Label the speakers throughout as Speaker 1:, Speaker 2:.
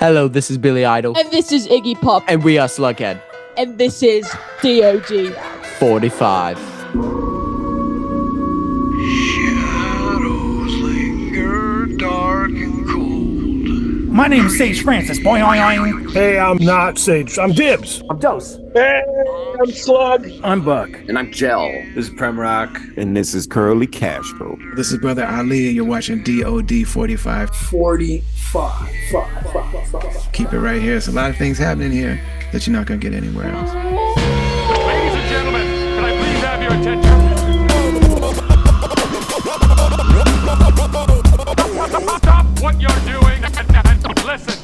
Speaker 1: Hello, this is Billy Idol.
Speaker 2: And this is Iggy Pop.
Speaker 1: And we are Slughead.
Speaker 2: And this is DOD45.
Speaker 3: Shadows linger dark and cold.
Speaker 4: My name is Sage Francis. Boing, oing, oing.
Speaker 5: Hey, I'm not Sage. I'm Dibbs.
Speaker 4: I'm Dose.
Speaker 5: Hey, I'm Slug.
Speaker 4: I'm Buck.
Speaker 6: And I'm Gel.
Speaker 7: This is Prem Rock.
Speaker 8: And this is Curly Castro.
Speaker 9: This is Brother Ali, and you're watching DOD45.
Speaker 5: 45.
Speaker 9: Keep it right here. There's a lot of things happening here that you're not going to get anywhere else.
Speaker 10: Ladies and gentlemen, can I please have your attention? Stop what you're doing and listen.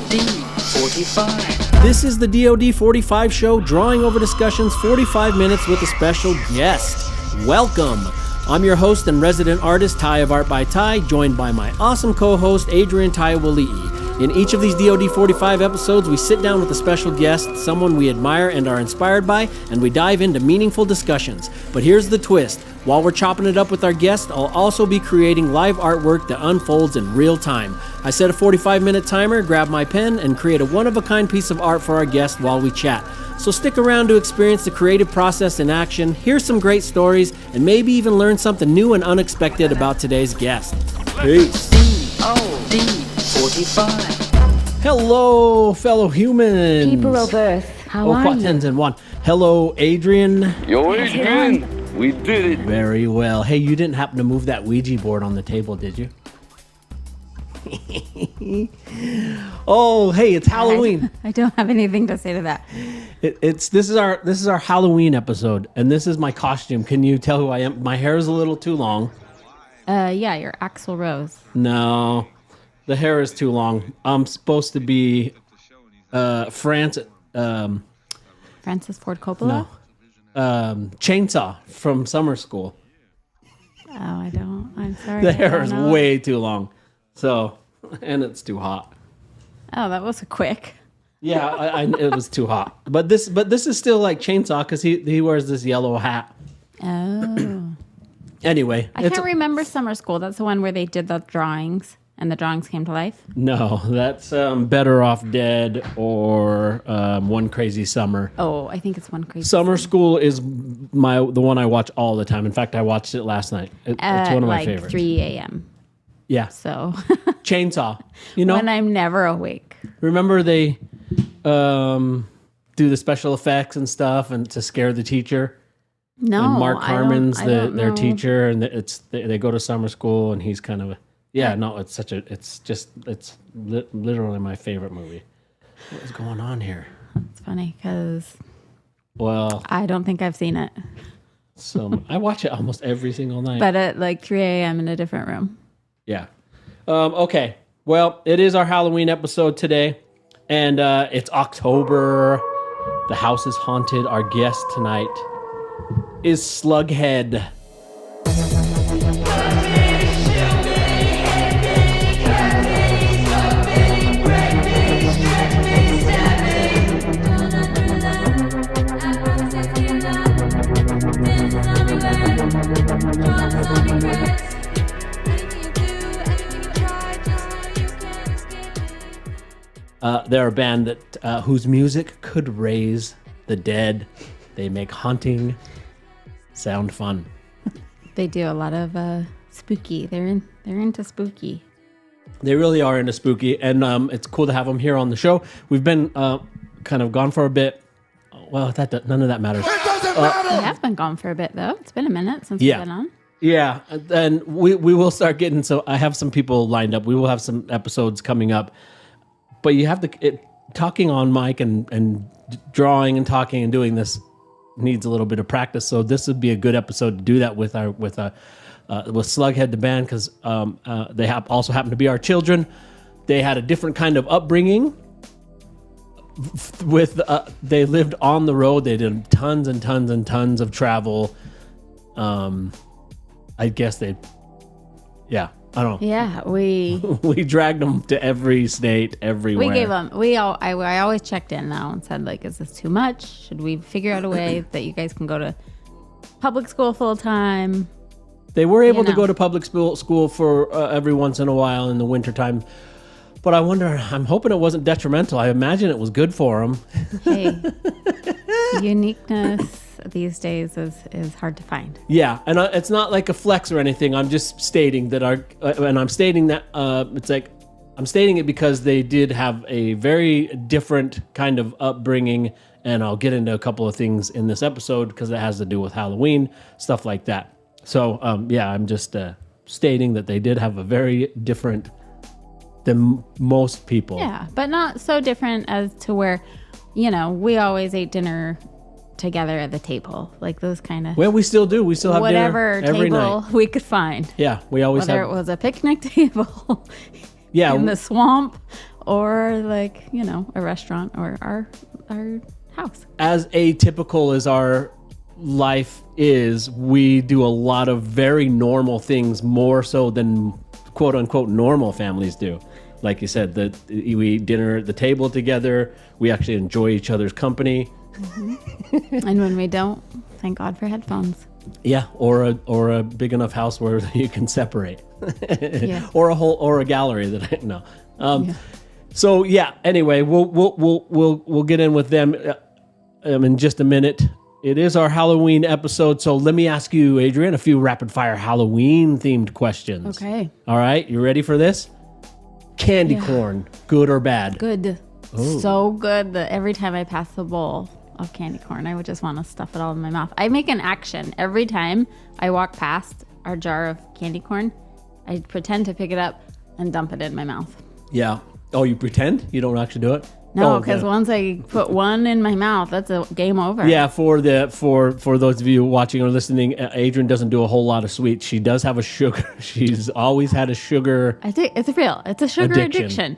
Speaker 11: DOD45. This is the DOD45 Show, drawing over discussions 45 minutes with a special guest. Welcome. I'm your host and resident artist, Ty of Art by Ty, joined by my awesome co-host, Adrian Taiwali'i. In each of these DOD45 episodes, we sit down with a special guest, someone we admire and are inspired by, and we dive into meaningful discussions. But here's the twist. While we're chopping it up with our guest, I'll also be creating live artwork that unfolds in real time. I set a 45-minute timer, grab my pen, and create a one-of-a-kind piece of art for our guest while we chat. So stick around to experience the creative process in action, hear some great stories, and maybe even learn something new and unexpected about today's guest. Peace. DOD45. Hello, fellow humans.
Speaker 12: People of Earth, how are you?
Speaker 11: Tens and one. Hello, Adrian.
Speaker 6: Yo, Adrian. We did it.
Speaker 11: Very well. Hey, you didn't happen to move that Ouija board on the table, did you? Oh, hey, it's Halloween.
Speaker 12: I don't have anything to say to that.
Speaker 11: This is our Halloween episode, and this is my costume. Can you tell who I am? My hair is a little too long.
Speaker 12: Yeah, you're Axl Rose.
Speaker 11: No, the hair is too long. I'm supposed to be Francis
Speaker 12: Ford Coppola?
Speaker 11: No. Chainsaw from summer school.
Speaker 12: Oh, I don't. I'm sorry.
Speaker 11: The hair is way too long. So, and it's too hot.
Speaker 12: Oh, that was quick.
Speaker 11: Yeah, it was too hot. But this is still like Chainsaw because he wears this yellow hat.
Speaker 12: Oh.
Speaker 11: Anyway,
Speaker 12: I can't remember summer school. That's the one where they did the drawings and the drawings came to life.
Speaker 11: No, that's Better Off Dead or One Crazy Summer.
Speaker 12: Oh, I think it's One Crazy
Speaker 11: Summer School is the one I watch all the time. In fact, I watched it last night. It's one of my favorites.
Speaker 12: 3 a.m.
Speaker 11: Yeah.
Speaker 12: So.
Speaker 11: Chainsaw. You know?
Speaker 12: When I'm never awake.
Speaker 11: Remember they do the special effects and stuff and to scare the teacher?
Speaker 12: No,
Speaker 11: and Mark Harmon's their teacher, and they go to summer school, and he's kind of it's literally my favorite movie. What is going on here?
Speaker 12: It's funny because I don't think I've seen it.
Speaker 11: So I watch it almost every single night,
Speaker 12: but at like 3 a.m. in a different room.
Speaker 11: Yeah. Okay. Well, it is our Halloween episode today, and it's October. The house is haunted. Our guest tonight is Slughead. They're a band that whose music could raise the dead. They make haunting sound fun.
Speaker 12: They do a lot of spooky. They're into spooky.
Speaker 11: They really are into spooky, and it's cool to have them here on the show. We've been kind of gone for a bit. Well, none of that matters.
Speaker 5: It doesn't matter.
Speaker 12: We have been gone for a bit though. It's been a minute since we've been on.
Speaker 11: Yeah, and we will start getting. So I have some people lined up. We will have some episodes coming up. But you have talking on mic and drawing and talking and doing this needs a little bit of practice. So this would be a good episode to do that with Slughead the band because they also happen to be our children. They had a different kind of upbringing. They lived on the road. They did tons and tons and tons of travel. I guess I don't know.
Speaker 12: Yeah, we
Speaker 11: dragged them to every state, everywhere.
Speaker 12: We gave them. I always checked in now and said, like, is this too much? Should we figure out a way that you guys can go to public school full time?
Speaker 11: They were able to go to public school for every once in a while in the wintertime. But I wonder, I'm hoping it wasn't detrimental. I imagine it was good for them.
Speaker 12: Hey, uniqueness these days is hard to find.
Speaker 11: Yeah, and it's not like a flex or anything. I'm just stating that I'm stating that it's like, I'm stating it because they did have a very different kind of upbringing, and I'll get into a couple of things in this episode because it has to do with Halloween, stuff like that. So, I'm just stating that they did have a very different than most people.
Speaker 12: Yeah, but not so different as to where, we always ate dinner together at the table, like those kind of.
Speaker 11: Well, we still do. We still have
Speaker 12: whatever
Speaker 11: dinner every
Speaker 12: table
Speaker 11: night.
Speaker 12: We could find.
Speaker 11: Yeah, we always
Speaker 12: whether
Speaker 11: have.
Speaker 12: It was a picnic table.
Speaker 11: Yeah,
Speaker 12: in the swamp, or like a restaurant or our house.
Speaker 11: As atypical as our life is, we do a lot of very normal things, more so than quote unquote normal families do. Like you said, that we eat dinner at the table together. We actually enjoy each other's company.
Speaker 12: Mm-hmm. And when we don't, thank God for headphones.
Speaker 11: Yeah, or a big enough house where you can separate.
Speaker 12: Yeah.
Speaker 11: Or a gallery that I know. So yeah. Anyway, we'll get in with them in just a minute. It is our Halloween episode, so let me ask you, Adrian, a few rapid fire Halloween themed questions.
Speaker 12: Okay.
Speaker 11: All right, you ready for this? Candy corn, good or bad?
Speaker 12: Good. Ooh. So good that every time I pass the bowl of candy corn, I would just want to stuff it all in my mouth. I make an action every time I walk past our jar of candy corn. I pretend to pick it up and dump it in my mouth.
Speaker 11: Yeah. Oh, you pretend? You don't actually do it?
Speaker 12: No, because once I put one in my mouth, that's a game over.
Speaker 11: Yeah, for those of you watching or listening, Adrian doesn't do a whole lot of sweets. She does have a sugar. She's always had a sugar.
Speaker 12: I think it's real. It's a sugar addiction.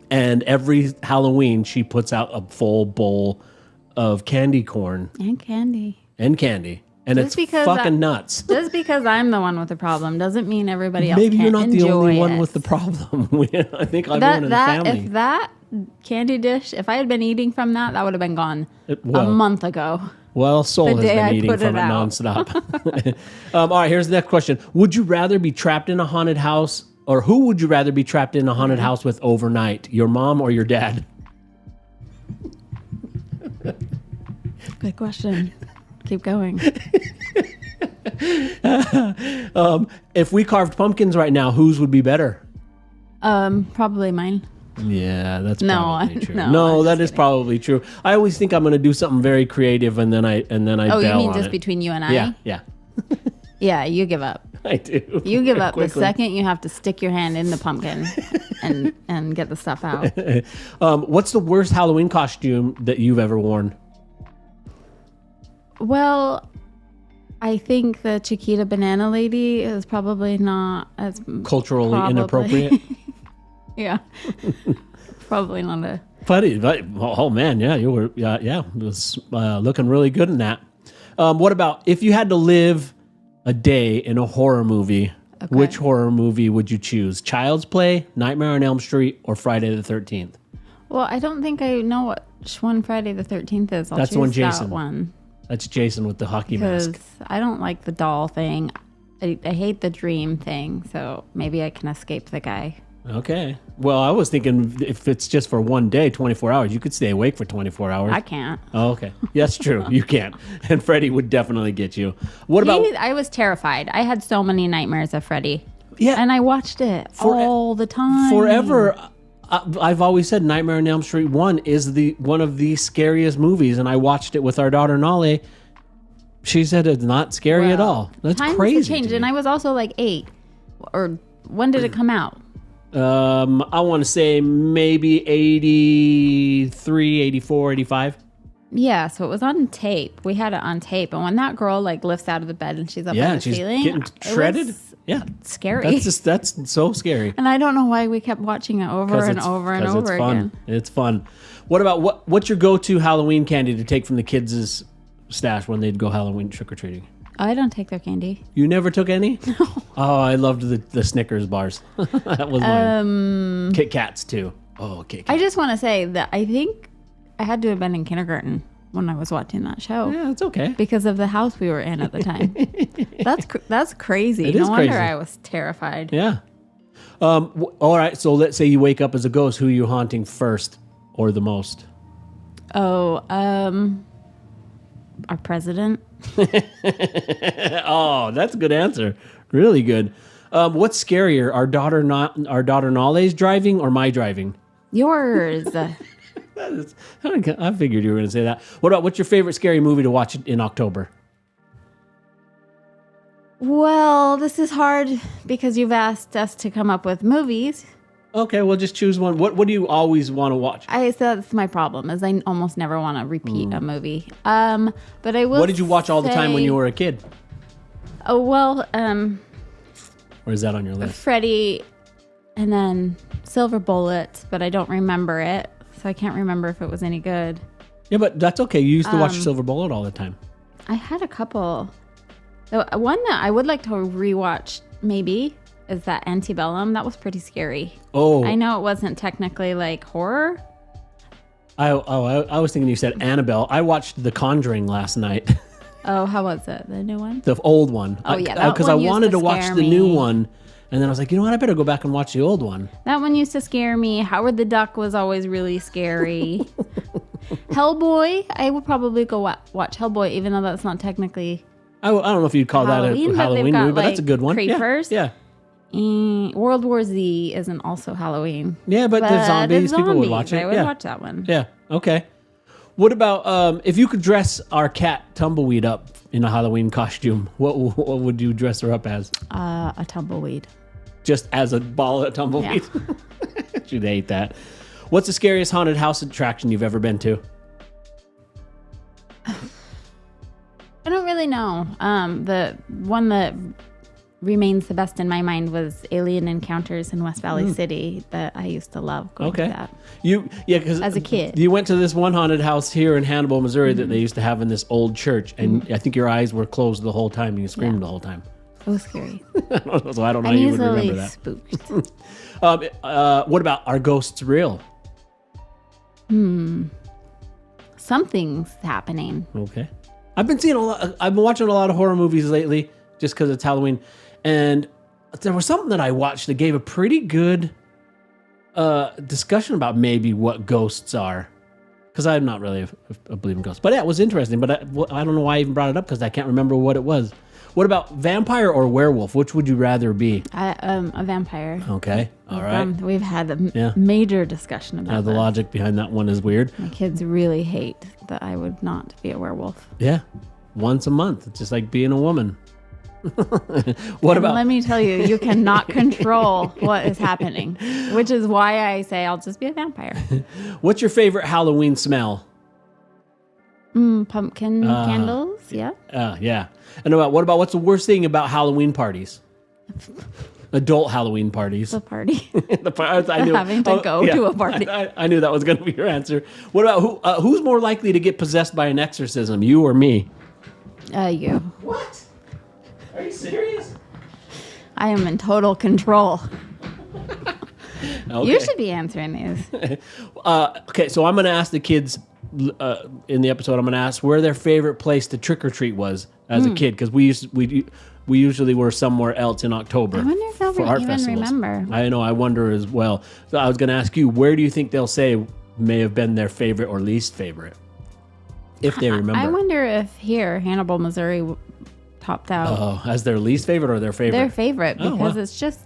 Speaker 11: And every Halloween, she puts out a full bowl of candy corn
Speaker 12: and candy.
Speaker 11: And just it's fucking nuts.
Speaker 12: Just because I'm the one with the problem doesn't mean everybody else
Speaker 11: Maybe
Speaker 12: can't
Speaker 11: you're not the
Speaker 12: enjoy
Speaker 11: only one
Speaker 12: it.
Speaker 11: with the problem. I think everyone in the family.
Speaker 12: If that candy dish, if I had been eating from that, that would have been gone a month ago.
Speaker 11: Well, Soul has been eating from it nonstop. All right, here's the next question. Would you rather be trapped in a haunted house, or who would you rather be trapped in a haunted house with overnight? Your mom or your dad?
Speaker 12: Good question. Keep going.
Speaker 11: If we carved pumpkins right now, whose would be better?
Speaker 12: Probably mine.
Speaker 11: Yeah, that's probably true.
Speaker 12: No,
Speaker 11: that is probably true. I always think I'm going to do something very creative, and then I
Speaker 12: Oh,
Speaker 11: bail
Speaker 12: you mean
Speaker 11: on
Speaker 12: just
Speaker 11: it.
Speaker 12: between you and I?
Speaker 11: Yeah.
Speaker 12: Yeah, you give up.
Speaker 11: I do.
Speaker 12: You give up the
Speaker 11: Quickly.
Speaker 12: second you have to stick your hand in the pumpkin and get the stuff out.
Speaker 11: What's the worst Halloween costume that you've ever worn?
Speaker 12: Well, I think the Chiquita Banana Lady is probably not as
Speaker 11: Culturally inappropriate?
Speaker 12: Yeah. Probably not a...
Speaker 11: Funny. Oh, man. Yeah, you were... Yeah, it was looking really good in that. What about if you had to live a day in a horror movie, which horror movie would you choose? Child's Play, Nightmare on Elm Street, or Friday the 13th?
Speaker 12: Well, I don't think I know which one Friday the 13th is.
Speaker 11: That's
Speaker 12: choose
Speaker 11: one Jason.
Speaker 12: That one.
Speaker 11: That's Jason with the hockey mask.
Speaker 12: Because I don't like the doll thing. I hate the dream thing, so maybe I can escape the guy.
Speaker 11: Okay. Well, I was thinking if it's just for one day, 24 hours, you could stay awake for 24 hours.
Speaker 12: I can't.
Speaker 11: Oh, okay. Yeah, that's true. You can't. And Freddy would definitely get you. What about...
Speaker 12: I was terrified. I had so many nightmares of Freddy.
Speaker 11: Yeah.
Speaker 12: And I watched it all the time.
Speaker 11: Forever. I've always said Nightmare on Elm Street 1 is one of the scariest movies, and I watched it with our daughter Nolly. She said it's not scary at all. That's crazy.
Speaker 12: Times changed, and I was also like 8. Or when did it come out?
Speaker 11: I want to say maybe 83, 84, 85.
Speaker 12: Yeah, so it was on tape. We had it on tape, and when that girl lifts out of the bed and she's up on the ceiling,
Speaker 11: getting shredded.
Speaker 12: It was scary.
Speaker 11: That's so scary.
Speaker 12: And I don't know why we kept watching it over and over and over again.
Speaker 11: It's fun. What about what's your go-to Halloween candy to take from the kids' stash when they'd go Halloween trick-or-treating?
Speaker 12: I don't take their candy.
Speaker 11: You never took any? No. Oh, I loved the Snickers bars. That was mine. Kit Kats too. Oh, Kit Kats.
Speaker 12: I just want to say that I think I had to have been in kindergarten when I was watching that show.
Speaker 11: Yeah, it's okay.
Speaker 12: Because of the house we were in at the time. That's crazy.
Speaker 11: It
Speaker 12: no
Speaker 11: is
Speaker 12: wonder
Speaker 11: crazy.
Speaker 12: I was terrified.
Speaker 11: Yeah. All right, so let's say you wake up as a ghost. Who are you haunting first or the most?
Speaker 12: Oh, our president.
Speaker 11: Oh, that's a good answer. Really good. What's scarier, our daughter Nale's driving or my driving?
Speaker 12: Yours.
Speaker 11: I figured you were going to say that. What's your favorite scary movie to watch in October?
Speaker 12: Well, this is hard because you've asked us to come up with movies.
Speaker 11: Okay, well, just choose one. What do you always want to watch?
Speaker 12: So that's my problem, is I almost never want to repeat a movie. But I will.
Speaker 11: What did you watch all the time when you were a kid?
Speaker 12: Oh, well,
Speaker 11: or is that on your list?
Speaker 12: Freddy, and then Silver Bullet, but I don't remember it, so I can't remember if it was any good.
Speaker 11: Yeah, but that's okay. You used to watch Silver Bullet all the time.
Speaker 12: I had a couple. The one that I would like to rewatch, maybe, is that Antebellum. That was pretty scary.
Speaker 11: Oh.
Speaker 12: I know it wasn't technically like horror.
Speaker 11: I was thinking you said Annabelle. I watched The Conjuring last night.
Speaker 12: Oh, how was it? The new one?
Speaker 11: The old one.
Speaker 12: Oh, yeah. That
Speaker 11: because I
Speaker 12: one used
Speaker 11: wanted to watch
Speaker 12: scare
Speaker 11: the
Speaker 12: me.
Speaker 11: new one. And then I was like, you know what? I better go back and watch the old one.
Speaker 12: That one used to scare me. Howard the Duck was always really scary. Hellboy. I would probably go watch Hellboy, even though that's not technically
Speaker 11: I don't know if you'd call
Speaker 12: Halloween,
Speaker 11: that a Halloween movie, but
Speaker 12: like,
Speaker 11: that's a good one.
Speaker 12: Creepers.
Speaker 11: Yeah.
Speaker 12: World War Z isn't also Halloween.
Speaker 11: Yeah, but the zombies, people would watch it.
Speaker 12: I would watch that one.
Speaker 11: Yeah. Okay. What about if you could dress our cat Tumbleweed up in a Halloween costume? What would you dress her up as?
Speaker 12: A tumbleweed.
Speaker 11: Just as a ball of tumbleweed?
Speaker 12: Yeah.
Speaker 11: She'd hate that. What's the scariest haunted house attraction you've ever been to?
Speaker 12: I don't really know. The one that remains the best in my mind was Alien Encounters in West Valley City that I used to love going to that.
Speaker 11: Because
Speaker 12: as a kid.
Speaker 11: You went to this one haunted house here in Hannibal, Missouri that they used to have in this old church, and I think your eyes were closed the whole time and you screamed the whole time.
Speaker 12: It was scary.
Speaker 11: So I don't know how
Speaker 12: I'm
Speaker 11: you would
Speaker 12: easily
Speaker 11: remember that.
Speaker 12: spooked.
Speaker 11: What about Are Ghosts Real?
Speaker 12: Something's happening.
Speaker 11: Okay. I've been watching a lot of horror movies lately just because it's Halloween. And there was something that I watched that gave a pretty good discussion about maybe what ghosts are. Because I'm not really a believing ghost. But yeah, it was interesting. But I don't know why I even brought it up because I can't remember what it was. What about vampire or werewolf? Which would you rather be?
Speaker 12: A vampire.
Speaker 11: Okay. All right.
Speaker 12: We've had a major discussion about
Speaker 11: the
Speaker 12: this.
Speaker 11: logic behind that one is weird.
Speaker 12: My kids really hate that I would not be a werewolf.
Speaker 11: Yeah. Once a month. It's just like being a woman. Let
Speaker 12: me tell you, you cannot control what is happening, which is why I say I'll just be a vampire.
Speaker 11: What's your favorite Halloween smell?
Speaker 12: Pumpkin candles, yeah.
Speaker 11: Yeah. And what about what's the worst thing about Halloween parties? Adult Halloween parties.
Speaker 12: The party.
Speaker 11: I knew,
Speaker 12: having to go to a party.
Speaker 11: I knew that was going to be your answer. What about who's more likely to get possessed by an exorcism, you or me?
Speaker 12: You.
Speaker 11: What? Are you serious?
Speaker 12: I am in total control.
Speaker 11: Okay.
Speaker 12: You should be answering these.
Speaker 11: Okay, so I'm going to ask the kids in the episode. I'm going to ask where their favorite place to trick or treat was as a kid, because we usually were somewhere else in October.
Speaker 12: I wonder if they'll
Speaker 11: for art
Speaker 12: even
Speaker 11: festivals.
Speaker 12: remember.
Speaker 11: I know. I wonder as well. So I was going to ask you, where do you think they'll say may have been their favorite or least favorite, if they remember?
Speaker 12: I wonder if here, Hannibal, Missouri, topped out.
Speaker 11: As their least favorite or their favorite?
Speaker 12: Their favorite, because it's just.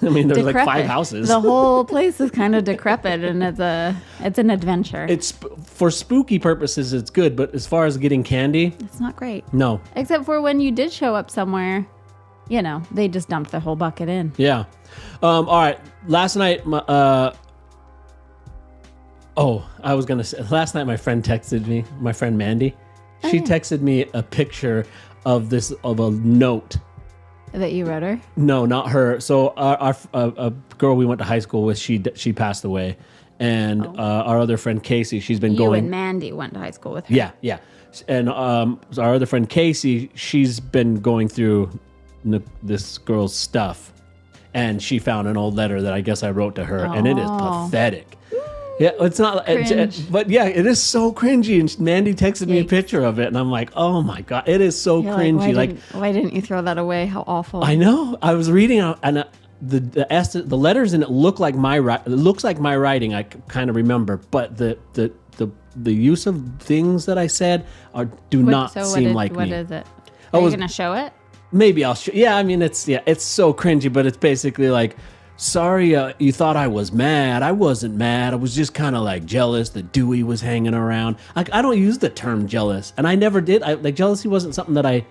Speaker 11: I mean, there's
Speaker 12: decrepit.
Speaker 11: like 5 houses.
Speaker 12: The whole place is kind of decrepit, and it's an adventure.
Speaker 11: It's for spooky purposes. It's good, but as far as getting candy,
Speaker 12: it's not great.
Speaker 11: No,
Speaker 12: except for when you did show up somewhere, they just dumped the whole bucket in.
Speaker 11: Yeah. All right. Last night, I was gonna say. Last night, my friend texted me. My friend Mandy, she texted me a picture of a note.
Speaker 12: That you wrote her?
Speaker 11: No, not her. So a girl we went to high school with, she passed away, and our other friend Casey, she's been going.
Speaker 12: You and Mandy went to high school with her.
Speaker 11: Yeah. And so our other friend Casey, she's been going through this girl's stuff, and she found an old letter that I guess I wrote to her, and it is pathetic. Yeah, it's not, but yeah, it is so cringy. And Mandy texted me a picture of it, and I'm like, oh my god, it is so cringy.
Speaker 12: Why didn't you throw that away? How awful!
Speaker 11: I know. I was reading, and the letters in it look like it looks like my writing. I kind of remember, but the use of things that I said do not seem like me.
Speaker 12: What is it? Are you gonna show it?
Speaker 11: Maybe I'll show. Yeah, I mean it's so cringy, but it's basically like, sorry, you thought I was mad. I wasn't mad. I was just kind of like jealous that Dewey was hanging around. Like, I don't use the term jealous, and I never did. Jealousy wasn't something that I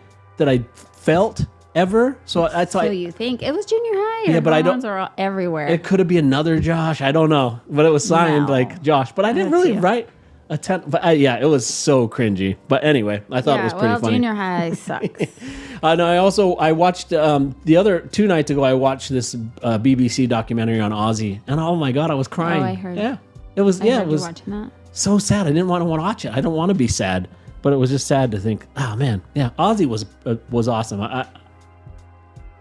Speaker 11: felt ever. So
Speaker 12: you think it was junior high?
Speaker 11: Yeah, but I don't.
Speaker 12: Are all everywhere.
Speaker 11: It could have been another Josh. I don't know, but it was signed like Josh. But I didn't really write a ton. But it was so cringy. But anyway, I thought it was pretty funny.
Speaker 12: Junior high sucks.
Speaker 11: And I watched the other 2 nights ago. I watched this BBC documentary on Ozzy, and oh my god, I was crying.
Speaker 12: Oh, I heard.
Speaker 11: Yeah, it was. It was
Speaker 12: watching that.
Speaker 11: So sad. I didn't want to watch it. I don't want to be sad, but it was just sad to think. Oh man, yeah, Ozzy was awesome. I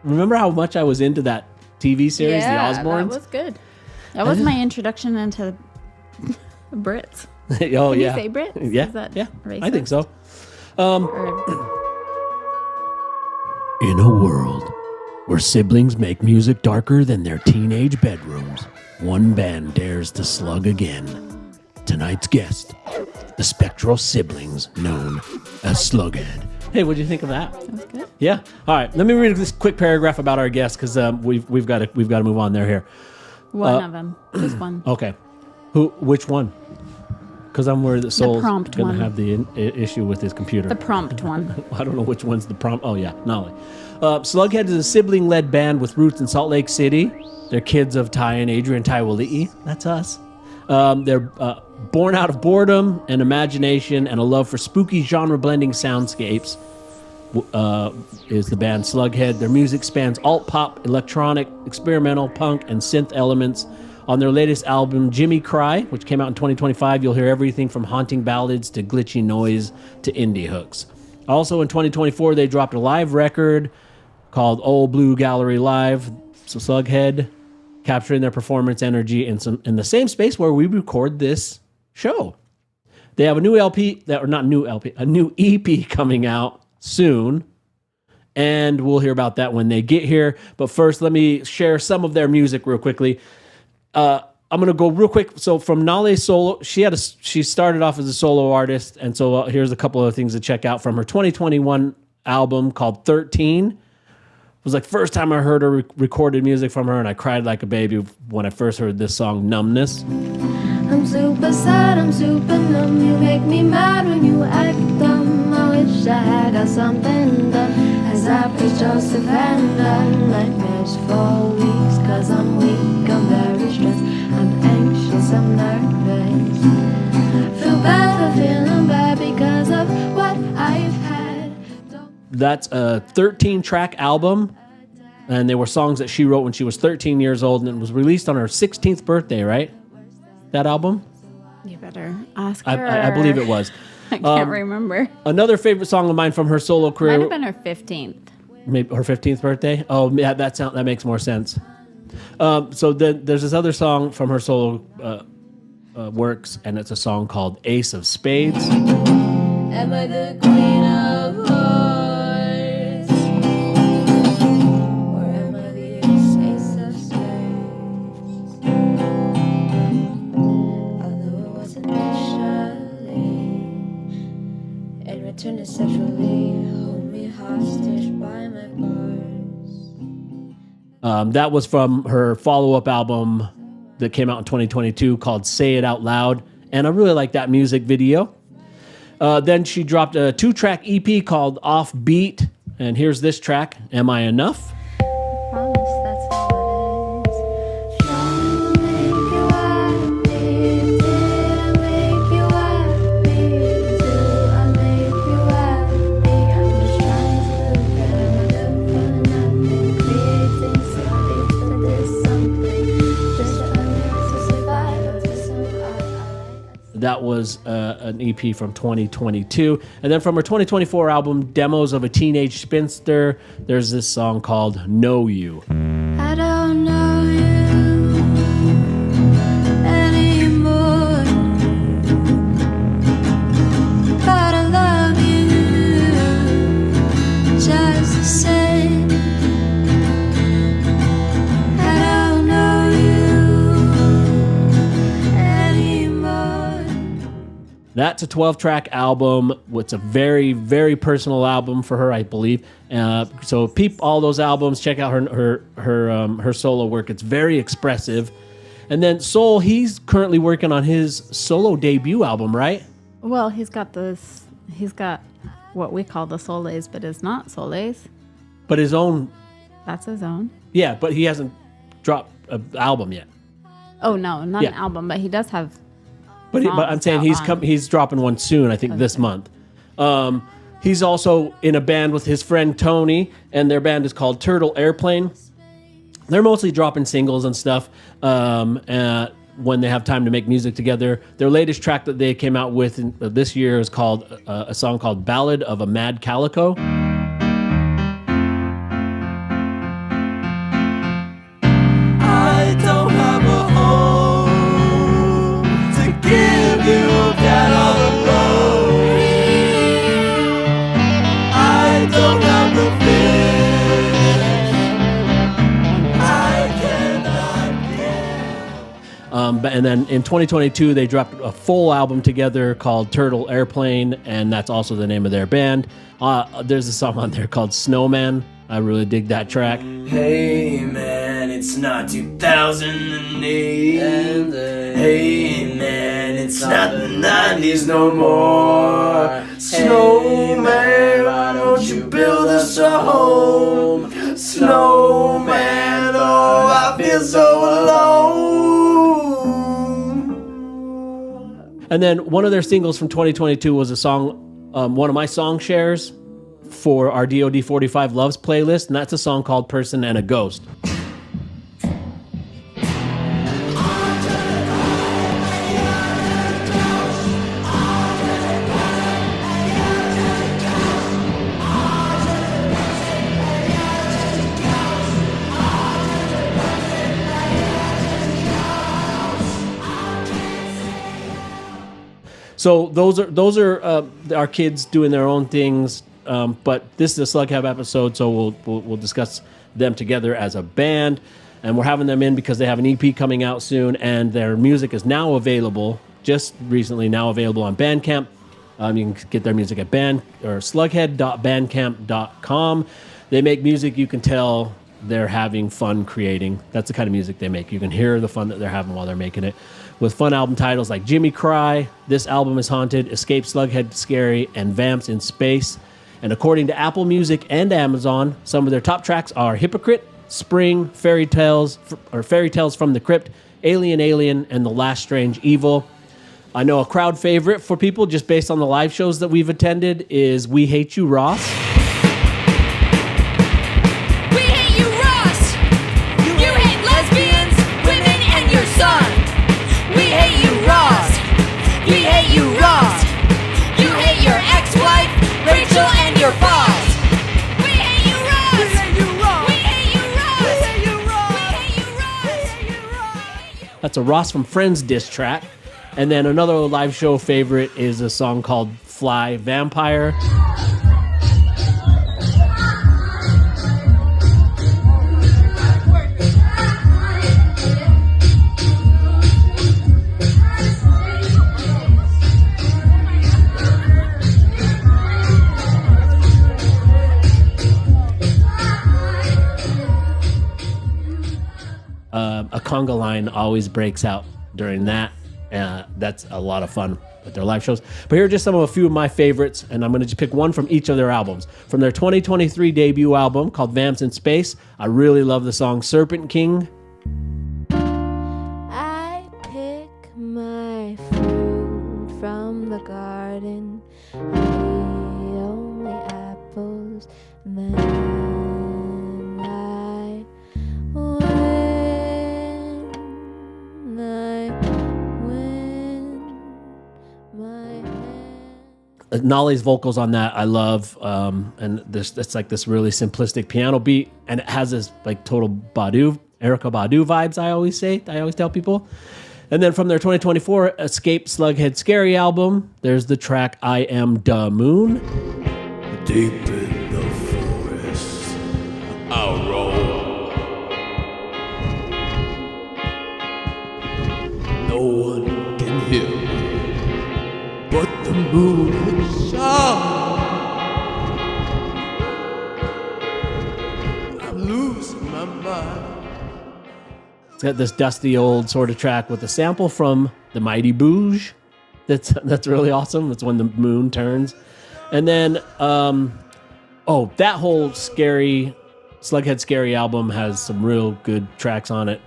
Speaker 11: remember how much I was into that TV series, The Osbournes.
Speaker 12: That was good. That was my introduction into Brits.
Speaker 11: Oh
Speaker 12: Can
Speaker 11: yeah,
Speaker 12: you say Brits?
Speaker 11: Yeah,
Speaker 12: Is that racist?
Speaker 11: I think so. In a world where siblings make music darker than their teenage bedrooms, one band dares to slug again. Tonight's guest, the spectral siblings known as Slughead. Hey, what'd you think of that?
Speaker 12: That was good.
Speaker 11: Yeah. All right. Let me read this quick paragraph about our guest because we've got to move on there here.
Speaker 12: One of them, just one.
Speaker 11: Okay. Which one? Because I'm worried that Soul's going to have the issue with his computer.
Speaker 12: The prompt one.
Speaker 11: I don't know which one's the prompt. Oh, yeah. Nolly. Slughead is a sibling-led band with roots in Salt Lake City. They're kids of Ty and Adrian Taiwali'i. That's us. They're born out of boredom and imagination and a love for spooky genre-blending soundscapes. Is the band Slughead. Their music spans alt-pop, electronic, experimental, punk, and synth elements. On their latest album, Jimmy Cry, which came out in 2025, you'll hear everything from haunting ballads to glitchy noise to indie hooks. Also in 2024, they dropped a live record called Old Blue Gallery Live. So Slughead, capturing their performance energy in the same space where we record this show. They have a new a new EP coming out soon. And we'll hear about that when they get here. But first, let me share some of their music real quickly. I'm going to go real quick. So from Nale's solo, she started off as a solo artist. And so here's a couple of things to check out from her 2021 album called 13. It was like first time I heard her recorded music from her, and I cried like a baby when I first heard this song, Numbness.
Speaker 7: I'm super sad, I'm super numb. You make me mad when you act dumb. I wish I had got something done. As I preach Joseph and done nightmares for weeks. Cause I'm weak, I'm very stressed. I'm anxious, I'm nervous. Feel bad for feeling bad because of what I've had.
Speaker 11: That's a 13-track album. And they were songs that she wrote when she was 13 years old. And it was released on her 16th birthday, right? That album?
Speaker 12: You better ask her.
Speaker 11: I believe it was.
Speaker 12: I can't remember.
Speaker 11: Another favorite song of mine from her solo career.
Speaker 12: Might have been her 15th.
Speaker 11: Maybe her 15th birthday? Oh, yeah, that makes more sense. So then there's this other song from her solo works, and it's a song called Ace of Spades.
Speaker 7: Am I the queen of hearts? Or am I the ace of spades? Although it wasn't initially, in return to sexually hold me hostage by my bars.
Speaker 11: That was from her follow-up album that came out in 2022 called Say It Out Loud, and I really like that music video. Then she dropped a 2-track EP called Offbeat, and here's this track, Am I Enough?
Speaker 7: Promise that's all it is. Trying to make you happy, did I make you happy? Do I make you happy? I'm just trying to look for nothing, creating something to this something, just to survive, to survive.
Speaker 11: That was an EP from 2022. And then from her 2024 album, Demos of a Teenage Spinster, there's this song called Know You.
Speaker 7: I don't know you anymore, but I love you just the same.
Speaker 11: That's a 12-track album. It's a very, very personal album for her, I believe. So peep all those albums. Check out her solo work. It's very expressive. And then Soul, he's currently working on his solo debut album, right?
Speaker 12: Well, he's got what we call the Soles, but it's not Soles.
Speaker 11: But his own.
Speaker 12: That's his own.
Speaker 11: Yeah, but he hasn't dropped an album yet.
Speaker 12: Oh no, not an album, but he does have.
Speaker 11: But I'm saying he's dropping one soon. I think this month. He's also in a band with his friend Tony, and their band is called Turtle Airplane. They're mostly dropping singles and stuff when they have time to make music together. Their latest track that they came out with this year is called a song called "Ballad of a Mad Calico." And then in 2022, they dropped a full album together called Turtle Airplane, and that's also the name of their band. There's a song on there called Snowman. I really dig that track.
Speaker 13: Hey man, it's not 2008. Hey man, it's not the 90s no more. Snowman, why don't you build us a home? Snowman, oh, I feel so alone.
Speaker 11: And then one of their singles from 2022 was a song, one of my song shares for our DOD45 Loves playlist, and that's a song called Person and a Ghost. So those are our kids doing their own things, but this is a Slughead episode, so we'll discuss them together as a band, and we're having them in because they have an EP coming out soon, and their music is now available, just recently now available on Bandcamp. You can get their music at slughead.bandcamp.com. They make music you can tell they're having fun creating. That's the kind of music they make. You can hear the fun that they're having while they're making it. With fun album titles like Jimmy Cry, This Album is Haunted, Escape Slughead Scary, and Vamps in Space. And according to Apple Music and Amazon, some of their top tracks are Hypocrite, Spring, Fairy Tales from the Crypt, Alien, and The Last Strange Evil. I know a crowd favorite for people, just based on the live shows that we've attended, is We Hate You, Ross. That's a Ross from Friends diss track. And then another live show favorite is a song called Fly Vampire. A conga line always breaks out during that. That's a lot of fun with their live shows. But here are just a few of my favorites, and I'm going to just pick one from each of their albums. From their 2023 debut album called Vamps in Space, I really love the song Serpent King.
Speaker 7: I pick my fruit from the garden, the only apples, and then I
Speaker 11: Nolly's vocals on that I love, and it's like this really simplistic piano beat, and it has this like total Erykah Badu vibes. I always tell people. And then from their 2024 Escape Slughead Scary album, there's the track I Am Da Moon.
Speaker 13: Deep in the forest, I'll roll. No one can hear me, but moon shone. I'm losing my mind.
Speaker 11: It's got this dusty old sort of track with a sample from the Mighty Booge. That's really awesome. It's when the moon turns. And then, that whole Slughead Scary album has some real good tracks on it.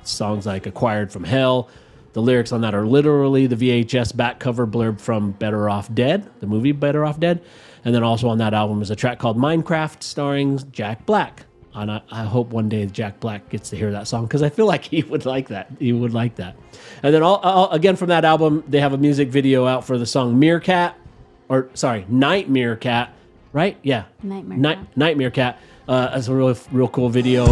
Speaker 11: Songs like Acquired from Hell. The lyrics on that are literally the VHS back cover blurb from Better Off Dead, the movie Better Off Dead. And then also on that album is a track called Minecraft starring Jack Black. And I hope one day Jack Black gets to hear that song because I feel like he would like that. He would like that. And then again from that album, they have a music video out for the song Nightmare Cat, right? Yeah. Nightmare Cat. It's a real cool video.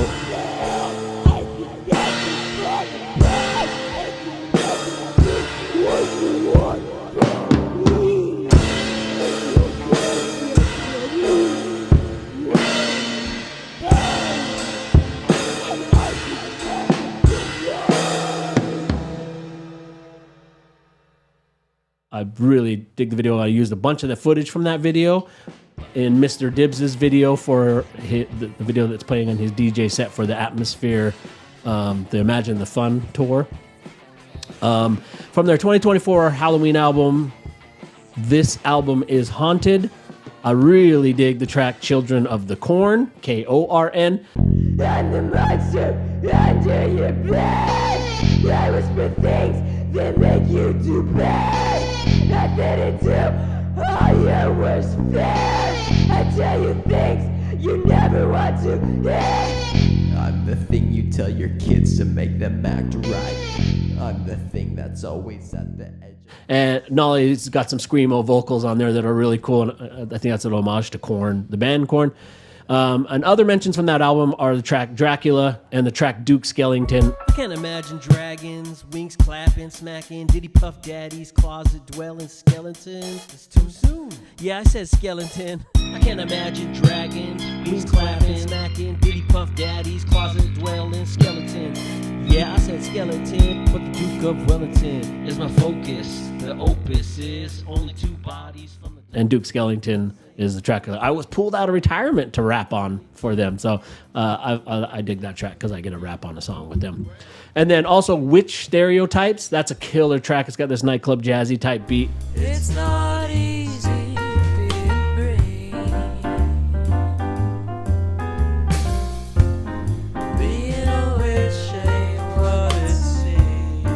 Speaker 11: I really dig the video. I used a bunch of the footage from that video in Mr. Dibbs' video for the video that's playing on his DJ set for the Atmosphere, the Imagine the Fun tour. From their 2024 Halloween album, this album is Haunted. I really dig the track Children of the Corn, Korn.
Speaker 14: And the monster under your bed, I whisper things that make you do bad. Nothing to do, all your worst fears. I tell you things you never want to hear.
Speaker 13: I'm the thing you tell your kids to make them act right. I'm the thing that's always at the edge.
Speaker 11: And Nolly's got some screamo vocals on there that are really cool. And I think that's an homage to Korn, the band Korn. And other mentions from that album are the track Dracula and the track Duke Skellington.
Speaker 15: I can't imagine dragons, wings clapping, smacking, Diddy Puff Daddy's closet dwelling skeletons. It's too soon. Yeah, I said skeleton. I can't imagine dragons, wings clapping, smacking, Diddy Puff Daddy's closet dwelling skeleton. Yeah, I said skeleton, but the Duke of Wellington is my focus. The opus is only two bodies from the...
Speaker 11: And Duke Skellington is the track I was pulled out of retirement to rap on for them. So I dig that track because I get to rap on a song with them. And then also Witch Stereotypes. That's a killer track. It's got this nightclub jazzy type beat.
Speaker 14: It's not easy being brave. Being a witch ain't what it seems.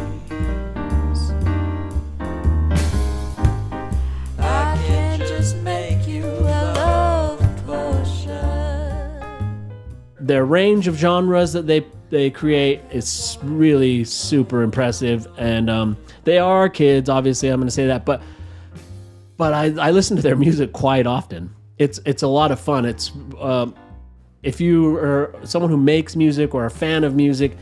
Speaker 14: I can't just make you a love potion.
Speaker 11: Their range of genres that they create is really super impressive, and they are kids, obviously. I'm going to say that, but I listen to their music quite often. It's a lot of fun. It's if you are someone who makes music or a fan of music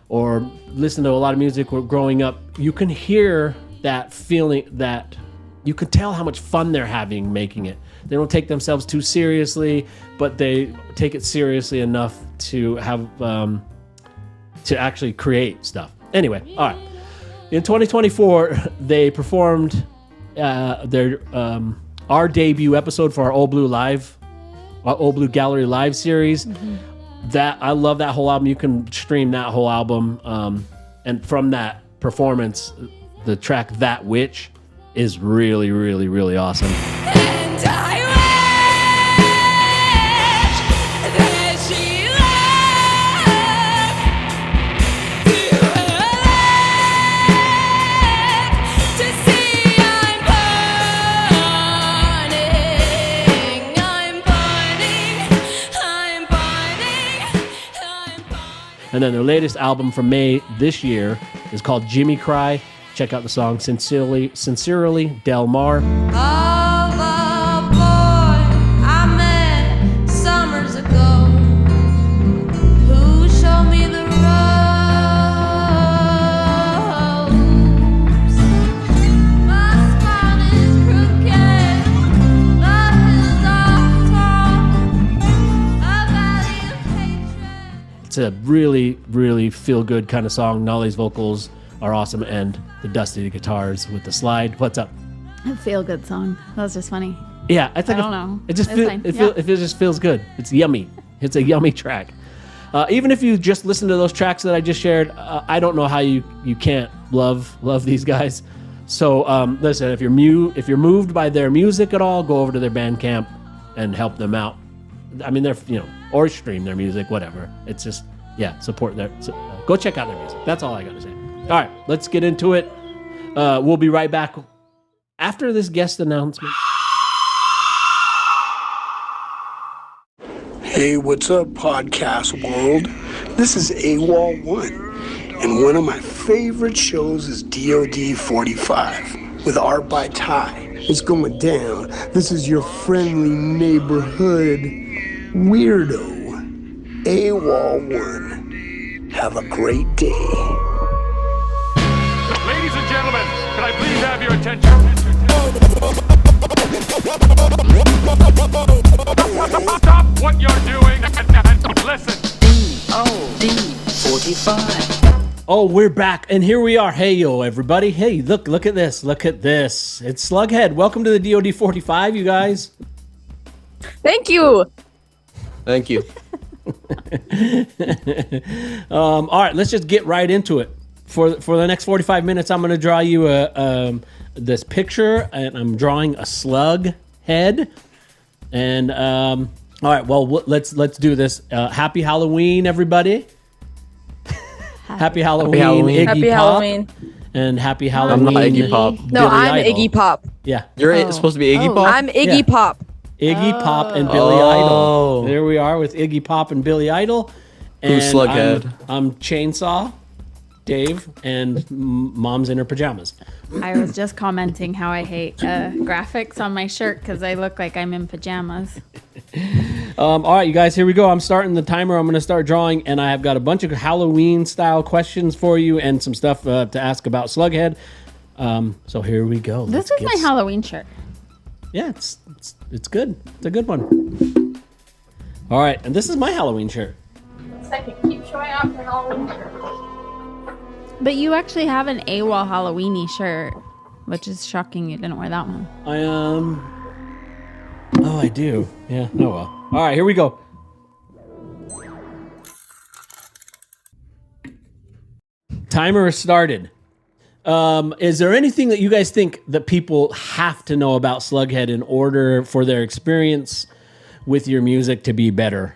Speaker 11: or listen to a lot of music growing up, you can hear that feeling, that you can tell how much fun they're having making it. They don't take themselves too seriously, but they take it seriously enough to have to actually create stuff. Anyway, all right. In 2024, they performed our debut episode for our Old Blue Gallery Live series.
Speaker 12: Mm-hmm.
Speaker 11: That I love that whole album. You can stream that whole album, and from that performance, the track That Witch is really, really, really awesome.
Speaker 14: And I wish that she loved to elect to see I'm burning.
Speaker 11: And then their latest album from May this year is called Jimmy Cry. Check out the song Sincerely Del Mar.
Speaker 14: Of a boy I met summers ago, who showed me the ropes. My spine is crooked, but his off tall, a valley of hatred.
Speaker 11: It's a really, really feel-good kind of song. Nolly's vocals are awesome, and the dusty guitars with the slide. What's up?
Speaker 12: A feel good song. That was just funny.
Speaker 11: Yeah, I think
Speaker 12: I don't know.
Speaker 11: It just
Speaker 12: It's fine.
Speaker 11: it just feels good. It's yummy. It's a yummy track. Even if you just listen to those tracks that I just shared, I don't know how you can't love these guys. So listen, if you're moved by their music at all, go over to their Bandcamp and help them out. I mean, they're or stream their music, whatever. It's just support their. Go check out their music. That's all I got to say. All right, let's get into it. We'll be right back after this guest announcement.
Speaker 5: Hey, what's up, podcast world? This is AWOL1, and one of my favorite shows is DOD45 with Art by Ty. It's going down. This is your friendly neighborhood weirdo, AWOL1. Have a great day.
Speaker 10: Ladies and gentlemen, can I please have your attention? Stop what you're doing and listen.
Speaker 15: DOD45.
Speaker 11: Oh, we're back, and here we are. Hey, yo, everybody. Hey, look at this. Look at this. It's Slughead. Welcome to the DOD45, you guys.
Speaker 2: Thank you.
Speaker 1: Thank you.
Speaker 11: All right, let's just get right into it. For the next 45 minutes, I'm going to draw you this picture, and I'm drawing a slug head. And all right, well, let's do this. Happy Halloween, everybody! Happy Halloween, Iggy
Speaker 2: Happy
Speaker 11: Pop,
Speaker 2: Halloween.
Speaker 11: And happy Halloween.
Speaker 1: I'm not Iggy Pop.
Speaker 2: No,
Speaker 11: Billy
Speaker 2: I'm
Speaker 11: Idol.
Speaker 2: Iggy Pop.
Speaker 11: Yeah,
Speaker 1: You're supposed to be Iggy Pop?
Speaker 2: I'm Iggy
Speaker 11: Yeah.
Speaker 2: Pop.
Speaker 11: Iggy Pop and Billy Idol. There we are with Iggy Pop and Billy Idol.
Speaker 1: Who's
Speaker 11: And
Speaker 1: Slughead?
Speaker 11: I'm Chainsaw Dave, and Mom's in her pajamas.
Speaker 12: I was just commenting how I hate graphics on my shirt because I look like I'm in pajamas.
Speaker 11: All right, you guys, here we go. I'm starting the timer. I'm going to start drawing, and I have got a bunch of Halloween-style questions for you and some stuff to ask about Slughead. So here we go.
Speaker 12: This is my Halloween shirt.
Speaker 11: Yeah, it's good. It's a good one. All right, and this is my Halloween shirt.
Speaker 12: Second, keep showing off your Halloween shirt. But you actually have an AWOL Halloweeny shirt, which is shocking you didn't wear that one.
Speaker 11: Oh, I do. Yeah. Oh well. All right, here we go. Timer is started. Is there anything that you guys think that people have to know about Slughead in order for their experience with your music to be better?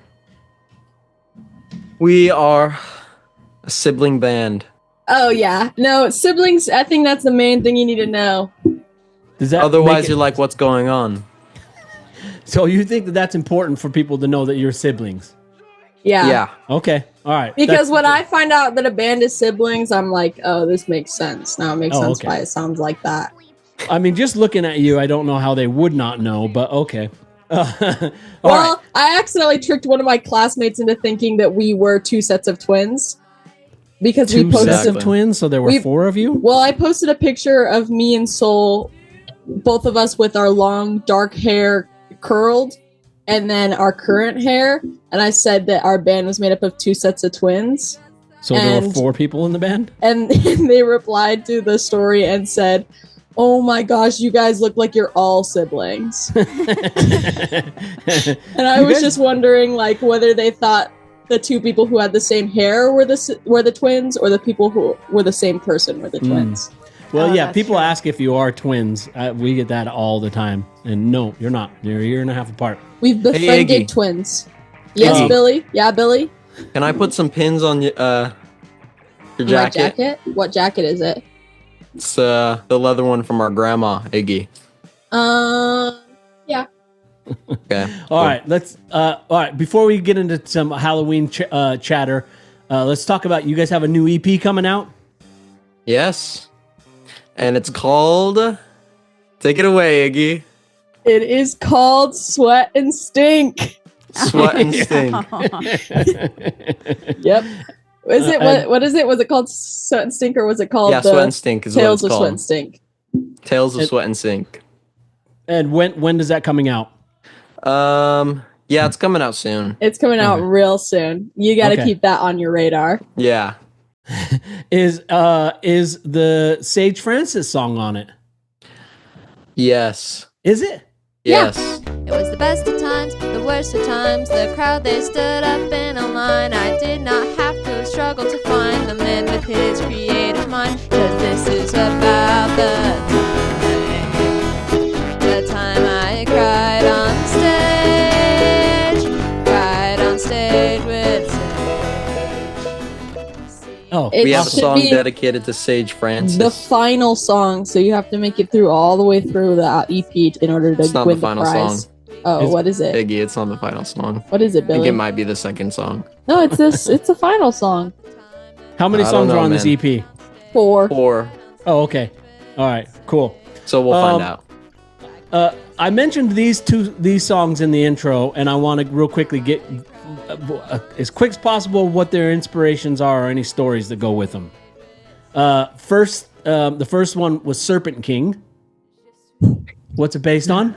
Speaker 1: We are a sibling band.
Speaker 2: Oh, yeah. No, siblings, I think that's the main thing you need to know.
Speaker 11: Does that
Speaker 1: Otherwise, you're like, what's going on?
Speaker 11: So you think that that's important for people to know that you're siblings?
Speaker 2: Yeah.
Speaker 1: Yeah.
Speaker 11: Okay. All right.
Speaker 2: Because when I find out that a band is siblings, I'm like, oh, this makes sense. Now it makes sense
Speaker 11: okay.
Speaker 2: why it sounds like that.
Speaker 11: I mean, just looking at you, I don't know how they would not know, but okay.
Speaker 2: Well,
Speaker 11: right.
Speaker 2: I accidentally tricked one of my classmates into thinking that we were two sets of twins. Because we
Speaker 11: Two
Speaker 2: posted
Speaker 11: sets of twins, so there were four of you?
Speaker 2: Well, I posted a picture of me and Soul, both of us with our long dark hair curled, and then our current hair, and I said that our band was made up of two sets of twins.
Speaker 11: So there were four people in the band?
Speaker 2: And they replied to the story and said, oh my gosh, you guys look like you're all siblings. And I was just wondering, like, whether they thought the two people who had the same hair were the twins, or the people who were the same person were the twins.
Speaker 11: Well, yeah, people ask if you are twins. We get that all the time. And no, you're not. You're a year and a half apart.
Speaker 2: We've befriended twins. Yes,
Speaker 1: Iggy.
Speaker 2: Billy? Yeah, Billy?
Speaker 1: Can I put some pins on your jacket?
Speaker 2: My jacket? What jacket is it?
Speaker 1: It's the leather one from our grandma, Iggy.
Speaker 2: Yeah.
Speaker 1: Okay.
Speaker 11: All right, let's. All right, before we get into some Halloween chatter, let's talk about. You guys have a new EP coming out.
Speaker 1: Yes, and it's called. Take it away, Iggy.
Speaker 2: It is called Sweat and Stink.
Speaker 1: Sweat and Stink.
Speaker 2: Yep. Is it what is it? Was it called Sweat and Stink, or was it called
Speaker 1: Sweat and Stink is
Speaker 2: Tales
Speaker 1: what it's
Speaker 2: of
Speaker 1: called.
Speaker 2: Sweat and Stink?
Speaker 1: Tales of Sweat and Stink.
Speaker 11: And when does that coming out?
Speaker 1: Yeah, it's coming out soon.
Speaker 2: It's coming out real soon. You got to keep that on your radar.
Speaker 1: Yeah.
Speaker 11: Is the Sage Francis song on it?
Speaker 1: Yes.
Speaker 11: Is it?
Speaker 1: Yes.
Speaker 7: It was the best of times, the worst of times. The crowd, they stood up in a line. I did not have to struggle to find the man with his creative mind. Cause this is about the time I cried on stage with
Speaker 11: Oh,
Speaker 1: We have a
Speaker 2: should
Speaker 1: song
Speaker 2: be
Speaker 1: dedicated to Sage Francis.
Speaker 2: the final song, so you have to make it through all the way through the EP in order to
Speaker 1: It's not
Speaker 2: win
Speaker 1: the final
Speaker 2: prize.
Speaker 1: song.
Speaker 2: Oh, what is it?
Speaker 1: Iggy, it's not the final song.
Speaker 2: What is it,
Speaker 1: I think
Speaker 2: Billy?
Speaker 1: it might be the second song.
Speaker 2: No, it's this. It's the final song.
Speaker 11: How many
Speaker 1: I
Speaker 11: songs
Speaker 1: don't
Speaker 11: are
Speaker 1: know,
Speaker 11: on this
Speaker 1: man.
Speaker 11: EP?
Speaker 2: 4.
Speaker 1: 4.
Speaker 11: Oh, okay. All right, cool.
Speaker 1: So we'll find out.
Speaker 11: I mentioned these songs in the intro, and I want to real quickly get as quick as possible what their inspirations are or any stories that go with them. First, the first one was Serpent King. What's it based on?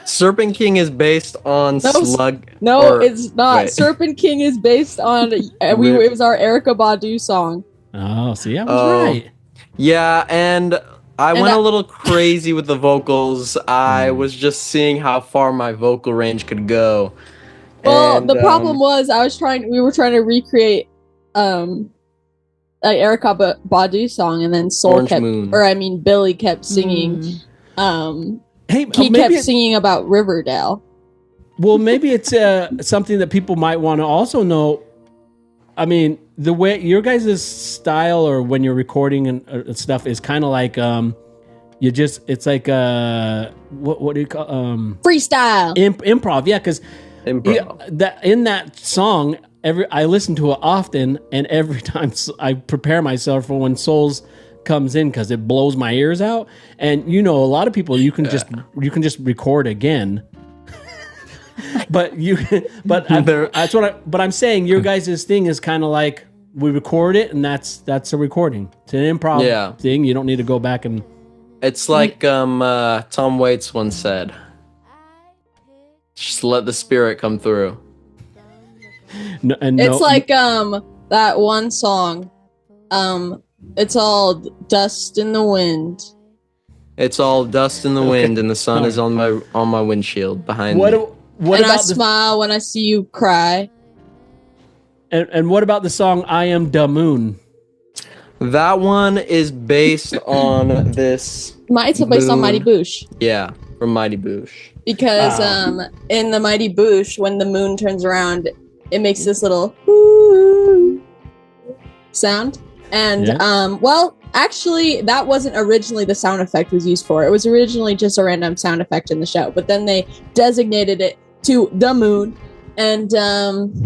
Speaker 1: Serpent King is based on Slug.
Speaker 2: No, it's not.
Speaker 1: wait.
Speaker 2: Serpent King is based on. It was our Erykah Badu song.
Speaker 11: Oh, see, I was right.
Speaker 1: Yeah, and I
Speaker 2: And
Speaker 1: went
Speaker 2: that-
Speaker 1: a little crazy with the vocals. I was just seeing how far my vocal range could go.
Speaker 2: Well,
Speaker 1: And,
Speaker 2: the problem was we were trying to recreate an Erykah Badu song, and then
Speaker 1: Orange Moon.
Speaker 2: Billy kept singing.
Speaker 11: Hey,
Speaker 2: He
Speaker 11: maybe
Speaker 2: kept singing about Riverdale.
Speaker 11: Well, maybe it's something that people might want to also know. I mean, the way your guys' style or when you're recording and stuff is kind of like it's like what do you call
Speaker 2: freestyle
Speaker 11: improv? Yeah, because in that song, I listen to it often, and every time I prepare myself for when Souls comes in because it blows my ears out. And a lot of people you can just record again. But I'm saying your guys' thing is kind of like we record it and that's a recording. It's an improv thing. You don't need to go back and.
Speaker 1: It's like Tom Waits once said, just let the spirit come through.
Speaker 2: It's like that one song. It's all dust in the wind.
Speaker 1: It's all dust in the wind, and the sun is on my windshield behind me.
Speaker 11: What
Speaker 2: and
Speaker 11: about
Speaker 2: I smile when I see you cry.
Speaker 11: And what about the song "I Am Da Moon"?
Speaker 1: That one is based on this.
Speaker 2: It's based on Mighty Boosh.
Speaker 1: Yeah, from Mighty Boosh.
Speaker 2: Because in the Mighty Boosh, when the moon turns around, it makes this little "ooh" sound. And actually, that wasn't originally the sound effect was used for. It was originally just a random sound effect in the show, but then they designated it to the moon. And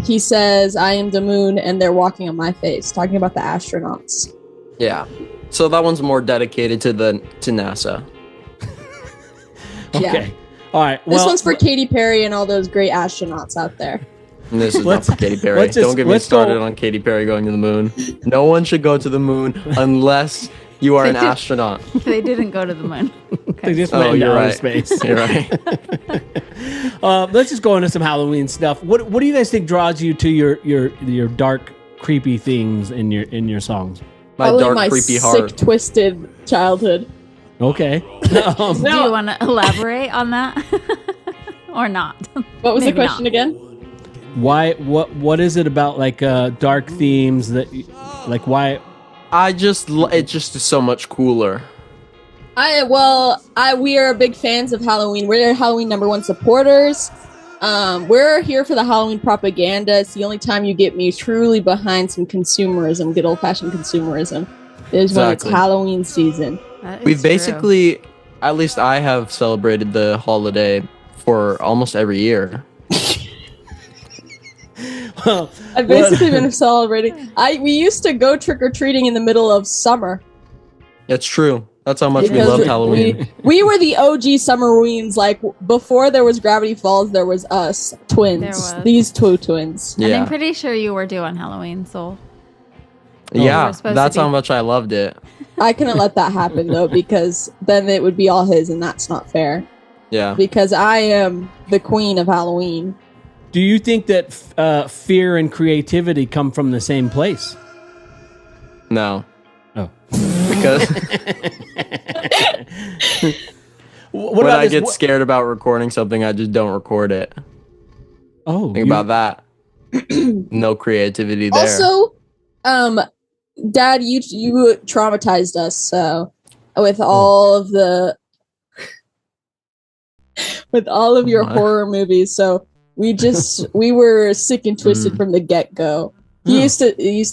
Speaker 2: he says, "I am the moon," and they're walking on my face, talking about the astronauts.
Speaker 1: Yeah, so that one's more dedicated to NASA.
Speaker 11: Okay,
Speaker 2: Yeah.
Speaker 11: All right.
Speaker 2: This one's for Katy Perry and all those great astronauts out there.
Speaker 1: And this is not for Katy Perry. Don't get me started on Katy Perry going to the moon. No one should go to the moon unless you are an astronaut.
Speaker 12: They didn't go to the moon.
Speaker 11: They just went into outer space.
Speaker 1: You're right.
Speaker 11: Let's just go into some Halloween stuff. What do you guys think draws you to your dark, creepy themes in your songs?
Speaker 2: Probably my sick, twisted childhood.
Speaker 11: Okay.
Speaker 12: Do you want to elaborate on that or not?
Speaker 2: What was
Speaker 12: Maybe
Speaker 2: the question
Speaker 12: not.
Speaker 2: again?
Speaker 11: Why? What is it about like dark themes that like why?
Speaker 1: It just is so much cooler.
Speaker 2: We are big fans of Halloween. We're Halloween #1 supporters. We're here for the Halloween propaganda. It's the only time you get me truly behind some consumerism, good old fashioned consumerism, is when it's
Speaker 1: Exactly.
Speaker 2: Halloween season.
Speaker 1: We've basically, at least I have celebrated the holiday for almost every year.
Speaker 2: I've basically been celebrating. We used to go trick or treating in the middle of summer.
Speaker 1: It's true. That's how much we
Speaker 2: Because
Speaker 1: loved Halloween.
Speaker 2: We were the OG Summerweens. Like before there was Gravity Falls, there was us twins.
Speaker 12: There was.
Speaker 2: These two twins.
Speaker 12: And I'm pretty sure you were due on Halloween, so.
Speaker 1: Yeah,
Speaker 12: You were supposed
Speaker 1: that's
Speaker 12: to be.
Speaker 1: how much I loved it.
Speaker 2: I couldn't let that happen though, because then it would be all his, and that's not fair.
Speaker 1: Yeah.
Speaker 2: Because I am the queen of Halloween.
Speaker 11: Do you think that fear and creativity come from the same place?
Speaker 1: No.
Speaker 11: Oh.
Speaker 1: Because when I get scared about recording something, I just don't record it.
Speaker 11: Oh,
Speaker 1: think about that. No creativity there.
Speaker 2: Also, Dad, you traumatized us. So with all of your horror movies, so we were sick and twisted from the get go. He used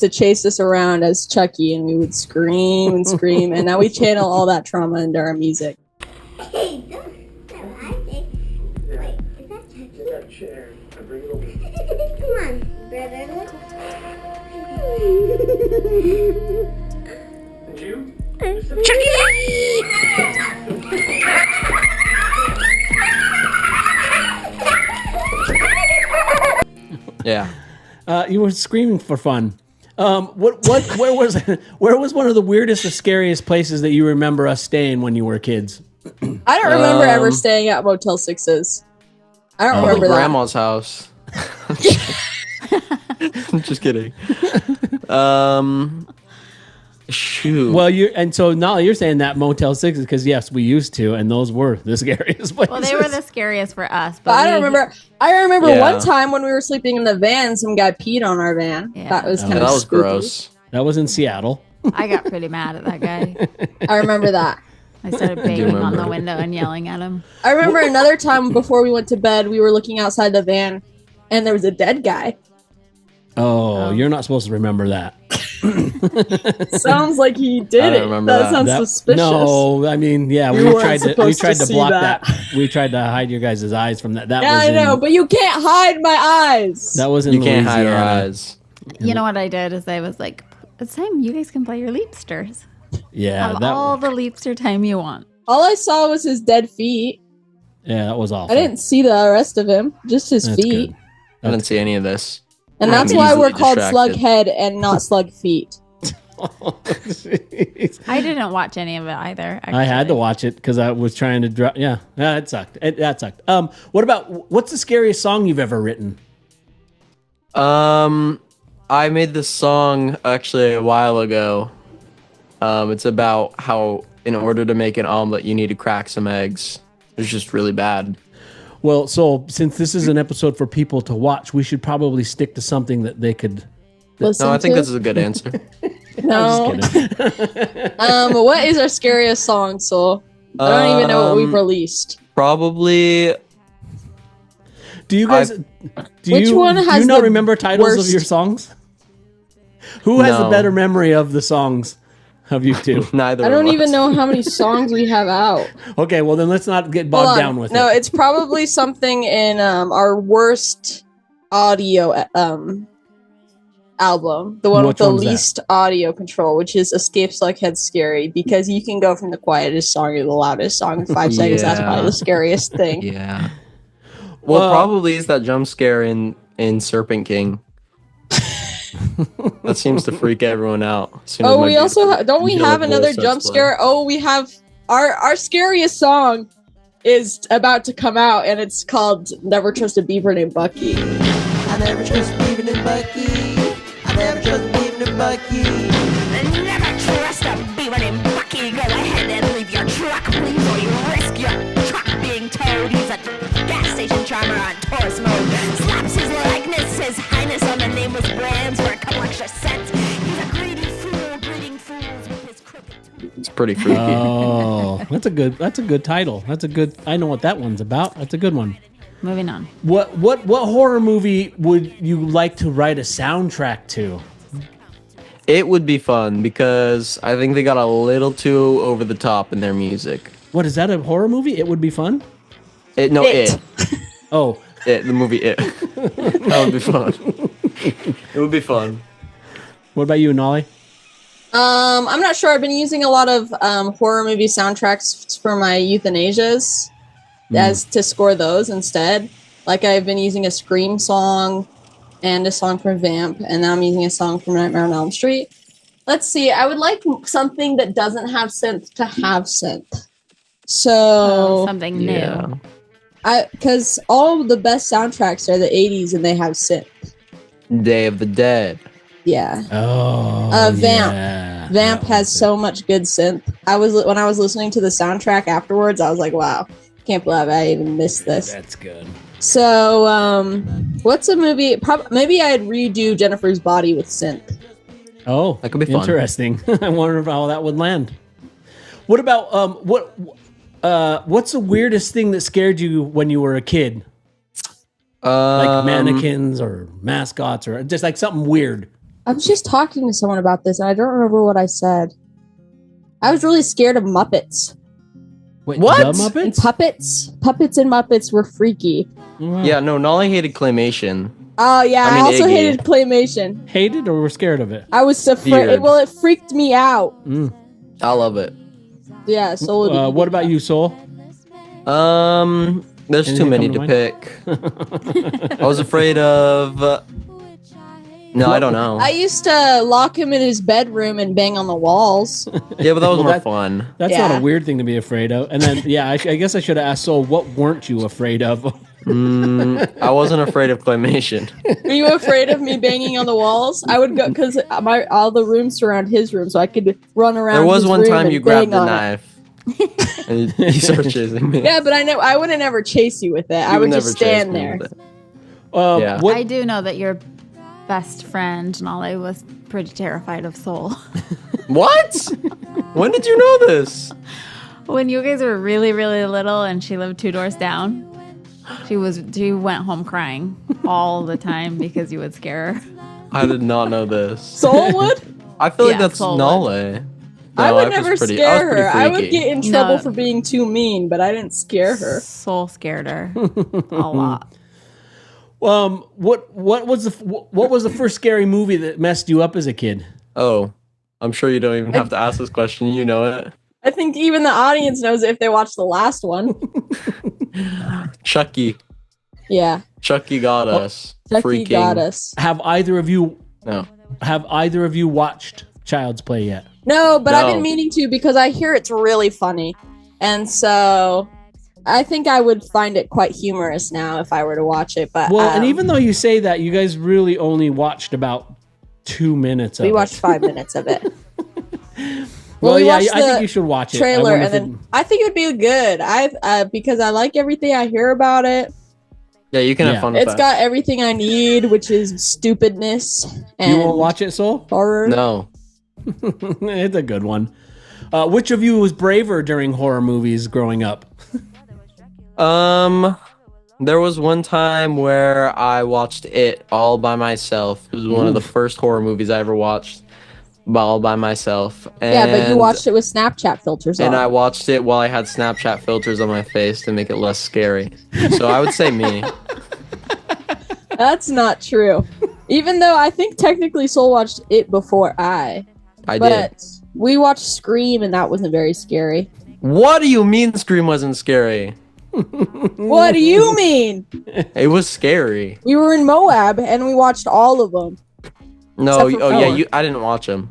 Speaker 2: to chase us around as Chucky, and we would scream and scream, and now we channel all that trauma into our music.
Speaker 14: Hey, don't like it. Wait, is that Chucky?
Speaker 3: Get that chair. I bring it over.
Speaker 14: Come on, brother.
Speaker 3: And you?
Speaker 1: Yeah.
Speaker 11: You were screaming for fun. Where was one of the weirdest or scariest places that you remember us staying when you were kids?
Speaker 2: I don't remember ever staying at Motel 6s. I don't remember that.
Speaker 1: Grandma's house. Just kidding. Shoot.
Speaker 11: Well, so now you're saying that Motel 6s because yes, we used to, and those were the scariest places.
Speaker 12: Well, they were the scariest for us.
Speaker 2: But I don't remember. I remember one time when we were sleeping in the van, some guy peed on our van.
Speaker 12: Yeah.
Speaker 2: That was kind of
Speaker 1: that was
Speaker 2: spooky.
Speaker 1: gross.
Speaker 11: That was in Seattle.
Speaker 12: I got pretty mad at that guy.
Speaker 2: I remember that.
Speaker 12: I started banging on the window and yelling at him.
Speaker 2: I remember another time before we went to bed, we were looking outside the van, and there was a dead guy.
Speaker 11: Oh, you're not supposed to remember that.
Speaker 2: Sounds like he did it. That sounds suspicious.
Speaker 11: No, I mean, yeah, we tried to block that. We tried to hide your guys' eyes from that.
Speaker 2: I know, but you can't hide my eyes.
Speaker 11: That was in
Speaker 1: You can't
Speaker 11: Louisiana.
Speaker 1: hide our eyes.
Speaker 12: You know what I did is I was like, it's time you guys can play your leapsters.
Speaker 11: Yeah,
Speaker 12: Have all the leapster time you want.
Speaker 2: All I saw was his dead feet.
Speaker 11: Yeah, that was awful.
Speaker 2: I didn't see the rest of him, just his feet.
Speaker 11: Good.
Speaker 1: I didn't see any of this.
Speaker 2: And that's why we're called Slughead and not Slug Feet.
Speaker 12: I didn't watch any of it either. Actually.
Speaker 11: I had to watch it because I was trying to drop. Yeah, it sucked. That sucked. What's the scariest song you've ever written?
Speaker 1: I made this song actually a while ago. It's about how in order to make an omelet, you need to crack some eggs. It's just really bad.
Speaker 11: Well, so since this is an episode for people to watch, we should probably stick to something that they could.
Speaker 1: No, I think this is a good answer.
Speaker 2: No. What is our scariest song, Soul? I don't even know what we've released.
Speaker 1: Probably.
Speaker 11: Do you guys? Do you not remember titles of your songs? Who has a better memory of the songs of you two?
Speaker 1: Neither.
Speaker 2: I don't even know how many songs we have out.
Speaker 11: Okay, well then let's not get bogged down with it.
Speaker 2: No, it's probably something in our worst audio album, the one with the least audio control, which is Escape Slughead Scary, because you can go from the quietest song to the loudest song in 5 seconds. That's probably the scariest thing.
Speaker 1: Yeah. Well, probably is that jump scare in Serpent King. That seems to freak everyone out.
Speaker 2: Oh, we also don't we have another jump scare? Oh, we have our scariest song is about to come out, and it's called "Never Trust a Beaver Named Bucky."
Speaker 13: I never trust a beaver named Bucky. I never trust a beaver named Bucky.
Speaker 14: Never trust a beaver named Bucky. Go ahead and leave your truck, please, or you risk your truck being towed. He's a gas station charmer on tourist mode. Slaps his likeness, his highness on the nameless brands for a couple extra cents. He's a greedy fool, breeding fools with his crooked.
Speaker 1: It's pretty freaky.
Speaker 11: Oh, that's a good title. That's a good. I know what that one's about. That's a good one.
Speaker 12: Moving on.
Speaker 11: What horror movie would you like to write a soundtrack to?
Speaker 1: It would be fun because I think they got a little too over the top in their music.
Speaker 11: What is that, a horror movie? It would be fun?
Speaker 1: It.
Speaker 11: Oh.
Speaker 1: It, the movie It. That would be fun. It would be fun.
Speaker 11: What about you, Nolly?
Speaker 2: I'm not sure. I've been using a lot of horror movie soundtracks for my euthanasias as to score those instead. Like I've been using a Scream song and a song from Vamp, and now I'm using a song from Nightmare on Elm Street. Let's see. I would like something that doesn't have synth to have synth. So
Speaker 12: something new.
Speaker 2: Because all of the best soundtracks are the 80s and they have synth.
Speaker 1: Day of the Dead.
Speaker 2: Yeah.
Speaker 11: Oh.
Speaker 2: Vamp.
Speaker 11: Yeah.
Speaker 2: Vamp has so much good synth. When I was listening to the soundtrack afterwards, I was like, wow, Can't believe I even missed this.
Speaker 11: That's good.
Speaker 2: So, what's a movie? Maybe I'd redo Jennifer's Body with synth.
Speaker 11: Oh,
Speaker 1: that could be fun.
Speaker 11: Interesting. I wonder how that would land. What about what's the weirdest thing that scared you when you were a kid? Like mannequins or mascots or just like something weird.
Speaker 2: I was just talking to someone about this, and I don't remember what I said. I was really scared of Muppets.
Speaker 11: Wait,
Speaker 1: what?
Speaker 11: The Muppets?
Speaker 2: And Puppets and Muppets were freaky.
Speaker 1: Yeah, no, Nolly hated claymation.
Speaker 2: Oh yeah, I
Speaker 1: mean,
Speaker 2: also
Speaker 1: Iggy.
Speaker 2: hated claymation.
Speaker 11: Hated or were scared of it?
Speaker 2: I was afraid.
Speaker 1: Weird.
Speaker 2: Well, it freaked me out.
Speaker 1: I love it.
Speaker 2: Yeah. So.
Speaker 11: What about you, Soul?
Speaker 1: There's
Speaker 11: Anything
Speaker 1: too many
Speaker 11: come
Speaker 1: to
Speaker 11: to
Speaker 1: pick. I was afraid of. No, I don't know.
Speaker 2: I used to lock him in his bedroom and bang on the walls.
Speaker 1: Yeah, but that was
Speaker 11: Well,
Speaker 1: more fun.
Speaker 11: That's
Speaker 2: Yeah.
Speaker 11: not a weird thing to be afraid of. And then, yeah, I guess I should have asked Soul, what weren't you afraid of?
Speaker 1: I wasn't afraid of claymation.
Speaker 2: Were you afraid of me banging on the walls? I would go because all the rooms surround his room, so I could run around.
Speaker 1: There was
Speaker 2: his
Speaker 1: one
Speaker 2: room
Speaker 1: time
Speaker 2: and
Speaker 1: you grabbed
Speaker 2: bang
Speaker 1: the
Speaker 2: on it.
Speaker 1: knife. And you started chasing me.
Speaker 2: Yeah, but I wouldn't ever chase you with it. I
Speaker 1: You
Speaker 2: would
Speaker 1: never
Speaker 2: just
Speaker 1: chased
Speaker 2: stand
Speaker 1: me
Speaker 2: there.
Speaker 1: with it.
Speaker 11: Yeah.
Speaker 12: I do know that your best friend Nolly was pretty terrified of Soul.
Speaker 1: What? When did you know this?
Speaker 12: When you guys were really, really little and she lived 2 doors down, she went home crying all the time because you would scare her.
Speaker 1: I did not know this.
Speaker 2: Soul would?
Speaker 1: I feel like
Speaker 12: Yeah,
Speaker 1: that's
Speaker 12: Soul
Speaker 1: Nolly.
Speaker 2: I
Speaker 1: No,
Speaker 2: would
Speaker 1: was
Speaker 2: never
Speaker 1: pretty-
Speaker 2: scare
Speaker 1: pretty
Speaker 2: her. I would
Speaker 1: freaky.
Speaker 2: get in trouble
Speaker 12: No.
Speaker 2: for being too mean, but I didn't scare her.
Speaker 12: Soul scared her a lot.
Speaker 11: What was the first scary movie that messed you up as a kid?
Speaker 1: Oh, I'm sure you don't even have to ask this question. You know it.
Speaker 2: I think even the audience knows it if they watch the last one.
Speaker 1: Chucky.
Speaker 2: Yeah.
Speaker 1: Chucky got us.
Speaker 2: Chucky
Speaker 1: Freaking.
Speaker 2: got us.
Speaker 11: Have either of you
Speaker 1: No.
Speaker 11: watched Child's Play yet?
Speaker 2: No, but I've
Speaker 1: No.
Speaker 2: been meaning to because I hear it's really funny. And so I think I would find it quite humorous now if I were to watch it. But
Speaker 11: Well, and even though you say that, you guys really only watched about 2 minutes of
Speaker 2: we
Speaker 11: it.
Speaker 2: watched 5 minutes of it.
Speaker 11: Well,
Speaker 2: we
Speaker 11: yeah,
Speaker 2: watched
Speaker 11: I think
Speaker 2: the
Speaker 11: you should watch it. I
Speaker 2: trailer,
Speaker 11: wonder
Speaker 2: and
Speaker 11: if
Speaker 2: then I think it would be good. Because I like everything I hear about it.
Speaker 1: Yeah, you can
Speaker 11: Yeah.
Speaker 1: have fun with
Speaker 2: It's
Speaker 1: that.
Speaker 2: got everything I need, which is stupidness and
Speaker 11: You won't watch it, Soul?
Speaker 2: horror.
Speaker 1: No.
Speaker 11: It's a good one. Which of you was braver during horror movies growing up?
Speaker 1: There was one time where I watched it all by myself. It was one of the first horror movies I ever watched all by myself.
Speaker 2: Yeah, but you
Speaker 1: And-
Speaker 2: watched it with Snapchat filters on.
Speaker 1: And I watched it while I had Snapchat filters on my face to make it less scary. So I would say me.
Speaker 2: That's not true. Even though I think technically Soul watched it before I
Speaker 1: I
Speaker 2: but
Speaker 1: did.
Speaker 2: we watched Scream and that wasn't very scary.
Speaker 1: What do you mean Scream wasn't scary?
Speaker 2: What do you mean?
Speaker 1: It was scary.
Speaker 2: We were in Moab and we watched all of them.
Speaker 1: No,
Speaker 2: Except for
Speaker 1: oh yeah,
Speaker 2: four.
Speaker 1: I didn't watch them.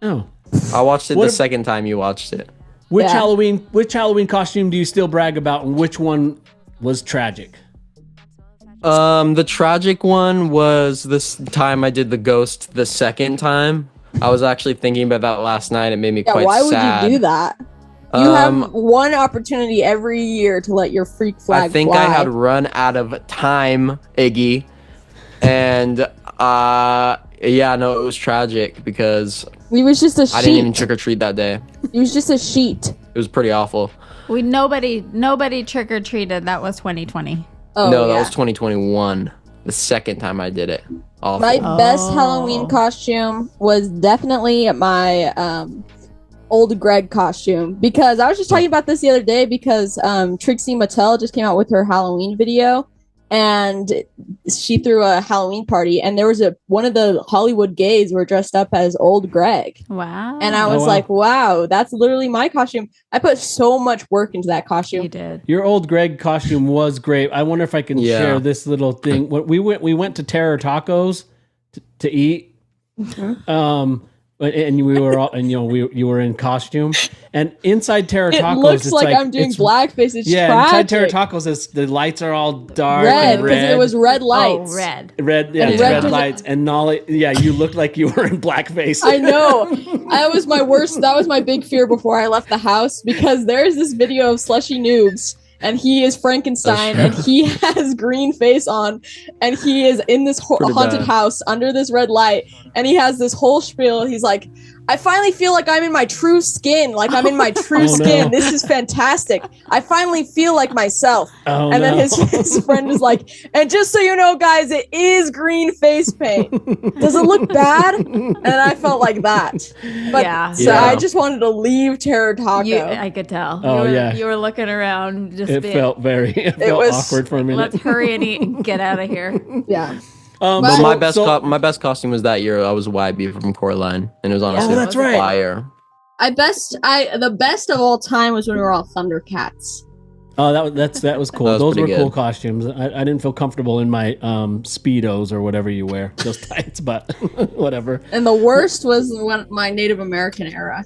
Speaker 11: Oh.
Speaker 1: I watched it
Speaker 11: What
Speaker 1: the
Speaker 11: ab-
Speaker 1: second time you watched it.
Speaker 11: Which
Speaker 2: Yeah.
Speaker 11: Halloween costume do you still brag about, and which one was tragic?
Speaker 1: The tragic one was this time I did the ghost the second time. I was actually thinking about that last night. It made me
Speaker 2: Yeah,
Speaker 1: quite
Speaker 2: why would
Speaker 1: sad.
Speaker 2: you do that? You have one opportunity every year to let your freak flag
Speaker 1: I think
Speaker 2: fly.
Speaker 1: I had run out of time, Iggy. And yeah, no, it was tragic because
Speaker 2: It was just a
Speaker 1: I didn't even
Speaker 2: sheet.
Speaker 1: trick or treat that day.
Speaker 2: It was just a sheet.
Speaker 1: It was pretty awful.
Speaker 12: Nobody trick or treated. That was 2020.
Speaker 2: Oh,
Speaker 1: no, that
Speaker 2: yeah.
Speaker 1: was 2021. The second time I did it. Awful.
Speaker 2: My best Halloween costume was definitely my old Greg costume, because I was just talking about this the other day because Trixie Mattel just came out with her Halloween video and she threw a Halloween party and there was one of the Hollywood gays were dressed up as old Greg.
Speaker 12: Wow.
Speaker 2: And I was like, wow, that's literally my costume. I put so much work into that costume.
Speaker 12: You did.
Speaker 11: Your old Greg costume was great. I wonder if I can
Speaker 1: Yeah.
Speaker 11: share this little thing. When we went to Terror Tacos to eat. And we were all, and you were in costume, and inside Terror
Speaker 2: It
Speaker 11: Tacos,
Speaker 2: looks
Speaker 11: it's
Speaker 2: like I'm doing blackface. It's
Speaker 11: yeah.
Speaker 2: tragic.
Speaker 11: Inside Terror Tacos, the lights are all dark
Speaker 2: Red,
Speaker 11: and
Speaker 2: because
Speaker 11: red.
Speaker 2: it was red lights.
Speaker 12: Oh, red.
Speaker 11: Red, yeah,
Speaker 2: And
Speaker 11: it's
Speaker 2: red
Speaker 11: red
Speaker 2: was-
Speaker 11: lights, and Nolly, yeah, you looked like you were in blackface.
Speaker 2: I know. That was my worst. That was my big fear before I left the house, because there's this video of Slushy Noobs, and he is Frankenstein, and he has green face on, and he is in this haunted house under this red light, and he has this whole spiel. He's like, I finally feel like I'm in my true skin. Like I'm in my true skin.
Speaker 11: No.
Speaker 2: This is fantastic. I finally feel like myself.
Speaker 11: Oh,
Speaker 2: and then
Speaker 11: no.
Speaker 2: his friend is like, and just so you know, guys, it is green face paint. Does it look bad? And I felt like that. But
Speaker 12: Yeah.
Speaker 2: so I just wanted to leave Terror Taco.
Speaker 12: I could tell.
Speaker 11: Oh, yeah.
Speaker 12: You were looking around. Just
Speaker 11: It
Speaker 12: being,
Speaker 11: felt awkward for a minute.
Speaker 12: Let's hurry and eat and get out of here.
Speaker 2: Yeah.
Speaker 1: But
Speaker 11: so-
Speaker 1: my best
Speaker 11: so-
Speaker 1: my best costume was that year. I was YB from Coraline, and it was honestly
Speaker 11: that's right.
Speaker 1: fire.
Speaker 2: The best of all time was when we were all Thundercats.
Speaker 11: Oh, that was cool.
Speaker 1: That was
Speaker 11: Those were
Speaker 1: pretty
Speaker 11: cool
Speaker 1: good.
Speaker 11: costumes. I didn't feel comfortable in my Speedos or whatever you wear, those tights, but whatever.
Speaker 2: And the worst was my Native American era.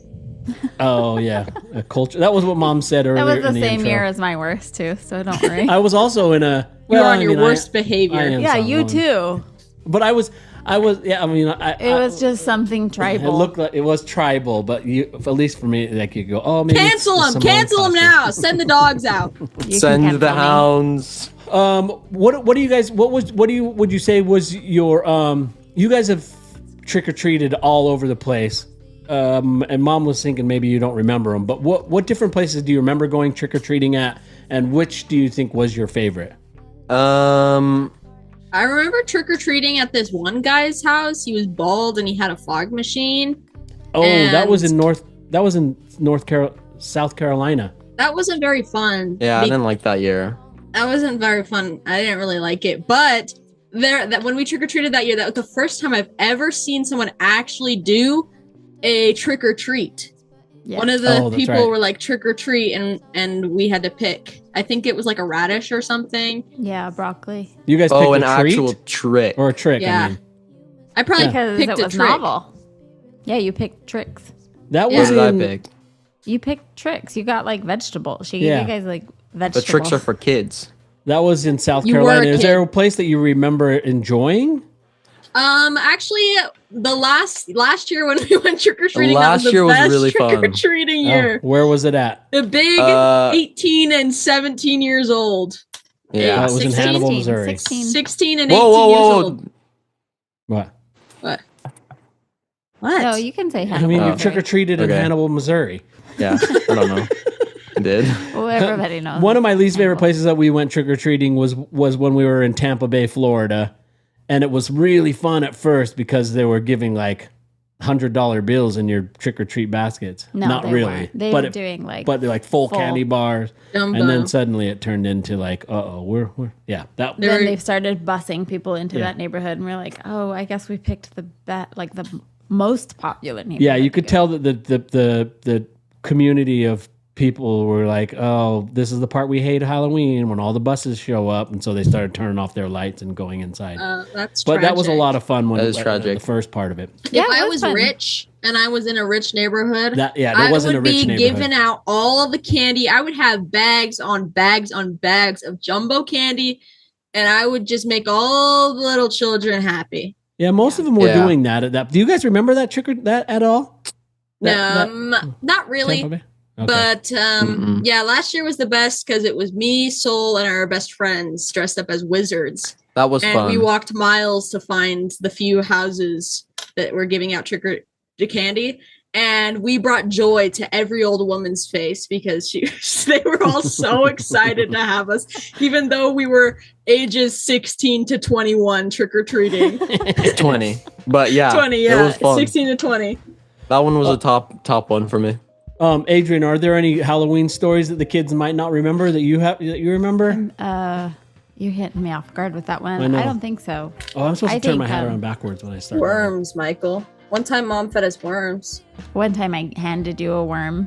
Speaker 11: Oh yeah, a culture. That was what Mom said earlier.
Speaker 12: That was the
Speaker 11: in the
Speaker 12: same
Speaker 11: intro.
Speaker 12: year as my worst too, so don't worry.
Speaker 11: I was also in a.
Speaker 2: You were
Speaker 11: well,
Speaker 2: on
Speaker 11: I
Speaker 2: your
Speaker 11: mean,
Speaker 2: worst
Speaker 11: I
Speaker 2: behavior.
Speaker 11: am
Speaker 12: Yeah, you
Speaker 11: someone.
Speaker 12: too.
Speaker 11: But I was. Yeah, I mean,
Speaker 12: It was just something
Speaker 11: It
Speaker 12: tribal.
Speaker 11: looked like it was tribal, but at least for me, like you go, oh, maybe
Speaker 2: Cancel
Speaker 11: it's the
Speaker 2: him!
Speaker 11: Samoan
Speaker 2: Cancel him
Speaker 11: costume.
Speaker 2: now! Send the dogs out.
Speaker 1: Send the hounds.
Speaker 11: What do you guys? Would you say was your You guys have trick or treated all over the place. And Mom was thinking maybe you don't remember them, but what different places do you remember going trick or treating at, and which do you think was your favorite?
Speaker 2: I remember trick-or-treating at this one guy's house. He was bald and he had a fog machine.
Speaker 11: Oh, that was
Speaker 2: And
Speaker 11: in South Carolina.
Speaker 2: that wasn't very fun.
Speaker 1: Yeah, I didn't like that year.
Speaker 2: That wasn't very fun. I didn't really like it. But when we trick-or-treated that year, that was the first time I've ever seen someone actually do a trick-or-treat.
Speaker 12: Yeah.
Speaker 2: One of the
Speaker 11: Oh, that's
Speaker 2: people
Speaker 11: right.
Speaker 2: were like trick-or-treat and we had to pick. I think it was like a radish or something.
Speaker 12: Yeah, broccoli.
Speaker 11: You guys
Speaker 1: Oh,
Speaker 11: picked
Speaker 1: an
Speaker 11: a treat?
Speaker 1: actual trick.
Speaker 11: Or a trick?
Speaker 2: Yeah.
Speaker 11: I mean.
Speaker 2: I probably
Speaker 12: Because
Speaker 2: picked
Speaker 12: it
Speaker 2: a
Speaker 12: was
Speaker 2: trick.
Speaker 12: novel. Yeah, you picked tricks.
Speaker 11: That
Speaker 1: What
Speaker 11: was
Speaker 1: did I
Speaker 11: in.
Speaker 1: pick?
Speaker 12: You picked tricks. You got like vegetables. She
Speaker 11: Yeah.
Speaker 12: gave you guys like
Speaker 1: The
Speaker 12: vegetables.
Speaker 1: tricks are for kids.
Speaker 11: That was in South
Speaker 2: You were a
Speaker 11: Carolina. Is there
Speaker 2: kid.
Speaker 11: a place that you remember enjoying?
Speaker 2: Actually, the last year when we went trick or treating, that was
Speaker 1: Last
Speaker 2: the
Speaker 1: year was
Speaker 2: best
Speaker 1: really fun.
Speaker 2: trick or treating year.
Speaker 11: Oh, where was it at?
Speaker 2: The big 18 and 17 years old.
Speaker 1: Yeah.
Speaker 11: it was in
Speaker 2: 16,
Speaker 11: Hannibal, Missouri.
Speaker 2: 16 and 18
Speaker 1: Whoa,
Speaker 2: years
Speaker 1: whoa, whoa,
Speaker 2: old.
Speaker 11: What?
Speaker 2: What? What?
Speaker 12: No, you can say
Speaker 11: I
Speaker 12: Hannibal.
Speaker 11: mean, you
Speaker 1: Oh.
Speaker 11: trick or treated in
Speaker 1: Okay.
Speaker 11: Hannibal, Missouri.
Speaker 1: Yeah, I don't know. I did.
Speaker 12: Well, everybody knows.
Speaker 11: One of my least favorite places that we went trick or treating was when we were in Tampa Bay, Florida, and it was really fun at first because they were giving like $100 bills in your trick or treat baskets.
Speaker 12: No,
Speaker 11: Not
Speaker 12: they
Speaker 11: really.
Speaker 12: weren't. They
Speaker 11: but
Speaker 12: were doing, like,
Speaker 11: but they're like full
Speaker 12: full.
Speaker 11: candy bars,
Speaker 2: Jumbo.
Speaker 11: and then suddenly it turned into like, we're yeah that.
Speaker 12: Then they started busing people into
Speaker 11: Yeah.
Speaker 12: that neighborhood, and we're like, oh, I guess we picked the most popular neighborhood.
Speaker 11: Yeah, you could tell that the community of people were like, oh, this is the part we hate Halloween, when all the buses show up, and so they started turning off their lights and going inside.
Speaker 2: That's
Speaker 11: But that was a
Speaker 2: tragic.
Speaker 11: lot of fun when
Speaker 1: That is
Speaker 11: the
Speaker 1: tragic.
Speaker 11: first part of it.
Speaker 12: Yeah,
Speaker 2: If
Speaker 12: it
Speaker 2: I
Speaker 12: was
Speaker 2: was
Speaker 12: fun.
Speaker 2: rich and I was in a rich neighborhood,
Speaker 11: There wasn't
Speaker 2: I
Speaker 11: a
Speaker 2: would
Speaker 11: rich
Speaker 2: be
Speaker 11: neighborhood.
Speaker 2: giving out all of the candy. I would have bags on bags on bags of jumbo candy, and I would just make all the little children happy.
Speaker 11: Yeah, most of them were
Speaker 1: Yeah.
Speaker 11: doing that. Do you guys remember that trick or that at all?
Speaker 2: Not really.
Speaker 11: Tampa Bay? Okay.
Speaker 2: But
Speaker 1: Mm-mm.
Speaker 2: yeah, last year was the best because it was me, Soul, and our best friends dressed up as wizards.
Speaker 1: That was
Speaker 2: And
Speaker 1: fun.
Speaker 2: we walked miles to find the few houses that were giving out trick or candy. And we brought joy to every old woman's face because they were all so excited to have us, even though we were ages 16 to 21 trick or treating.
Speaker 1: 20. But yeah,
Speaker 2: 20,
Speaker 1: it
Speaker 2: yeah,
Speaker 1: was fun.
Speaker 2: 16 to 20.
Speaker 1: That one was a top one for me.
Speaker 11: Adrian, are there any Halloween stories that the kids might not remember that you remember?
Speaker 12: You're hitting me off guard with that
Speaker 11: I
Speaker 12: one.
Speaker 11: know.
Speaker 12: I don't think so.
Speaker 11: Oh, I'm supposed
Speaker 12: I
Speaker 11: to turn my
Speaker 12: think,
Speaker 11: hat around backwards when I start.
Speaker 2: Worms, Michael. One time Mom fed us worms.
Speaker 12: One time I handed you a worm,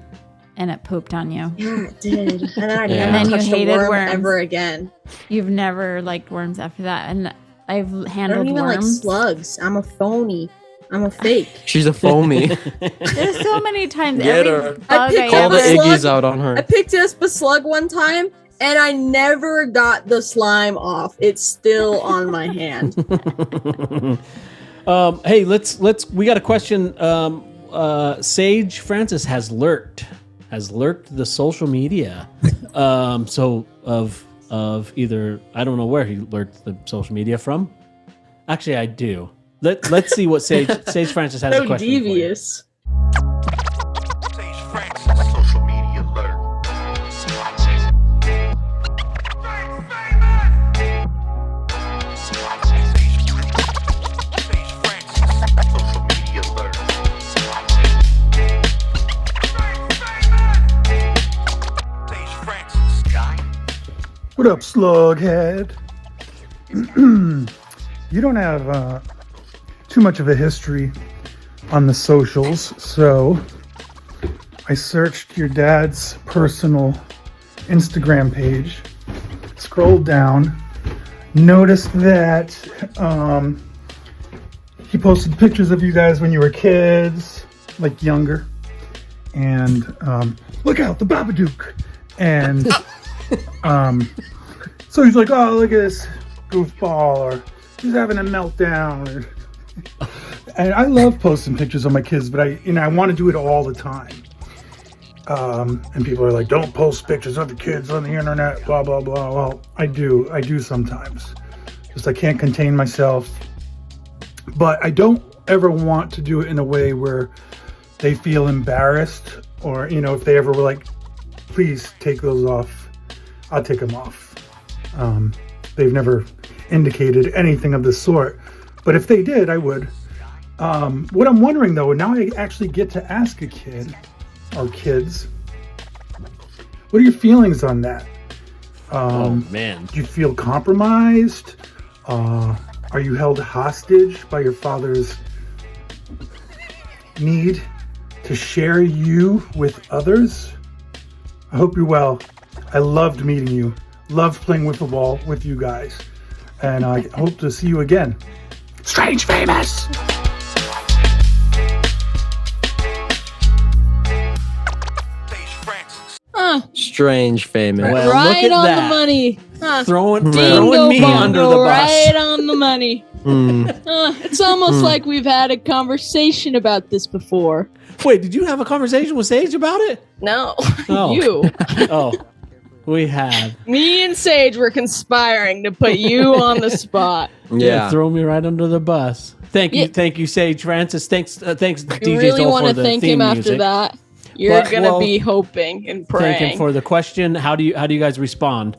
Speaker 12: and it pooped on you.
Speaker 2: Yeah, it did. And then I
Speaker 12: And
Speaker 2: never
Speaker 12: then you
Speaker 2: touched a
Speaker 12: hated
Speaker 2: worm
Speaker 12: worms.
Speaker 2: ever again.
Speaker 12: You've never liked worms after that, and I've
Speaker 2: I don't
Speaker 12: handled
Speaker 2: even like
Speaker 12: worms.
Speaker 2: slugs. I'm a phony. I'm a fake.
Speaker 1: She's a foamy.
Speaker 12: There's so many times.
Speaker 1: Get
Speaker 12: every
Speaker 1: her.
Speaker 12: bug
Speaker 2: I picked
Speaker 1: Call
Speaker 2: up
Speaker 1: the
Speaker 2: a slug.
Speaker 1: Iggy's out on
Speaker 2: I
Speaker 1: her.
Speaker 2: picked up a slug one time, and I never got the slime off. It's still on my hand.
Speaker 11: Hey, let's. We got a question. Sage Francis has lurked. has lurked the social media. So of either, I don't know where he lurked the social media from. Actually, I do. Let's see what Sage Francis has a
Speaker 2: So
Speaker 11: question for you.
Speaker 2: devious.
Speaker 4: What up, Slughead? You don't have too much of a history on the socials, so I searched your dad's personal Instagram page, scrolled down, noticed that he posted pictures of you guys when you were kids, like younger, and look out, the Babadook, and so he's like, oh, look at this goofball, or he's having a meltdown. And I love posting pictures of my kids, but I want to do it all the time. And people are like, don't post pictures of the kids on the internet, blah, blah, blah. Well, I do sometimes. Just I can't contain myself. But I don't ever want to do it in a way where they feel embarrassed, or, if they ever were like, please take those off, I'll take them off. They've never indicated anything of the sort, but if they did, I would. What I'm wondering though, now I actually get to ask a kid or kids, what are your feelings on that?
Speaker 11: Oh man,
Speaker 4: do you feel compromised? Are you held hostage by your father's need to share you with others? I hope you're well. I loved meeting you. Loved playing with the wall with you guys. And I hope to see you again. Strange Famous!
Speaker 1: Strange Famous.
Speaker 11: Well,
Speaker 2: Right
Speaker 11: look at
Speaker 2: on
Speaker 11: that.
Speaker 2: the money.
Speaker 11: Throwing
Speaker 2: Bingo
Speaker 11: me under the
Speaker 2: bongo,
Speaker 11: bus.
Speaker 2: right on the money. It's almost like we've had a conversation about this before.
Speaker 11: Wait, did you have a conversation with Sage about it?
Speaker 2: No,
Speaker 11: Oh.
Speaker 2: you.
Speaker 11: Oh, we have.
Speaker 2: Me and Sage were conspiring to put you on the spot.
Speaker 1: Yeah.
Speaker 11: Throw me right under the bus. Thank
Speaker 2: Yeah.
Speaker 11: you, Sage Francis. Thanks,
Speaker 2: You
Speaker 11: DJ
Speaker 2: really
Speaker 11: Soul
Speaker 2: want
Speaker 11: for
Speaker 2: to
Speaker 11: the
Speaker 2: thank
Speaker 11: theme
Speaker 2: him
Speaker 11: music.
Speaker 2: after that. You're
Speaker 11: But-
Speaker 2: gonna
Speaker 11: well,
Speaker 2: be hoping and praying.
Speaker 11: Thank him for the question. How do you guys respond?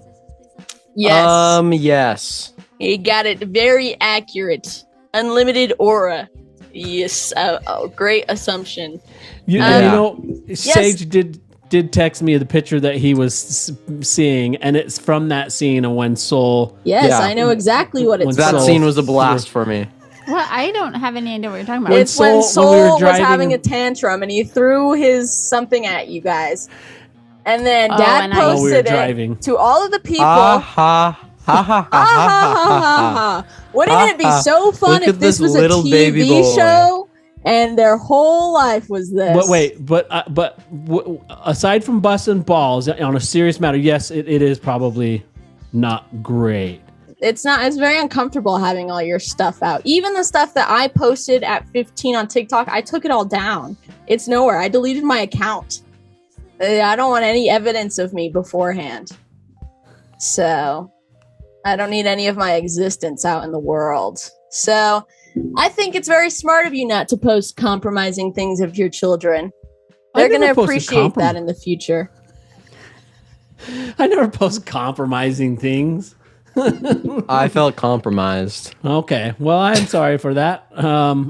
Speaker 2: Yes.
Speaker 1: Yes.
Speaker 2: He got it very accurate. Unlimited aura. Yes, a great assumption.
Speaker 11: You
Speaker 1: Yeah.
Speaker 11: know, Sage did text me the picture that he was seeing, and it's from that scene of when Soul.
Speaker 2: Yes,
Speaker 1: Yeah.
Speaker 2: I know exactly what it's
Speaker 11: When
Speaker 1: That
Speaker 2: from.
Speaker 11: Soul-
Speaker 1: scene was a blast for me.
Speaker 12: What? I don't have any idea what you're talking about.
Speaker 2: It's when
Speaker 11: Soul- when we were
Speaker 2: Soul was
Speaker 11: driving-
Speaker 2: having a tantrum and he threw his something at you guys. And then Dad
Speaker 12: and I-
Speaker 11: While we were
Speaker 2: posted
Speaker 11: driving.
Speaker 2: it to all of the people.
Speaker 1: Ha ha ha ha ha ha ha.
Speaker 2: Wouldn't it be so fun
Speaker 1: Look
Speaker 2: if
Speaker 1: at this
Speaker 2: this was a
Speaker 1: little baby
Speaker 2: TV
Speaker 1: boy.
Speaker 2: show and their whole life was this?
Speaker 11: But wait, aside from busting balls on a serious matter, yes, it is probably not great.
Speaker 2: It's very uncomfortable having all your stuff out. Even the stuff that I posted at 15 on TikTok, I took it all down. It's nowhere. I deleted my account. I don't want any evidence of me beforehand. So I don't need any of my existence out in the world. So I think it's very smart of you not to post compromising things of your children. They're going to
Speaker 11: never posted
Speaker 2: appreciate that in the future.
Speaker 11: I never post compromising things.
Speaker 1: I felt compromised.
Speaker 11: Okay, well, I'm sorry for that.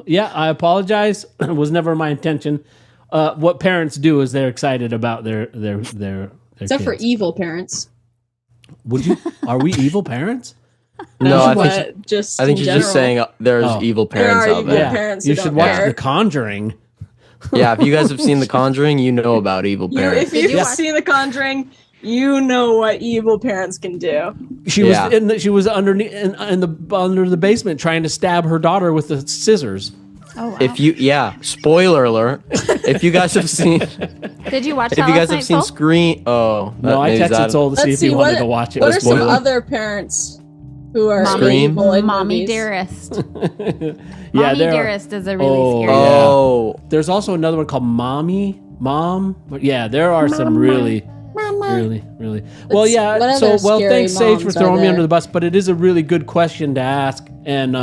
Speaker 11: Yeah, I apologize. It was never my intention. What parents do is they're excited about their
Speaker 2: Except for
Speaker 11: kids.
Speaker 2: evil parents.
Speaker 11: Would you? Are we evil parents?
Speaker 1: No, I
Speaker 2: But
Speaker 1: think
Speaker 2: just
Speaker 1: I think
Speaker 2: in
Speaker 1: you're just saying
Speaker 2: general.
Speaker 1: there's evil
Speaker 2: There
Speaker 1: parents
Speaker 2: are
Speaker 1: out
Speaker 2: evil
Speaker 1: there.
Speaker 11: Yeah,
Speaker 2: parents
Speaker 11: you
Speaker 2: who
Speaker 11: should
Speaker 2: don't
Speaker 11: watch
Speaker 2: care.
Speaker 11: The Conjuring.
Speaker 1: Yeah, if you guys have seen The Conjuring, you know about evil parents.
Speaker 2: If you've
Speaker 11: Yeah.
Speaker 2: seen The Conjuring, you know what evil parents can do.
Speaker 11: She was underneath under the basement trying to stab her daughter with the scissors.
Speaker 12: Oh, wow.
Speaker 1: If you, spoiler alert. If you guys have seen,
Speaker 12: Did you watch
Speaker 1: if
Speaker 12: that
Speaker 1: you guys
Speaker 12: last
Speaker 1: have seen
Speaker 12: night, Soul?
Speaker 1: Scream,
Speaker 11: No, I
Speaker 1: maybe
Speaker 11: texted
Speaker 1: that-
Speaker 11: Soul to see if he wanted to watch it.
Speaker 2: What are some
Speaker 1: Spoiler.
Speaker 2: other parents who are
Speaker 1: Scream?
Speaker 2: evil in
Speaker 12: Mommy
Speaker 2: movies?
Speaker 12: Dearest.
Speaker 11: Yeah,
Speaker 12: Mommy
Speaker 11: there are-
Speaker 12: Dearest is a really
Speaker 11: Oh,
Speaker 12: scary
Speaker 11: yeah.
Speaker 1: Oh,
Speaker 11: There's also another one called Mommy. Mom. But yeah, there are some really. Really. Well,
Speaker 2: What
Speaker 11: yeah.
Speaker 2: other
Speaker 11: So,
Speaker 2: scary
Speaker 11: thanks, Sage, for
Speaker 2: moms are
Speaker 11: throwing me under
Speaker 2: there?
Speaker 11: the bus. But it is a really good question to ask, and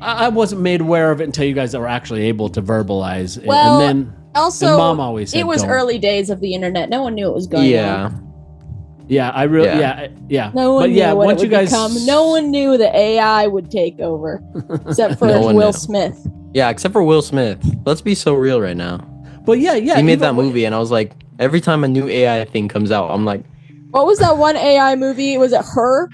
Speaker 11: I wasn't made aware of it until you guys were actually able to verbalize it.
Speaker 2: Well,
Speaker 11: and then
Speaker 2: also,
Speaker 11: and Mom always said
Speaker 2: it was
Speaker 11: don't.
Speaker 2: early days of the internet. No one knew what was going on.
Speaker 11: Yeah, I really, yeah.
Speaker 2: No one
Speaker 11: But
Speaker 2: knew
Speaker 11: yeah,
Speaker 2: what
Speaker 11: once
Speaker 2: it
Speaker 11: you
Speaker 2: would
Speaker 11: guys,
Speaker 2: become. No one knew that AI would take over, except for
Speaker 1: No one
Speaker 2: Will
Speaker 1: knew.
Speaker 2: Smith.
Speaker 1: Yeah, except for Will Smith. Let's be so real right now.
Speaker 11: But yeah,
Speaker 1: He made
Speaker 11: even
Speaker 1: that movie, and I was like, every time a new AI thing comes out, I'm like,
Speaker 2: What was that one AI movie? Was it Her?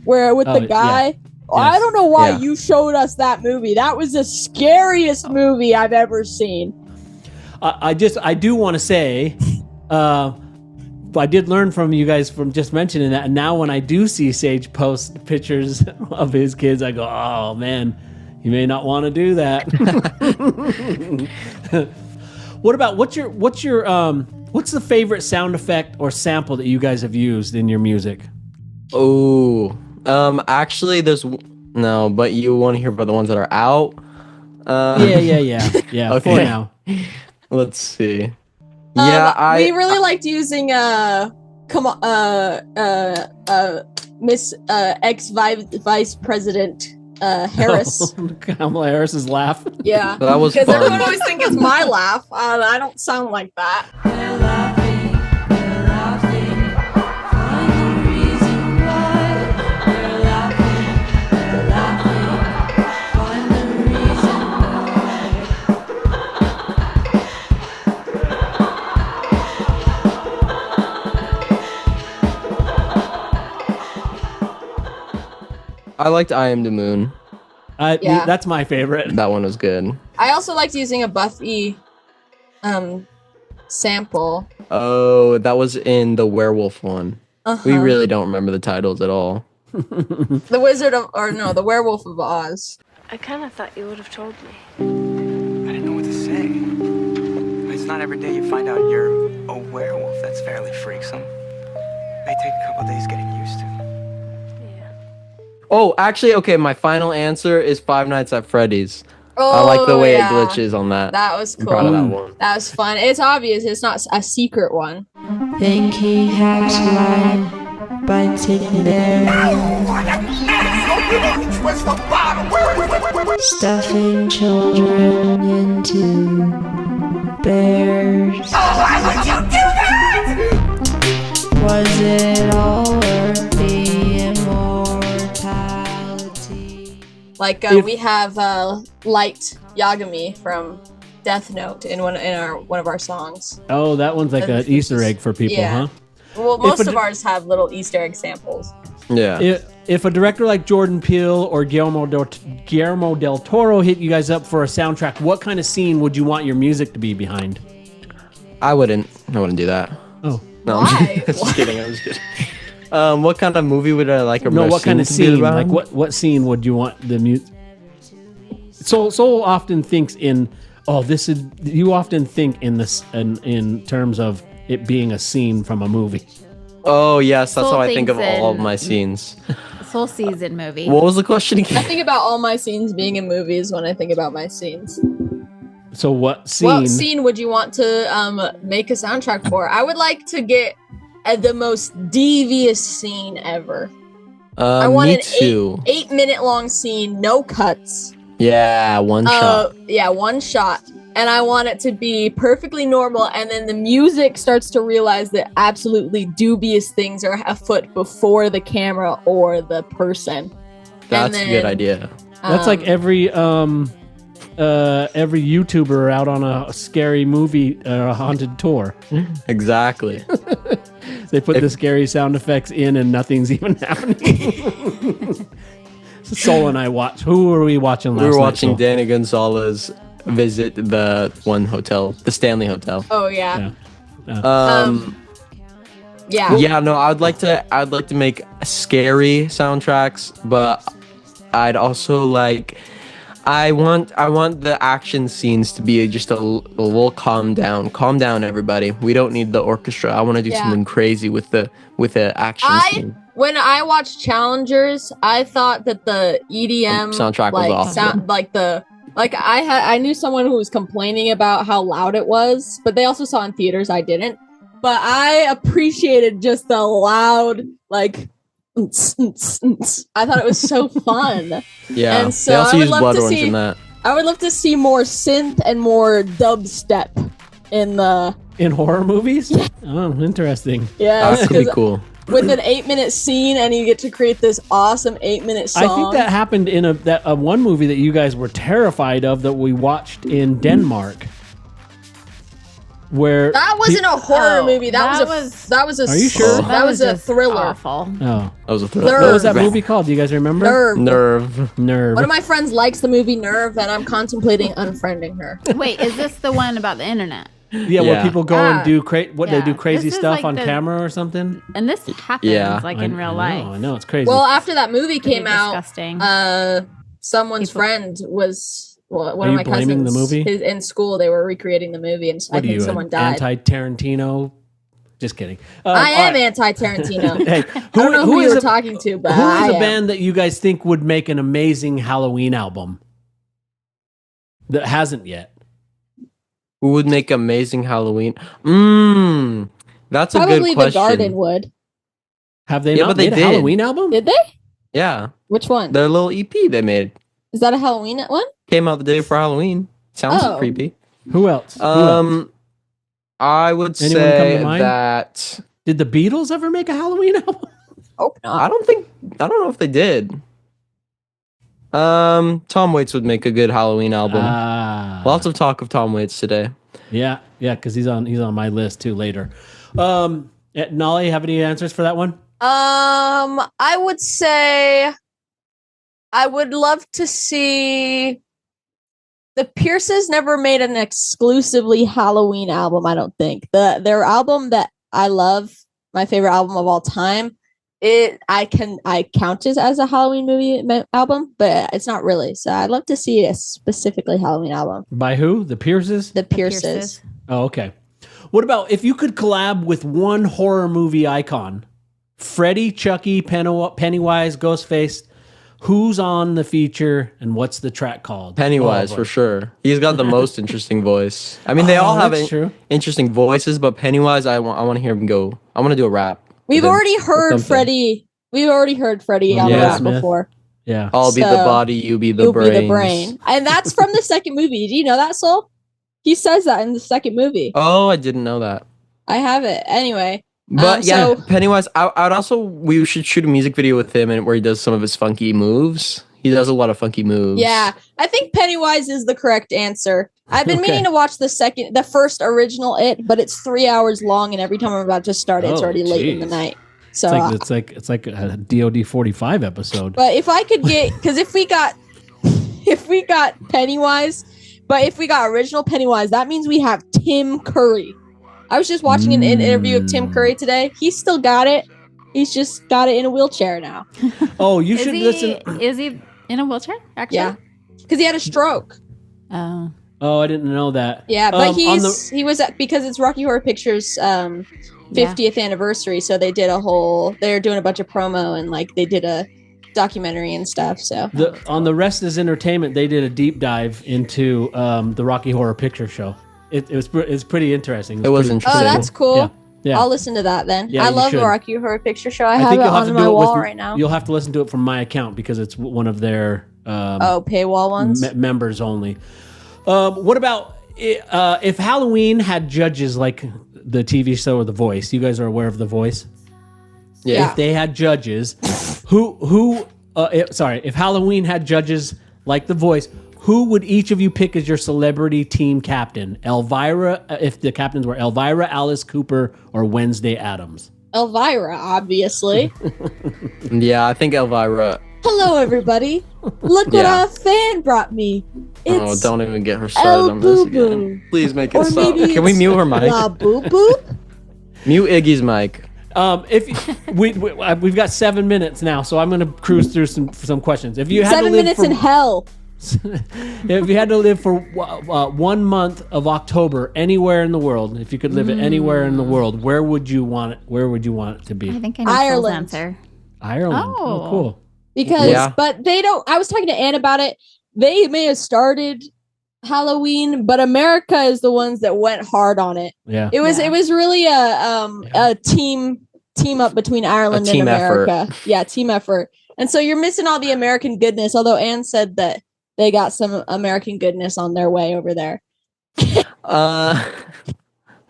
Speaker 2: Where with
Speaker 1: Oh,
Speaker 2: the guy?
Speaker 1: yeah.
Speaker 2: Oh, I
Speaker 1: Yes.
Speaker 2: don't know why
Speaker 1: Yeah.
Speaker 2: you showed us that movie. That was the scariest movie I've ever seen.
Speaker 11: I do want to say, I did learn from you guys from just mentioning that. And now when I do see Sage post pictures of his kids, I go, oh man, you may not want to do that. What about what's the favorite sound effect or sample that you guys have used in your music?
Speaker 1: oh, actually, no, but you want to hear about the ones that are out?
Speaker 11: Yeah.
Speaker 1: Okay.
Speaker 11: For now.
Speaker 1: Let's see. Yeah,
Speaker 2: We really liked using Miss ex Vice President Harris.
Speaker 11: Kamala Harris's laugh.
Speaker 2: Yeah,
Speaker 1: That was
Speaker 2: because
Speaker 1: fun.
Speaker 2: everyone always thinks it's my laugh. I don't sound like that.
Speaker 1: I liked I Am the Moon.
Speaker 2: Yeah.
Speaker 11: That's my favorite.
Speaker 1: That one was good.
Speaker 2: I also liked using a Buffy sample.
Speaker 1: Oh, that was in the werewolf one. We
Speaker 2: Uh-huh.
Speaker 1: really don't remember the titles at all.
Speaker 2: The Werewolf of Oz.
Speaker 16: I kind of thought you would have told me.
Speaker 17: I didn't know what to say. It's not every day you find out you're a werewolf. That's fairly freaksome. May take a couple days getting used to.
Speaker 1: Oh, actually, okay, my final answer is Five Nights at Freddy's.
Speaker 2: Oh,
Speaker 1: I like the way
Speaker 2: yeah.
Speaker 1: it glitches on that.
Speaker 2: That was
Speaker 1: I'm
Speaker 2: cool.
Speaker 1: proud of that one.
Speaker 2: That was fun. It's obvious it's not a secret one.
Speaker 14: Think he hacks mine by taking their stuffing children into bears.
Speaker 18: Why would you do that?
Speaker 14: Was it all worth the immortality?
Speaker 2: Like we have Light Yagami from Death Note in one of our songs.
Speaker 11: Oh, that one's like an Easter egg for people,
Speaker 2: Yeah.
Speaker 11: huh?
Speaker 2: Well, most of ours have little Easter egg samples.
Speaker 1: Yeah.
Speaker 11: If a director like Jordan Peele or Guillermo del Toro hit you guys up for a soundtrack, what kind of scene would you want your music to be behind?
Speaker 1: I wouldn't do that.
Speaker 11: Oh.
Speaker 1: No,
Speaker 2: Why?
Speaker 1: I'm just kidding. I'm just kidding. What kind of movie would I like?
Speaker 11: No, what kind of scene? Like what scene would you want the music? Soul often thinks in you often think in this in terms of it being a scene from a movie.
Speaker 1: Oh yes, that's
Speaker 12: Soul
Speaker 1: how I think of
Speaker 12: thinks
Speaker 1: all of
Speaker 12: in-
Speaker 1: my scenes.
Speaker 12: Soul season movie.
Speaker 1: What was the question
Speaker 2: I
Speaker 1: again?
Speaker 2: think about all my scenes being in movies when I think about my scenes.
Speaker 11: So what scene?
Speaker 2: What scene would you want to make a soundtrack for? I would like to get the most devious scene ever. I want
Speaker 1: Me
Speaker 2: an
Speaker 1: too.
Speaker 2: 8-minute long scene, no cuts.
Speaker 1: Yeah, one shot.
Speaker 2: Yeah, one shot. And I want it to be perfectly normal, and then the music starts to realize that absolutely dubious things are afoot before the camera or the person.
Speaker 1: That's
Speaker 2: and
Speaker 1: a good
Speaker 2: then,
Speaker 1: idea.
Speaker 11: That's like every YouTuber out on a scary movie haunted tour.
Speaker 1: Exactly.
Speaker 11: They put the scary sound effects in and nothing's even happening. Soul and I watch. Who were we watching last night?
Speaker 1: We were watching
Speaker 11: Soul?
Speaker 1: Danny Gonzalez visit the one hotel, the Stanley Hotel.
Speaker 2: Oh yeah.
Speaker 1: Yeah. Yeah, no, I'd like to make scary soundtracks, but I'd also like I want the action scenes to be just a little calm down everybody. We don't need the orchestra. I want to do something crazy with the action scene.
Speaker 2: When I watched Challengers, I thought that the EDM
Speaker 1: Soundtrack was awesome.
Speaker 2: like the Like I knew someone who was complaining about how loud it was, but they also saw in theaters. I didn't, but I appreciated just the loud like. I thought it was so fun.
Speaker 1: Yeah,
Speaker 2: and so
Speaker 1: they also
Speaker 2: I would
Speaker 1: use
Speaker 2: love
Speaker 1: blood
Speaker 2: to
Speaker 1: orange
Speaker 2: see.
Speaker 1: in that.
Speaker 2: I would love to see more synth and more dubstep in
Speaker 11: horror movies. Oh, interesting.
Speaker 2: Yeah,
Speaker 1: that could be cool.
Speaker 2: With an 8-minute scene, and you get to create this awesome 8-minute song.
Speaker 11: I think that happened in a one movie that you guys were terrified of that we watched in Denmark. Where
Speaker 2: that wasn't a horror movie. That was a.
Speaker 11: Are you sure?
Speaker 2: That was a thriller.
Speaker 12: Awful.
Speaker 11: Oh,
Speaker 1: that was a thriller.
Speaker 11: What was that movie called? Do you guys remember?
Speaker 2: Nerve.
Speaker 11: Nerve.
Speaker 2: One of my friends likes the movie Nerve, and I'm contemplating unfriending her.
Speaker 12: Wait, is this the one about the internet?
Speaker 11: Yeah, where people go and do they do crazy
Speaker 12: This is
Speaker 11: stuff
Speaker 12: like
Speaker 11: on
Speaker 12: the-
Speaker 11: camera or something.
Speaker 12: And this happens in real life.
Speaker 11: I know it's crazy.
Speaker 2: Well, after that movie
Speaker 12: Pretty
Speaker 2: came out,
Speaker 12: disgusting.
Speaker 2: someone's friend was one
Speaker 11: Are
Speaker 2: of
Speaker 11: you
Speaker 2: my
Speaker 11: blaming
Speaker 2: cousins.
Speaker 11: the movie?
Speaker 2: In school, they were recreating the movie, and I
Speaker 11: what are
Speaker 2: think
Speaker 11: you,
Speaker 2: someone died.
Speaker 11: anti-Tarantino? Just kidding.
Speaker 2: I am
Speaker 11: all right.
Speaker 2: anti-Tarantino.
Speaker 11: Hey,
Speaker 2: I don't know who you
Speaker 11: is
Speaker 2: were
Speaker 11: a-
Speaker 2: talking to, but
Speaker 11: Who
Speaker 2: I
Speaker 11: is a
Speaker 2: am.
Speaker 11: band that you guys think would make an amazing Halloween album that hasn't yet?
Speaker 1: Who would make amazing Halloween? That's a
Speaker 2: Probably
Speaker 1: good question.
Speaker 2: the Garden would.
Speaker 11: Have they
Speaker 1: Yeah,
Speaker 11: not
Speaker 1: but they
Speaker 11: made a
Speaker 1: did.
Speaker 11: Halloween album?
Speaker 2: Did they?
Speaker 1: Yeah,
Speaker 2: Which one?
Speaker 1: their little EP they made
Speaker 2: Is that a Halloween one?
Speaker 1: came out the day before Halloween. Sounds
Speaker 2: Oh.
Speaker 1: creepy.
Speaker 11: Who else?
Speaker 1: I would
Speaker 11: Anyone come
Speaker 1: say
Speaker 11: to mind?
Speaker 1: that.
Speaker 11: Did the Beatles ever make a Halloween album?
Speaker 2: Hope not.
Speaker 1: I don't know if they did. Tom Waits would make a good Halloween album. Lots of talk of Tom Waits today.
Speaker 11: Yeah, because he's on my list too later. Nolly, have any answers for that one?
Speaker 2: I would say I would love to see the Pierces never made an exclusively Halloween album, I don't think. Their album that I love, my favorite album of all time, I count it as a Halloween movie album, but it's not really. So I'd love to see a specifically Halloween album.
Speaker 11: By who? The Pierces?
Speaker 2: The Pierces.
Speaker 11: Oh, okay. What about if you could collab with one horror movie icon? Freddy, Chucky, Pennywise, Ghostface. Who's on the feature and what's the track called?
Speaker 1: Pennywise, for sure. He's got the most interesting voice. I mean, they all have interesting voices, but Pennywise, I want to hear him go. I want to do a rap.
Speaker 2: We've
Speaker 1: with him
Speaker 2: already
Speaker 1: or
Speaker 2: heard
Speaker 1: something.
Speaker 2: Freddie. We've already heard Freddie on the rap before.
Speaker 11: Yeah.
Speaker 1: I'll be the
Speaker 2: So,
Speaker 1: body, you be the
Speaker 2: You'll
Speaker 1: brains.
Speaker 2: be the brain. And that's from the second movie. Do you know that, Soul? He says that in the second movie.
Speaker 1: Oh, I didn't know that.
Speaker 2: I have it. Anyway.
Speaker 1: But yeah,
Speaker 2: so
Speaker 1: Pennywise, I'd also, we should shoot a music video with him and where he does some of his funky moves. He does a lot of funky moves.
Speaker 2: yeah, I think Pennywise is the correct answer. I've been
Speaker 1: Okay.
Speaker 2: meaning to watch the first original It, but it's 3 hours long, and every time I'm about to start it, it's
Speaker 11: Oh,
Speaker 2: already late in the
Speaker 11: geez.
Speaker 2: night. So,
Speaker 11: It's like a DOD45 episode.
Speaker 2: but if I could get, because if we got Pennywise, but if we got original Pennywise, that means we have Tim Curry. I was just watching an interview of Tim Curry today. He's still got it. He's just got it in a wheelchair now.
Speaker 11: Oh, you should listen.
Speaker 12: Is he in a wheelchair? Actually,
Speaker 2: Yeah, because he had a stroke.
Speaker 12: Oh.
Speaker 11: Oh, I didn't know that.
Speaker 2: Yeah, but
Speaker 11: on
Speaker 2: he was at, because it's Rocky Horror Pictures 50th anniversary, so they did they're doing a bunch of promo and like they did a documentary and stuff. So
Speaker 11: on the Rest is Entertainment, they did a deep dive into the Rocky Horror Picture Show. It's pretty interesting.
Speaker 1: It was
Speaker 11: pretty-
Speaker 1: interesting.
Speaker 2: Oh, that's cool.
Speaker 11: Yeah.
Speaker 2: I'll listen to that then.
Speaker 11: Yeah,
Speaker 2: I
Speaker 11: you
Speaker 2: love
Speaker 11: should.
Speaker 2: the Rocky Horror Picture Show. I have it on my wall right now.
Speaker 11: You'll have to listen to it from my account because it's one of their
Speaker 2: paywall ones.
Speaker 11: members only. What about if Halloween had judges like the TV show or The Voice? You guys are aware of The Voice?
Speaker 1: Yeah.
Speaker 11: If they had judges, if Halloween had judges like The Voice, who would each of you pick as your celebrity team captain? Elvira, if the captains were Elvira, Alice Cooper, or Wednesday Addams?
Speaker 2: Elvira, obviously.
Speaker 1: Yeah, I think Elvira.
Speaker 2: Hello, everybody. Look what
Speaker 1: Yeah.
Speaker 2: a fan brought me.
Speaker 1: Oh,
Speaker 2: It's
Speaker 1: don't even get her started
Speaker 2: El
Speaker 1: on this
Speaker 2: Boo
Speaker 1: again. Please make it
Speaker 2: Or
Speaker 1: stop.
Speaker 2: maybe
Speaker 1: Can we
Speaker 2: it's
Speaker 1: mute her mic?
Speaker 2: La Boo Boop.
Speaker 1: Mute Iggy's mic.
Speaker 11: If we've got 7 minutes now, so I'm going to cruise through some questions. If you had
Speaker 2: 7
Speaker 11: to live
Speaker 2: minutes
Speaker 11: for,
Speaker 2: in hell.
Speaker 11: if you had to live for 1 month of October anywhere in the world, if you could live it anywhere in the world, where would you want it? Where would you want it to be?
Speaker 12: I think I know
Speaker 2: Ireland.
Speaker 12: Soul's answer.
Speaker 11: Ireland. Oh, cool.
Speaker 2: Because,
Speaker 1: Yeah.
Speaker 2: but they don't. I was talking to Anne about it. They may have started Halloween, but America is the ones that went hard on it.
Speaker 11: Yeah.
Speaker 2: It was really a team up between Ireland and America. Yeah, team effort. And so you're missing all the American goodness, although Anne said that they got some American goodness on their way over there.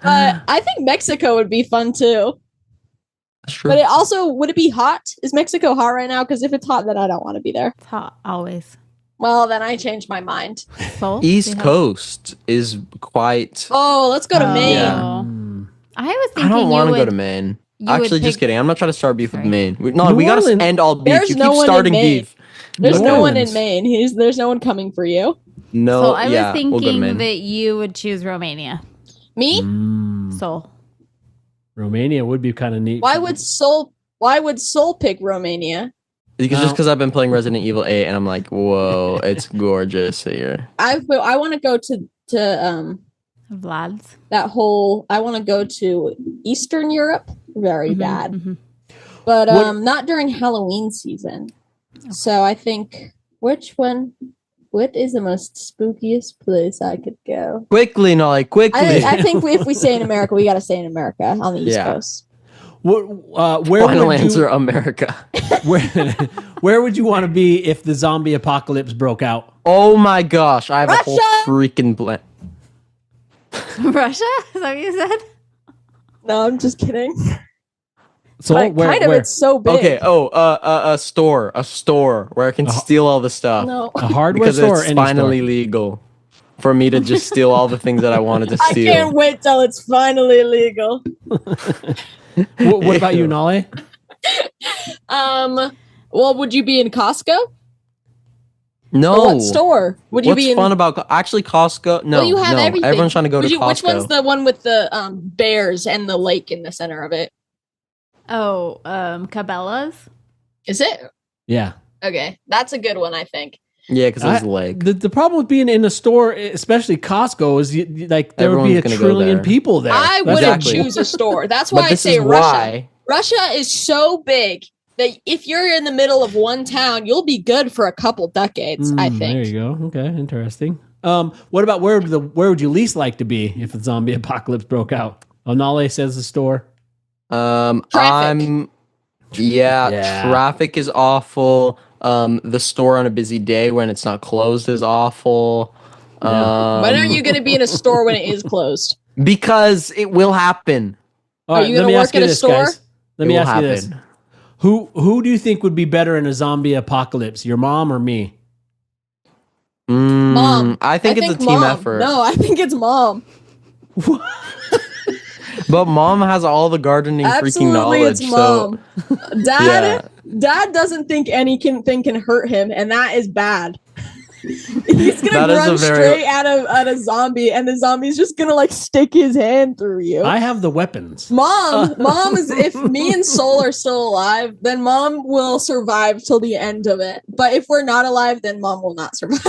Speaker 2: I think Mexico would be fun too.
Speaker 1: That's true.
Speaker 2: But it also, would it be hot? Is Mexico hot right now? Because if it's hot, then I don't want to be there.
Speaker 12: It's hot always.
Speaker 2: Well, then I changed my mind.
Speaker 12: Seoul?
Speaker 1: East Coast is quite.
Speaker 2: Oh, let's go to Maine.
Speaker 1: Yeah.
Speaker 12: I was thinking
Speaker 1: I don't want to
Speaker 12: you
Speaker 1: go to
Speaker 12: would-
Speaker 1: Maine.
Speaker 12: you would
Speaker 1: Actually, just
Speaker 12: pick-
Speaker 1: kidding. I'm not trying to start beef with Maine. We
Speaker 11: New
Speaker 1: gotta
Speaker 11: Orleans-
Speaker 1: end all beef.
Speaker 2: There's
Speaker 1: You
Speaker 2: no
Speaker 1: keep
Speaker 2: one in
Speaker 1: starting
Speaker 2: Maine.
Speaker 1: beef.
Speaker 2: There's
Speaker 11: New
Speaker 2: no one in
Speaker 11: Orleans.
Speaker 2: Maine. There's no one coming for you.
Speaker 1: No,
Speaker 12: So I was
Speaker 1: we'll go to
Speaker 12: thinking
Speaker 1: Maine.
Speaker 12: that you would choose Romania.
Speaker 2: Me?
Speaker 12: Seoul.
Speaker 11: Romania would be kind of neat.
Speaker 2: Why would Soul pick Romania?
Speaker 1: Just because I've been playing Resident Evil 8 and I'm like, whoa, it's gorgeous here.
Speaker 2: I want to go to
Speaker 12: Vlad's.
Speaker 2: that whole. I want to go to Eastern Europe. Very bad. But
Speaker 11: What-
Speaker 2: not during Halloween season. So I think what is the most spookiest place I could go?
Speaker 1: Quickly, Nolly, quickly.
Speaker 2: I think if we stay in America, we got to stay in America on the East
Speaker 1: Yeah.
Speaker 2: Coast.
Speaker 11: Where
Speaker 1: Final
Speaker 11: would
Speaker 1: answer,
Speaker 11: you,
Speaker 1: America.
Speaker 11: where would you want to be if the zombie apocalypse broke out?
Speaker 1: Oh my gosh, I have a whole
Speaker 2: Russia!
Speaker 1: freaking plan.
Speaker 12: Russia? Is that what you said?
Speaker 2: No, I'm just kidding.
Speaker 11: So
Speaker 2: But
Speaker 11: where?
Speaker 2: kind of,
Speaker 11: where?
Speaker 2: it's so big.
Speaker 1: Okay. Oh, a store where I can steal all the stuff.
Speaker 2: No.
Speaker 11: A hardware
Speaker 1: because
Speaker 11: store or
Speaker 1: it's
Speaker 11: any
Speaker 1: finally
Speaker 11: store?
Speaker 1: legal for me to just steal all the things that I wanted to
Speaker 2: I
Speaker 1: steal.
Speaker 2: can't wait till it's finally legal.
Speaker 11: What about you, Nolly?
Speaker 2: Well, would you be in Costco?
Speaker 1: No.
Speaker 2: Or what store? Would you
Speaker 1: What's
Speaker 2: be in?
Speaker 1: fun about actually Costco? No,
Speaker 2: Well, you have
Speaker 1: no.
Speaker 2: everything.
Speaker 1: Everyone's trying to go to Costco.
Speaker 2: Which one's the one with the bears and the lake in the center of it?
Speaker 12: Oh, Cabela's.
Speaker 2: Is it?
Speaker 11: Yeah.
Speaker 2: Okay, that's a good one, I think.
Speaker 1: Yeah, because it's leg.
Speaker 11: The problem with being in a store, especially Costco, is there
Speaker 1: Everyone's
Speaker 11: would be
Speaker 1: gonna
Speaker 11: a
Speaker 1: go
Speaker 11: trillion
Speaker 1: there.
Speaker 11: people there.
Speaker 2: I
Speaker 11: That's
Speaker 2: wouldn't
Speaker 11: actually-
Speaker 2: choose a store. That's
Speaker 1: But
Speaker 2: why I
Speaker 1: this
Speaker 2: say
Speaker 1: is
Speaker 2: Russia.
Speaker 1: why.
Speaker 2: Russia is so big that if you're in the middle of one town, you'll be good for a couple decades, I think.
Speaker 11: There you go. Okay, interesting. What about where would you least like to be if a zombie apocalypse broke out? Onale says the store.
Speaker 2: Traffic.
Speaker 1: Yeah, traffic is awful. The store on a busy day when it's not closed is awful.
Speaker 2: When are you going to be in a store when it is closed?
Speaker 1: Because it will happen.
Speaker 11: All
Speaker 2: Are
Speaker 11: right,
Speaker 2: you
Speaker 11: let
Speaker 2: gonna
Speaker 11: me
Speaker 2: work
Speaker 11: ask you
Speaker 2: at a
Speaker 11: this,
Speaker 2: store?
Speaker 11: guys. Let
Speaker 1: It
Speaker 11: me
Speaker 1: will
Speaker 11: ask you this.
Speaker 1: happen.
Speaker 11: Who do you think would be better in a zombie apocalypse? Your mom or me?
Speaker 2: Mom.
Speaker 1: I think it's a team
Speaker 2: mom.
Speaker 1: effort.
Speaker 2: No, I think it's mom.
Speaker 1: But mom has all the gardening freaking
Speaker 2: Absolutely,
Speaker 1: knowledge.
Speaker 2: it's mom.
Speaker 1: So
Speaker 2: Dad doesn't think anything can hurt him, and that is bad. He's gonna
Speaker 1: That is
Speaker 2: run
Speaker 1: a very-
Speaker 2: straight at a zombie, and the zombie's just gonna like stick his hand through you.
Speaker 11: I have the weapons.
Speaker 2: Mom is, if me and Soul are still alive, then mom will survive till the end of it. But if we're not alive, then mom will not survive.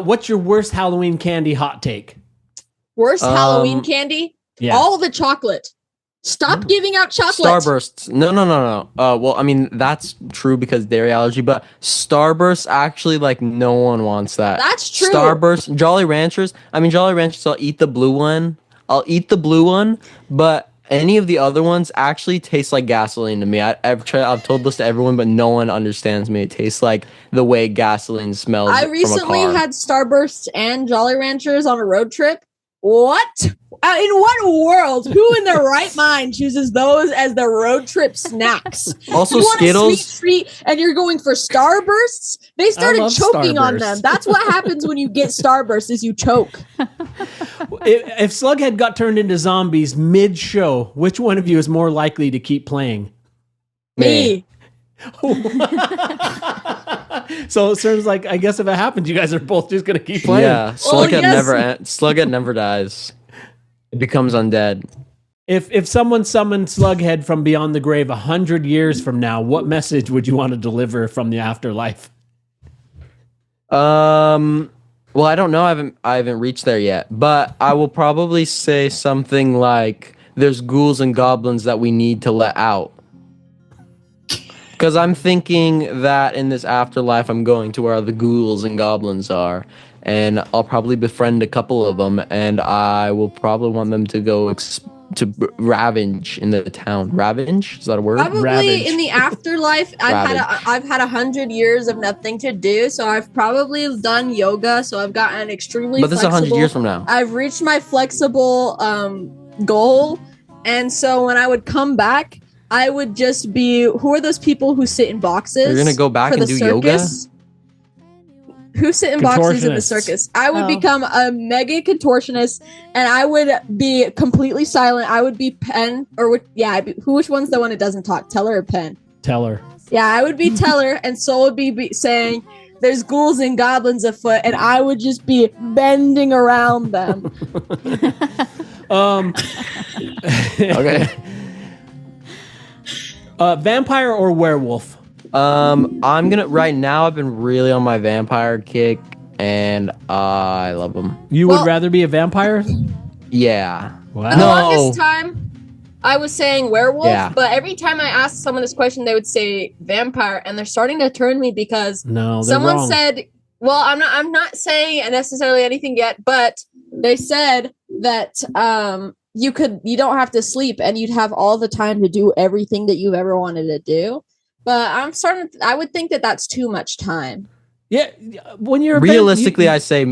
Speaker 11: What's your worst Halloween candy hot take?
Speaker 2: Worst Halloween candy?
Speaker 11: yeah.
Speaker 2: All the chocolate. Stop giving out chocolate.
Speaker 1: Starbursts. No. Well, I mean that's true because dairy allergy, but Starbursts actually like no one wants that.
Speaker 2: That's true.
Speaker 1: Starburst, Jolly Ranchers. I mean Jolly Ranchers. I'll eat the blue one. But any of the other ones actually taste like gasoline to me. I've told this to everyone, but no one understands me. It tastes like the way gasoline smells.
Speaker 2: I
Speaker 1: from
Speaker 2: recently
Speaker 1: a car.
Speaker 2: had Starbursts and Jolly Ranchers on a road trip. What? In what world? Who in their right mind chooses those as their road trip snacks?
Speaker 1: Also,
Speaker 2: you want
Speaker 1: Skittles.
Speaker 2: a sweet treat and you're going for Starbursts? They started
Speaker 11: love
Speaker 2: choking on
Speaker 11: Starbursts.
Speaker 2: them. That's what happens when you get Starbursts is you choke.
Speaker 11: If Slughead got turned into zombies mid-show, which one of you is more likely to keep playing?
Speaker 2: Me.
Speaker 11: So it sounds like, I guess if it happens, you guys are both just going to keep playing.
Speaker 1: Yeah, Slughead never dies. It becomes undead.
Speaker 11: If someone summoned Slughead from beyond the grave 100 years from now, what message would you want to deliver from the afterlife?
Speaker 1: Well, I don't know. I haven't reached there yet, but I will probably say something like, "There's ghouls and goblins that we need to let out." Because I'm thinking that in this afterlife, I'm going to where the ghouls and goblins are, and I'll probably befriend a couple of them, and I will probably want them to go to ravage in the town. Ravage? Is that a word?
Speaker 2: Probably
Speaker 11: Ravage.
Speaker 2: in the afterlife, I've had 100 years of nothing to do, so I've probably done yoga. So I've gotten extremely.
Speaker 1: But this is 100
Speaker 2: flexible.
Speaker 1: years from now.
Speaker 2: I've reached my flexible goal, and so when I would come back, I would just be. Who are those people who sit in boxes?
Speaker 1: You're gonna go back
Speaker 2: for
Speaker 1: and
Speaker 2: the
Speaker 1: do
Speaker 2: circus? Yoga? Who sit in boxes in the
Speaker 11: Contortionists.
Speaker 2: circus? I would become a mega contortionist, and I would be completely silent. I would be Pen, which one's the one that doesn't talk? Teller or Pen?
Speaker 11: Teller.
Speaker 2: Yeah, I would be Teller, and Soul would be saying, "There's ghouls and goblins afoot," and I would just be bending around them.
Speaker 1: Okay.
Speaker 11: Vampire or werewolf?
Speaker 1: I'm gonna right now. I've been really on my vampire kick, and I love them.
Speaker 11: You would rather be a vampire?
Speaker 1: Yeah.
Speaker 11: Wow.
Speaker 2: For the longest time, I was saying werewolf,
Speaker 1: Yeah.
Speaker 2: but every time I asked someone this question, they would say vampire, and they're starting to turn me because
Speaker 11: No, they're
Speaker 2: someone
Speaker 11: wrong.
Speaker 2: said, "Well, I'm not saying necessarily anything yet, but they said that you don't have to sleep and you'd have all the time to do everything that you've ever wanted to do." But I would think that that's too much time.
Speaker 11: Yeah, when you're
Speaker 1: Realistically, I say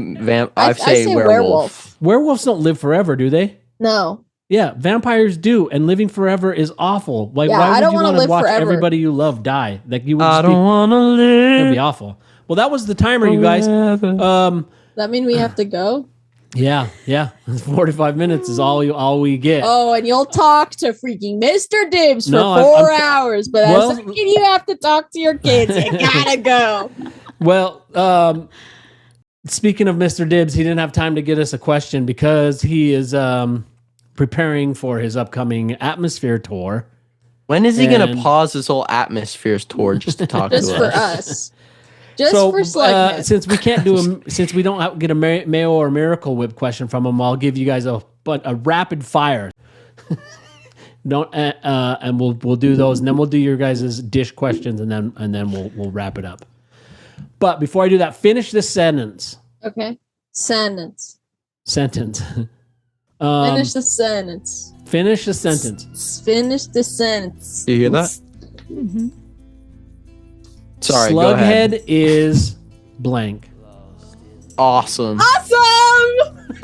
Speaker 1: I say werewolf.
Speaker 11: Werewolves don't live forever, do they?
Speaker 2: No.
Speaker 11: Yeah, vampires do, and living forever is awful. Like,
Speaker 2: Yeah,
Speaker 11: why
Speaker 2: I
Speaker 11: would
Speaker 2: don't
Speaker 11: you
Speaker 2: wanna
Speaker 11: want to
Speaker 2: live
Speaker 11: watch
Speaker 2: forever.
Speaker 11: everybody you love die? Like, you would.
Speaker 1: I don't want to live.
Speaker 11: It'd be awful. Well, that was the timer, you guys.
Speaker 2: That mean we have to go?
Speaker 11: Yeah. 45 minutes is all we get.
Speaker 2: Oh, and you'll talk to freaking Mr. Dibbs for
Speaker 11: No, I'm-
Speaker 2: 4
Speaker 11: I'm-
Speaker 2: hours, but
Speaker 11: Well-
Speaker 2: as a second you have to talk to your kids, you gotta go.
Speaker 11: Well, speaking of Mr. Dibbs, he didn't have time to get us a question because he is preparing for his upcoming Atmosphere tour.
Speaker 1: When is he gonna
Speaker 11: And-
Speaker 1: pause this whole Atmospheres tour just to talk
Speaker 2: Just
Speaker 1: to
Speaker 2: for
Speaker 1: us?
Speaker 2: us. Just for Slughead.
Speaker 11: since we can't since we don't get a Mayo or Miracle Whip question from him, I'll give you guys a rapid fire. Don't and we'll do those, and then we'll do your guys' dish questions, and then we'll wrap it up. But before I do that, finish this sentence.
Speaker 2: Okay. Sentence.
Speaker 11: Sentence.
Speaker 2: Finish the sentence.
Speaker 11: Finish the sentence.
Speaker 2: Finish the sentence.
Speaker 1: Do you hear that?
Speaker 2: Mm-hmm.
Speaker 1: Sorry, go ahead.
Speaker 11: Slughead is blank.
Speaker 1: Awesome.
Speaker 2: Awesome!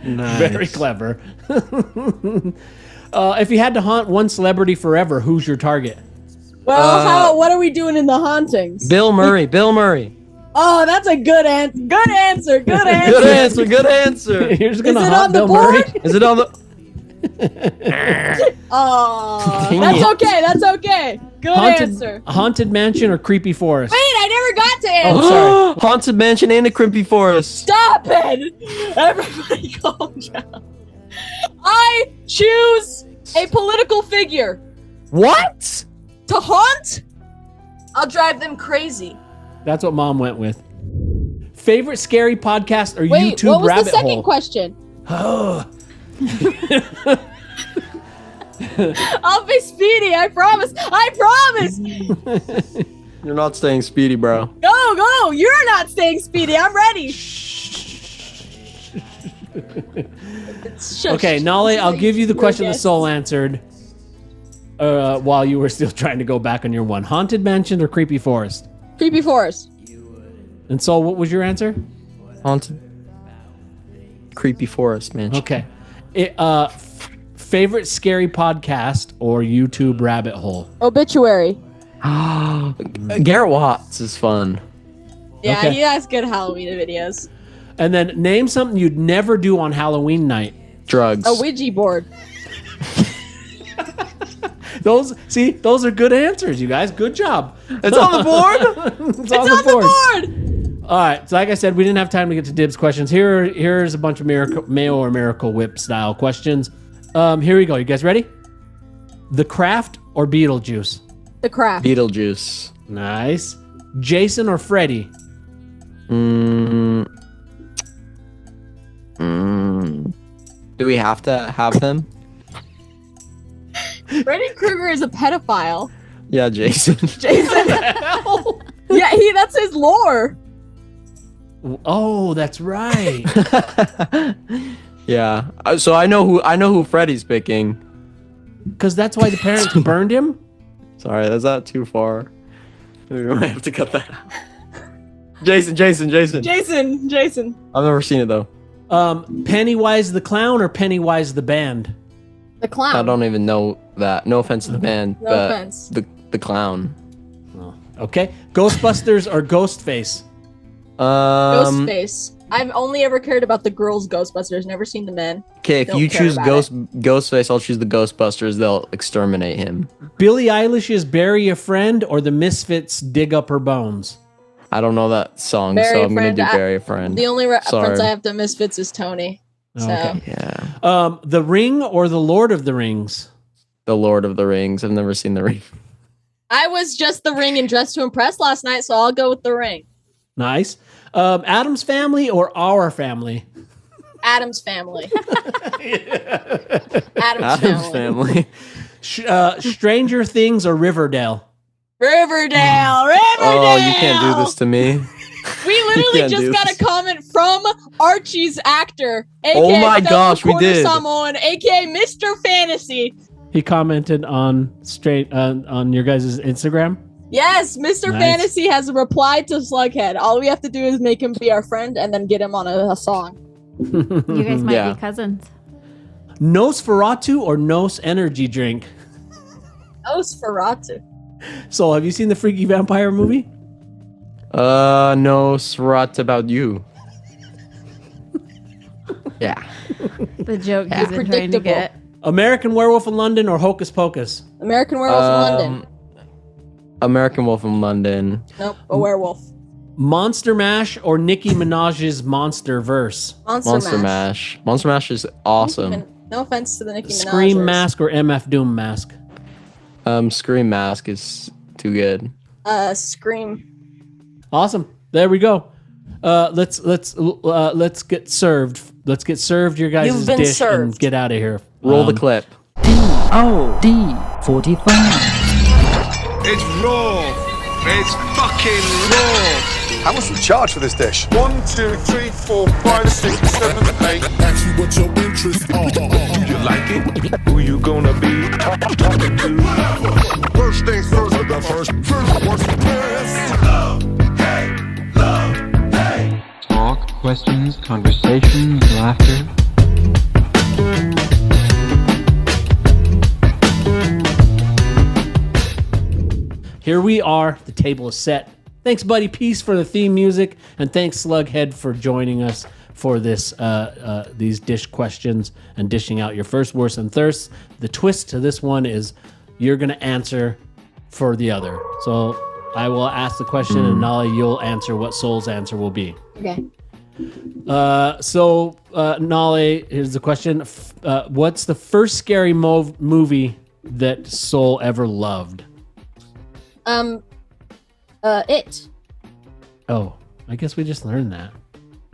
Speaker 1: Nice.
Speaker 11: Very clever. If you had to haunt one celebrity forever, who's your target?
Speaker 2: Well, what are we doing in the hauntings?
Speaker 1: Bill Murray. Bill Murray.
Speaker 2: Oh, that's a good answer. Good answer. Good answer.
Speaker 1: Good answer. Good answer.
Speaker 11: You're just gonna
Speaker 2: Is it
Speaker 11: haunt
Speaker 2: on the
Speaker 11: Bill
Speaker 2: board?
Speaker 11: Murray?
Speaker 1: Is it on the?
Speaker 2: Oh,
Speaker 1: Dang
Speaker 2: that's
Speaker 1: it.
Speaker 2: okay. That's okay. Good answer.
Speaker 11: Haunted mansion or creepy forest?
Speaker 2: Wait, I never got to answer.
Speaker 11: Oh, sorry.
Speaker 1: Haunted Mansion and a Crimpy Forest.
Speaker 2: Stop it! Everybody calm down. I choose a political figure.
Speaker 1: What?
Speaker 2: To haunt? I'll drive them crazy.
Speaker 11: That's what Mom went with. Favorite scary podcast or
Speaker 2: Wait,
Speaker 11: YouTube
Speaker 2: what was
Speaker 11: rabbit
Speaker 2: the second
Speaker 11: hole?
Speaker 2: question?
Speaker 11: Oh.
Speaker 2: I'll be speedy. I promise. I promise.
Speaker 1: You're not staying speedy, bro.
Speaker 2: Go. You're not staying speedy. I'm ready.
Speaker 11: Okay, Nolly, I'll give you the question that Soul answered while you were still trying to go back on your one. Haunted mansion or creepy forest?
Speaker 2: Creepy forest.
Speaker 11: And Soul, what was your answer?
Speaker 1: Haunted. Creepy Forest Mansion.
Speaker 11: Okay. Favorite scary podcast or YouTube rabbit hole?
Speaker 2: Obituary.
Speaker 1: Garrett Watts is fun.
Speaker 2: Yeah,
Speaker 11: Okay.
Speaker 2: he has good Halloween videos.
Speaker 11: And then name something you'd never do on Halloween night.
Speaker 1: Drugs.
Speaker 2: A Ouija board.
Speaker 11: Those are good answers, you guys. Good job.
Speaker 1: It's on the board.
Speaker 11: It's on the board. All right. So like I said, we didn't have time to get to Dibbs questions. Here's a bunch of Mayo or Miracle Whip style questions. Here we go. You guys ready? The Craft or Beetlejuice?
Speaker 2: The Craft.
Speaker 1: Beetlejuice.
Speaker 11: Nice. Jason or Freddy?
Speaker 1: Do we have to have them?
Speaker 2: Freddy Krueger is a pedophile.
Speaker 1: Yeah, Jason.
Speaker 2: Jason. Yeah, that's his lore.
Speaker 11: Oh, that's right.
Speaker 1: Yeah. So I know who Freddy's picking.
Speaker 11: Because that's why the parents burned him?
Speaker 1: Sorry, that's not too far. We might have to cut that out. Jason. I've never seen it though.
Speaker 11: Pennywise the clown or Pennywise the band?
Speaker 2: The clown.
Speaker 1: I don't even know that. No offense to the band.
Speaker 2: No
Speaker 1: but
Speaker 2: offense.
Speaker 1: The clown.
Speaker 11: Oh, okay. Ghostbusters or Ghostface?
Speaker 2: Ghostface. I've only ever cared about the girls' Ghostbusters. Never seen the men.
Speaker 1: Okay, if
Speaker 2: Don't
Speaker 1: you
Speaker 2: care
Speaker 1: choose
Speaker 2: about
Speaker 1: Ghostface, I'll choose the Ghostbusters. They'll exterminate him.
Speaker 11: Billie Eilish's Bury a Friend or the Misfits' Dig Up Her Bones?
Speaker 1: I don't know that song,
Speaker 2: Bury
Speaker 1: so
Speaker 2: a
Speaker 1: I'm gonna
Speaker 2: Friend.
Speaker 1: do Bury a Friend.
Speaker 2: The only reference
Speaker 1: Sorry.
Speaker 2: I have to Misfits is Tony. So.
Speaker 11: Okay.
Speaker 1: Yeah.
Speaker 11: The Ring or the Lord of the Rings?
Speaker 1: The Lord of the Rings. I've never seen The Ring.
Speaker 2: I was just the Ring and Dressed to Impress last night, so I'll go with the Ring.
Speaker 11: Nice. Adam's Family or Our Family?
Speaker 2: Adam's Family.
Speaker 1: Adam's Family.
Speaker 11: Stranger Things or Riverdale?
Speaker 2: Riverdale.
Speaker 1: Oh, you can't do this to me.
Speaker 2: We literally
Speaker 1: can't do
Speaker 2: just got a comment from Archie's actor, aka
Speaker 1: Oh my gosh, we did.
Speaker 2: Samoan, aka Mr. Fantasy.
Speaker 11: He commented on on your guys' Instagram.
Speaker 2: Yes, Mr.
Speaker 11: Nice.
Speaker 2: Fantasy has replied to Slughead. All we have to do is make him be our friend and then get him on a song.
Speaker 12: You guys might be cousins.
Speaker 11: Nosferatu or Nos energy drink?
Speaker 2: Nosferatu.
Speaker 11: So, have you seen the Freaky Vampire movie?
Speaker 1: No, Srat about you. Yeah.
Speaker 12: The joke he's been trying to get.
Speaker 11: American Werewolf in London or Hocus Pocus?
Speaker 2: American Werewolf in London.
Speaker 1: American Wolf in London.
Speaker 2: Nope, a werewolf.
Speaker 11: Monster Mash or Nicki Minaj's Monster Verse?
Speaker 2: Monster Mash.
Speaker 1: Monster Mash is awesome.
Speaker 2: No offense to the Nicki Minaj.
Speaker 11: Scream Mask or MF Doom Mask?
Speaker 1: Scream Mask is too good.
Speaker 2: Scream.
Speaker 11: Awesome. There we go. Let's get served. Let's get served your guys'
Speaker 2: You've been
Speaker 11: dish
Speaker 2: served.
Speaker 11: and get out of here.
Speaker 1: Roll the clip.
Speaker 18: DOD45.
Speaker 10: It's raw. It's fucking raw.
Speaker 19: How much we charge for this dish?
Speaker 10: 1, 2, 3, 4, 5, 6, 7, 8.
Speaker 19: Ask you what your interests are.
Speaker 10: Do you like it? Who you gonna be talking to?
Speaker 19: First things first, the first what's
Speaker 20: Talk, questions, conversations, laughter.
Speaker 11: Here we are. The table is set. Thanks, Buddy Peace, for the theme music, and thanks, Slughead, for joining us for this these dish questions and dishing out your first, worst, and thirst. The twist to this one is you're going to answer for the other. So I will ask the question, and Nolly, you'll answer what Soul's answer will be.
Speaker 2: Okay.
Speaker 11: Nolly, here's the question. What's the first scary movie that Soul ever loved?
Speaker 2: It.
Speaker 11: Oh, I guess we just learned that.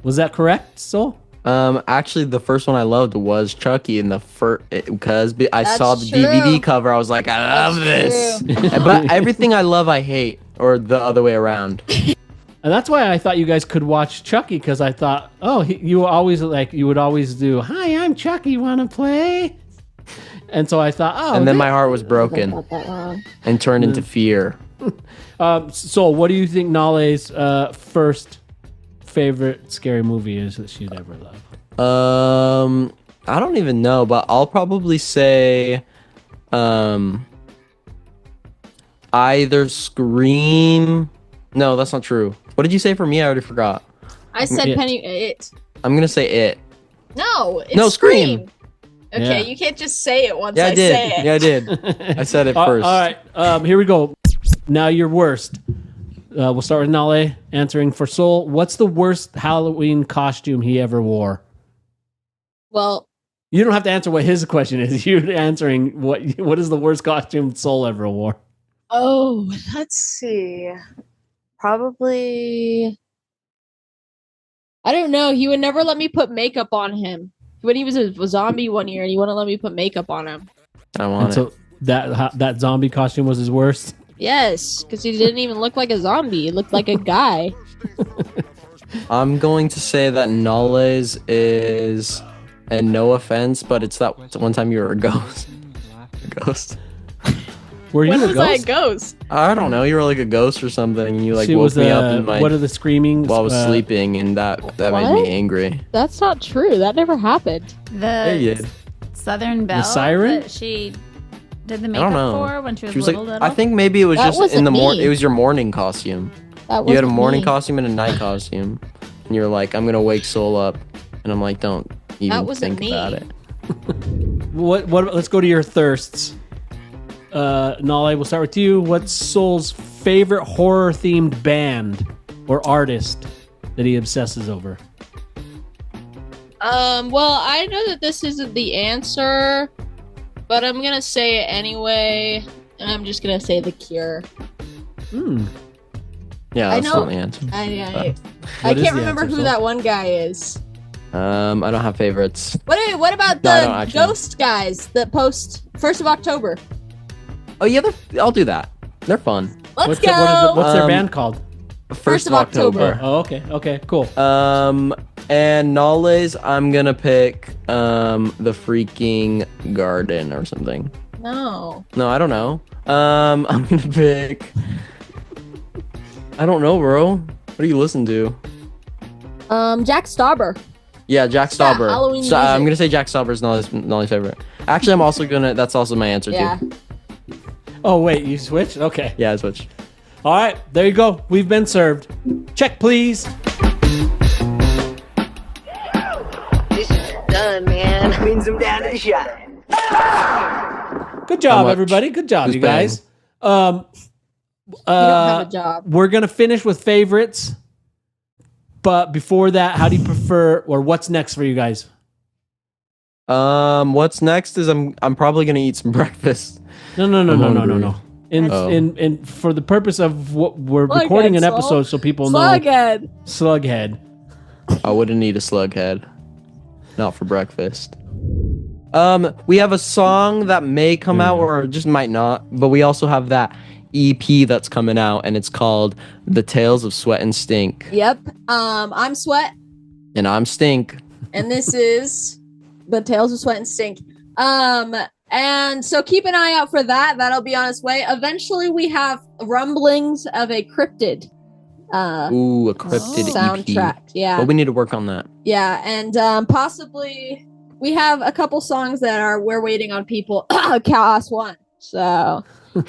Speaker 11: Was that correct, Soul?
Speaker 1: Actually, the first one I loved was Chucky in the first because I saw the
Speaker 2: true.
Speaker 1: DVD cover. I was like, I love this. But everything I love, I hate, or the other way around.
Speaker 11: And that's why I thought you guys could watch Chucky, because I thought, you would always do, "Hi, I'm Chucky. Want to play?" And so I thought,
Speaker 1: and then my heart was broken and turned into fear.
Speaker 11: So, what do you think Nale's first favorite scary movie is that she'd ever loved?
Speaker 1: I don't even know, but I'll probably say, either Scream. No, that's not true. What did you say for me? I already forgot.
Speaker 2: I said
Speaker 11: It.
Speaker 2: It.
Speaker 1: I'm gonna say It.
Speaker 2: No, it's
Speaker 1: No, Scream.
Speaker 2: Okay,
Speaker 11: Yeah.
Speaker 2: you can't just say it once
Speaker 1: Yeah, I
Speaker 2: I
Speaker 1: did.
Speaker 2: say it.
Speaker 1: Yeah, I did. I said it first.
Speaker 11: All right, here we go. Now your worst. We'll start with Nale answering for Soul. What's the worst Halloween costume he ever wore?
Speaker 2: Well,
Speaker 11: You don't have to answer what his question is. You're answering what is the worst costume Soul ever wore.
Speaker 2: oh, let's see. Probably. I don't know. He would never let me put makeup on him. When he was a zombie one year, and he wouldn't let me put makeup on him.
Speaker 1: I want it.
Speaker 11: that zombie costume was his worst?
Speaker 2: Yes, because he didn't even look like a zombie. He looked like a guy.
Speaker 1: I'm going to say that Nolle's is, and no offense, but it's that one time you were a ghost. A ghost.
Speaker 11: Were you
Speaker 2: When
Speaker 11: a
Speaker 2: was
Speaker 11: ghost?
Speaker 2: I a ghost?
Speaker 1: I don't know. You were like a ghost or something. And you like
Speaker 11: She
Speaker 1: woke
Speaker 11: was,
Speaker 1: me up in my
Speaker 11: what are the screamings?
Speaker 1: while I was sleeping, and that made
Speaker 2: What?
Speaker 1: me angry.
Speaker 2: That's not true. That never happened.
Speaker 1: Hey, yeah.
Speaker 12: Southern Belle
Speaker 11: siren?
Speaker 12: that she did the
Speaker 1: I
Speaker 12: makeup
Speaker 1: don't know.
Speaker 12: for when she was,
Speaker 1: like,
Speaker 12: little.
Speaker 1: I think maybe it was
Speaker 2: That
Speaker 1: just in
Speaker 2: wasn't
Speaker 1: the morning.
Speaker 2: me.
Speaker 1: It was your morning costume.
Speaker 2: That
Speaker 1: You had a
Speaker 2: wasn't
Speaker 1: morning
Speaker 2: me.
Speaker 1: costume and a night costume, and you're like, I'm gonna wake Soul up, and I'm like, don't even
Speaker 2: wasn't
Speaker 1: think
Speaker 2: me.
Speaker 1: about it.
Speaker 11: What? Let's go to your thirsts. Nale, we'll start with you. What's Soul's favorite horror-themed band or artist that he obsesses over?
Speaker 2: Well, I know that this isn't the answer, but I'm gonna say it anyway, and I'm just gonna say The Cure.
Speaker 1: Yeah,
Speaker 2: I
Speaker 1: that's
Speaker 2: know.
Speaker 1: not the answer.
Speaker 2: I
Speaker 1: What is
Speaker 2: can't
Speaker 1: the
Speaker 2: remember
Speaker 1: answer,
Speaker 2: who
Speaker 1: Soul?
Speaker 2: that one guy is.
Speaker 1: I don't have favorites.
Speaker 2: What about
Speaker 1: No, I don't
Speaker 2: the
Speaker 1: actually.
Speaker 2: ghost guys that post 1st of October?
Speaker 1: Oh yeah, I'll do that. They're fun.
Speaker 2: Let's go!
Speaker 11: What's their
Speaker 1: Um,
Speaker 11: band called?
Speaker 1: 1st of October.
Speaker 11: Oh, okay. Okay, cool.
Speaker 1: And Nolle's, I'm gonna pick the freaking garden or something.
Speaker 2: No.
Speaker 1: No, I don't know. I'm gonna pick. I don't know, bro. What do you listen to?
Speaker 2: Jack Stauber.
Speaker 1: Yeah, Jack Stauber.
Speaker 2: Halloween
Speaker 1: So, I'm
Speaker 2: music.
Speaker 1: gonna say Jack Stauber's Nolle's favorite. Actually, I'm also gonna. That's also my answer
Speaker 2: Yeah.
Speaker 1: too.
Speaker 11: Oh, wait, you switched? Okay.
Speaker 1: Yeah, I switched.
Speaker 11: All right, there you go. We've been served. Check, please.
Speaker 14: This is done, man. Brings them down to the shop.
Speaker 11: Good
Speaker 1: How
Speaker 11: job,
Speaker 1: much?
Speaker 11: everybody. Good job,
Speaker 1: Who's
Speaker 11: you guys.
Speaker 2: You don't have a job.
Speaker 11: We're gonna finish with favorites, but before that, how do you prefer, or what's next for you guys?
Speaker 1: What's next is I'm probably gonna eat some breakfast.
Speaker 11: No.
Speaker 1: I'm hungry.
Speaker 11: In for the purpose of what we're
Speaker 2: Slughead,
Speaker 11: recording an
Speaker 2: Soul.
Speaker 11: episode, so people know.
Speaker 2: Slughead.
Speaker 11: Slughead.
Speaker 1: I wouldn't eat a slughead. Not for breakfast. We have a song that may come out or just might not, but we also have that EP that's coming out, and it's called The Tales of Sweat and Stink.
Speaker 2: Yep. I'm Sweat,
Speaker 1: And I'm Stink.
Speaker 2: and this is The Tales of Sweat and Stink. And so keep an eye out for that. That'll be on its way. Eventually, we have rumblings of a cryptid
Speaker 1: Ooh, a cryptid
Speaker 2: soundtrack.
Speaker 1: EP.
Speaker 2: Yeah.
Speaker 1: But we need to work on that.
Speaker 2: Yeah, and possibly we have a couple songs that we're waiting on people. Chaos One. So, but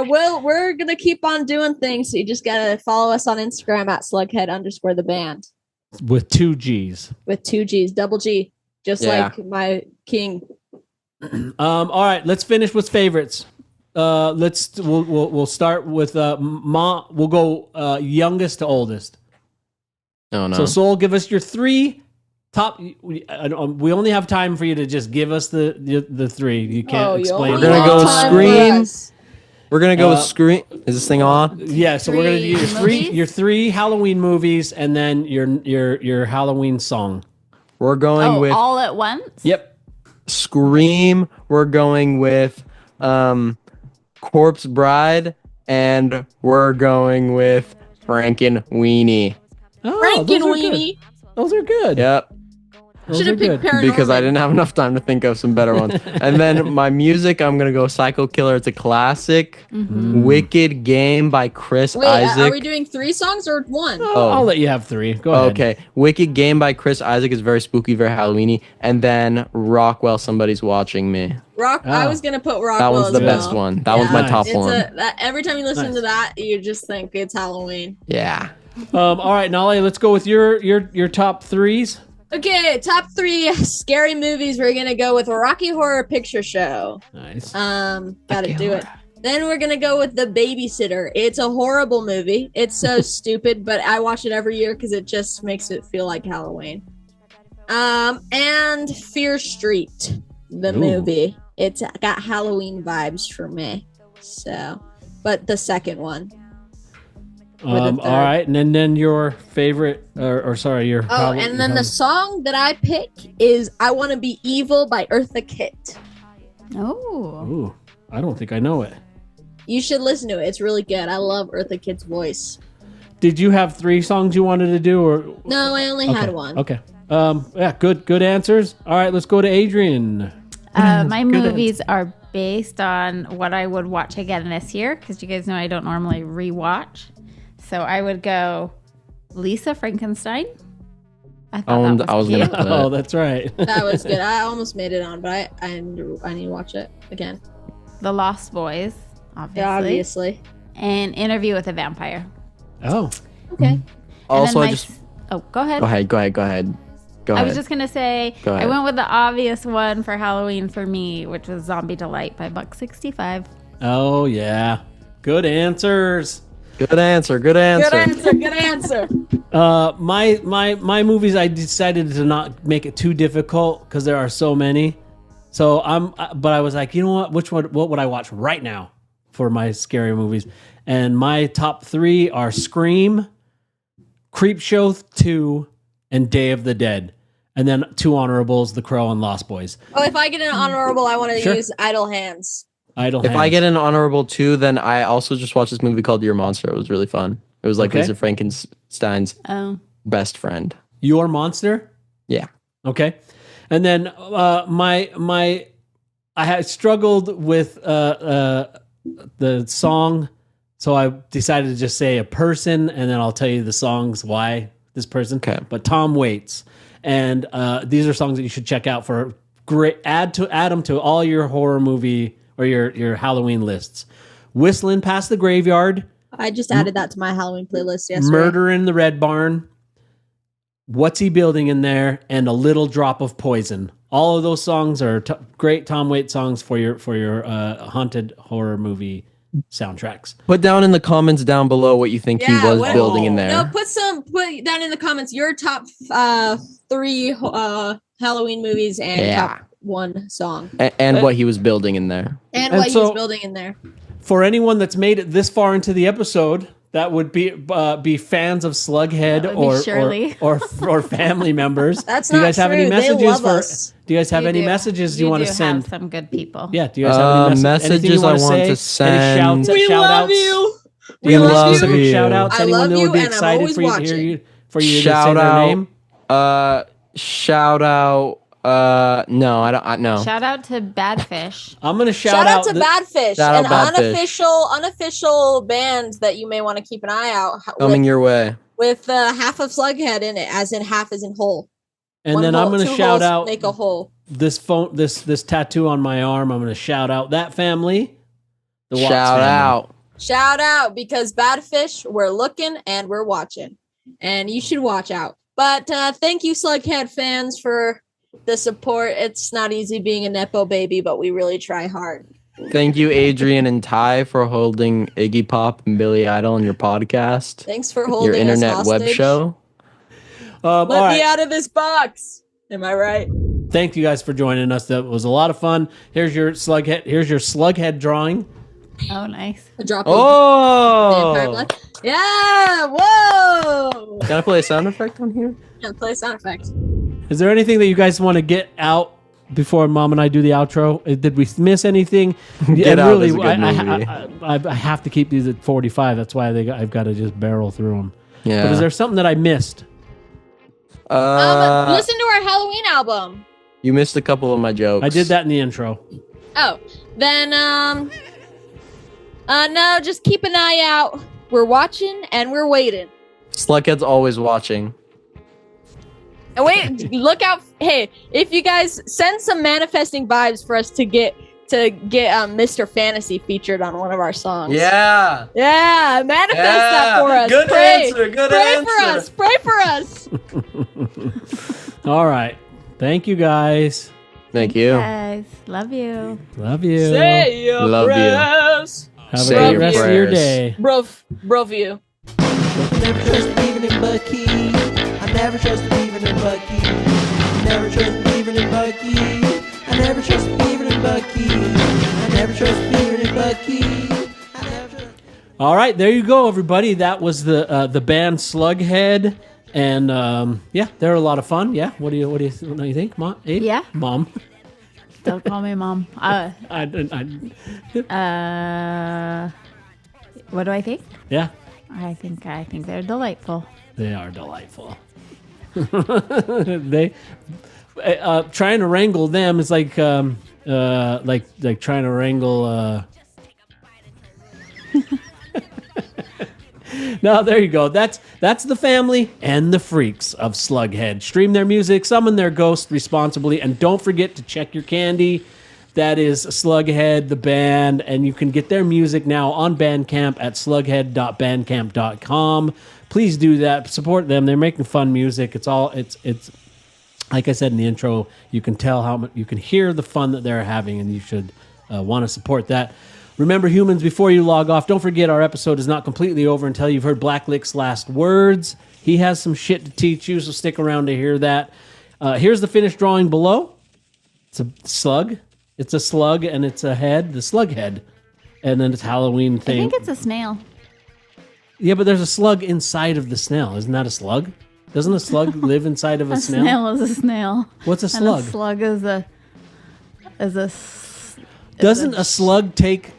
Speaker 2: we're gonna keep on doing things. So you just gotta follow us on Instagram at Slughead_the band
Speaker 11: With 2 G's.
Speaker 2: with 2 G's, double G, just
Speaker 11: Yeah.
Speaker 2: like my king.
Speaker 11: All right, let's finish with favorites. We'll start with we'll go youngest to oldest.
Speaker 1: Oh no.
Speaker 11: So Soul, give us your 3 top. We only have time for you to just give us the 3. You can't explain.
Speaker 1: We're gonna go with Scream. We're gonna go with Scream. Is this thing on?
Speaker 11: Yeah, so we're gonna do your three Halloween movies and then your Halloween song.
Speaker 1: We're going with
Speaker 12: all at once?
Speaker 11: Yep.
Speaker 1: Scream. We're going with Corpse Bride, and we're going with Frankenweenie.
Speaker 11: Oh,
Speaker 2: Frankenweenie.
Speaker 11: Those are good.
Speaker 1: Yep.
Speaker 2: Should have picked Paranormal.
Speaker 1: Because I didn't have enough time to think of some better ones. And then my music, I'm gonna go Psycho Killer. It's a classic.
Speaker 2: Mhm.
Speaker 1: Wicked Game by Chris
Speaker 2: Wait,
Speaker 1: Isaac.
Speaker 2: are we doing 3 songs or 1?
Speaker 11: I'll let you have 3. Go ahead.
Speaker 1: Okay. Wicked Game by Chris Isaac is very spooky, very Halloweeny. And then Rockwell, Somebody's Watching Me.
Speaker 2: I was gonna put Rockwell.
Speaker 1: That one's
Speaker 2: as
Speaker 1: the
Speaker 2: well.
Speaker 1: best one. That one's my top
Speaker 2: It's
Speaker 1: one.
Speaker 2: Every time you listen
Speaker 11: Nice.
Speaker 2: to that, you just think it's Halloween.
Speaker 1: Yeah.
Speaker 11: All right, Nale, let's go with your top 3s.
Speaker 2: Okay, top 3 scary movies. We're gonna go with Rocky Horror Picture Show.
Speaker 11: Nice.
Speaker 2: Gotta do it. Then we're gonna go with The Babysitter. It's a horrible movie. It's so stupid, but I watch it every year because it just makes it feel like Halloween. And Fear Street, the
Speaker 11: Ooh.
Speaker 2: movie. It's got Halloween vibes for me. So, but the second one.
Speaker 11: All right, and then your favorite, or sorry, your.
Speaker 2: Oh, and then the song that I pick is "I Want to Be Evil" by Eartha Kitt.
Speaker 12: Oh.
Speaker 11: Ooh, I don't think I know it.
Speaker 2: You should listen to it. It's really good. I love Eartha Kitt's voice.
Speaker 11: Did you have 3 songs you wanted to do, or
Speaker 2: No, I only had one.
Speaker 11: Okay. Yeah, good answers. All right, let's go to Adrian.
Speaker 12: My movies are based on what I would watch again this year, because you guys know I don't normally rewatch. So I would go Lisa Frankenstein. I thought that was
Speaker 1: gonna
Speaker 12: cute.
Speaker 1: put it.
Speaker 11: Oh, that's right.
Speaker 2: That was good. I almost made it on, but I need to watch it again.
Speaker 12: The Lost Boys, obviously.
Speaker 2: Yeah, obviously.
Speaker 12: And Interview with a Vampire.
Speaker 11: Oh.
Speaker 2: Okay.
Speaker 1: Also,
Speaker 12: go ahead.
Speaker 1: Go ahead.
Speaker 12: I was just gonna say
Speaker 1: Go
Speaker 12: I
Speaker 1: ahead.
Speaker 12: went with the obvious one for Halloween for me, which was Zombie Delight by $1.65.
Speaker 11: Oh yeah, good answers.
Speaker 1: Good answer.
Speaker 2: Good answer.
Speaker 11: My movies, I decided to not make it too difficult because there are so many. So but I was like, you know what? What would I watch right now for my scary movies? And my top 3 are Scream, Creepshow 2, and Day of the Dead. And then 2 honorables, The Crow and Lost Boys.
Speaker 2: Oh, if I get an honorable, I want to
Speaker 11: Sure.
Speaker 2: use Idle Hands.
Speaker 1: If I get an honorable 2, then I also just watched this movie called Your Monster. It was really fun. It was like
Speaker 11: Okay.
Speaker 1: Lisa Frankenstein's
Speaker 12: Oh.
Speaker 1: best friend.
Speaker 11: Your Monster?
Speaker 1: Yeah.
Speaker 11: Okay. And then I had struggled with the song, so I decided to just say a person, and then I'll tell you the songs why this person.
Speaker 1: Okay.
Speaker 11: But Tom Waits, and these are songs that you should check out for great. Add them to all your horror movie or your Halloween lists. Whistling Past the Graveyard,
Speaker 2: I just added that to my Halloween playlist yesterday.
Speaker 11: Murder in the Red Barn, What's He Building in There, and A Little Drop of Poison. All of those songs are great Tom Waits songs for your haunted horror movie soundtracks.
Speaker 1: Put down in the comments down below what you think he was building in there.
Speaker 2: No, put down in the comments your top 3 Halloween movies and top 1 song.
Speaker 1: And what he was building in there.
Speaker 2: And what he was building in there.
Speaker 11: For anyone that's made it this far into the episode, that would be fans of Slughead or family members.
Speaker 2: That's
Speaker 11: do you
Speaker 2: not
Speaker 11: guys have
Speaker 2: true.
Speaker 11: any
Speaker 2: They
Speaker 11: messages
Speaker 2: love
Speaker 11: for?
Speaker 2: us.
Speaker 11: Do you guys have
Speaker 12: You
Speaker 11: any
Speaker 12: do.
Speaker 11: messages you want to
Speaker 12: do
Speaker 11: send?
Speaker 12: have some good people.
Speaker 11: Yeah. Do you guys have any anything you
Speaker 1: messages
Speaker 11: wanna
Speaker 1: I want
Speaker 11: say?
Speaker 1: to send?
Speaker 11: Any
Speaker 2: We
Speaker 11: shout
Speaker 2: love
Speaker 11: outs?
Speaker 2: you.
Speaker 1: We love
Speaker 11: specific
Speaker 1: you.
Speaker 11: shout outs?
Speaker 2: I
Speaker 11: Anyone
Speaker 2: love
Speaker 11: that
Speaker 2: you,
Speaker 11: would be
Speaker 2: and I'm
Speaker 11: excited
Speaker 2: always
Speaker 11: for you to
Speaker 2: watching.
Speaker 11: hear to say
Speaker 1: Shout
Speaker 11: their
Speaker 1: out.
Speaker 11: name?
Speaker 1: Shout out. No, I don't. No.
Speaker 12: Shout out to Badfish.
Speaker 11: I'm gonna
Speaker 2: Shout out to Badfish,
Speaker 1: Shout
Speaker 2: an
Speaker 1: out Badfish.
Speaker 2: unofficial band that you may want to keep an eye out
Speaker 1: Coming your way.
Speaker 2: with half of Slughead in it, as in half is in whole.
Speaker 11: And
Speaker 2: One
Speaker 11: then
Speaker 2: hole,
Speaker 11: I'm gonna
Speaker 2: 2
Speaker 11: shout
Speaker 2: holes
Speaker 11: out
Speaker 2: make a hole.
Speaker 11: this tattoo on my arm. I'm gonna shout out that family. The Watts
Speaker 1: Shout
Speaker 11: family.
Speaker 1: out.
Speaker 2: Shout out, because Badfish, we're looking and we're watching, and you should watch out. But thank you, Slughead fans, for the support. It's not easy being a nepo baby, but we really try hard.
Speaker 1: Thank you, Adrian and Ty, for holding Iggy Pop and Billy Idol in your podcast.
Speaker 2: Thanks for holding
Speaker 1: your internet
Speaker 2: us
Speaker 1: web
Speaker 2: hostage.
Speaker 1: show.
Speaker 11: All
Speaker 2: Let
Speaker 11: right.
Speaker 2: me out of this box. Am I right?
Speaker 11: Thank you guys for joining us. That was a lot of fun. Here's your Slughead. Here's your Slughead drawing.
Speaker 12: Oh, nice.
Speaker 2: A drop of vampire
Speaker 1: Oh!
Speaker 2: blood. Yeah! Whoa!
Speaker 1: Can I play a sound effect on here?
Speaker 2: Yeah, play sound effects.
Speaker 11: Is there anything that you guys want to get out before Mom and I do the outro? Did we miss anything?
Speaker 1: Get
Speaker 11: And
Speaker 1: Out is a good
Speaker 11: I
Speaker 1: movie.
Speaker 11: have to keep these at 45. That's why I've got to just barrel through them.
Speaker 1: Yeah.
Speaker 11: But is there something that I missed?
Speaker 2: Listen to our Halloween album.
Speaker 1: You missed a couple of my jokes.
Speaker 11: I did that in the intro.
Speaker 2: Oh, then no, just keep an eye out. We're watching and we're waiting.
Speaker 1: Slughead's always watching.
Speaker 2: And wait, look out! Hey, if you guys send some manifesting vibes for us to get Mr. Fantasy featured on one of our songs.
Speaker 1: Yeah.
Speaker 2: Yeah, manifest that for us.
Speaker 1: Good
Speaker 2: Pray.
Speaker 1: answer. Good
Speaker 2: Pray
Speaker 1: answer.
Speaker 2: for us. Pray for us.
Speaker 11: All right. Thank you guys.
Speaker 1: Thank you.
Speaker 12: Guys, love you.
Speaker 11: Love you.
Speaker 2: Say your
Speaker 1: Love you.
Speaker 2: prayers.
Speaker 11: Have
Speaker 1: Say
Speaker 11: a great
Speaker 1: your
Speaker 11: rest of your
Speaker 1: prayers.
Speaker 11: day.
Speaker 2: Bro view.
Speaker 15: Never trust believing in Bucky. I never trust believing in Bucky. Never trust believing in Bucky. I never trust believing in Bucky. I never trust believing in Bucky.
Speaker 11: All right, there you go, everybody. That was the band Slughead, and yeah, they're a lot of fun. Yeah, what do you think, Mom? Abe?
Speaker 12: Yeah.
Speaker 11: Mom.
Speaker 12: Don't call me mom. What do I think?
Speaker 11: Yeah,
Speaker 12: I think they're delightful.
Speaker 11: they are delightful. They trying to wrangle them is like trying to wrangle. No, there you go. That's the family and the freaks of Slughead. Stream their music, summon their ghost responsibly, and don't forget to check your candy. That is Slughead, the band, and you can get their music now on Bandcamp at slughead.bandcamp.com. Please do that. Support them. They're making fun music. It's like I said in the intro. You can tell how much you can hear the fun that they're having, and you should want to support that. Remember, humans, before you log off, don't forget our episode is not completely over until you've heard Blacklick's last words. He has some shit to teach you, so stick around to hear that. Here's the finished drawing below. It's a slug. It's a slug, and it's a head, the Slughead. And then it's Halloween thing.
Speaker 12: I think it's a snail.
Speaker 11: Yeah, but there's a slug inside of the snail. Isn't that a slug? Doesn't a slug live inside of a snail?
Speaker 12: A snail is a snail.
Speaker 11: What's a
Speaker 12: And
Speaker 11: slug?
Speaker 12: a slug is a
Speaker 11: Doesn't a slug take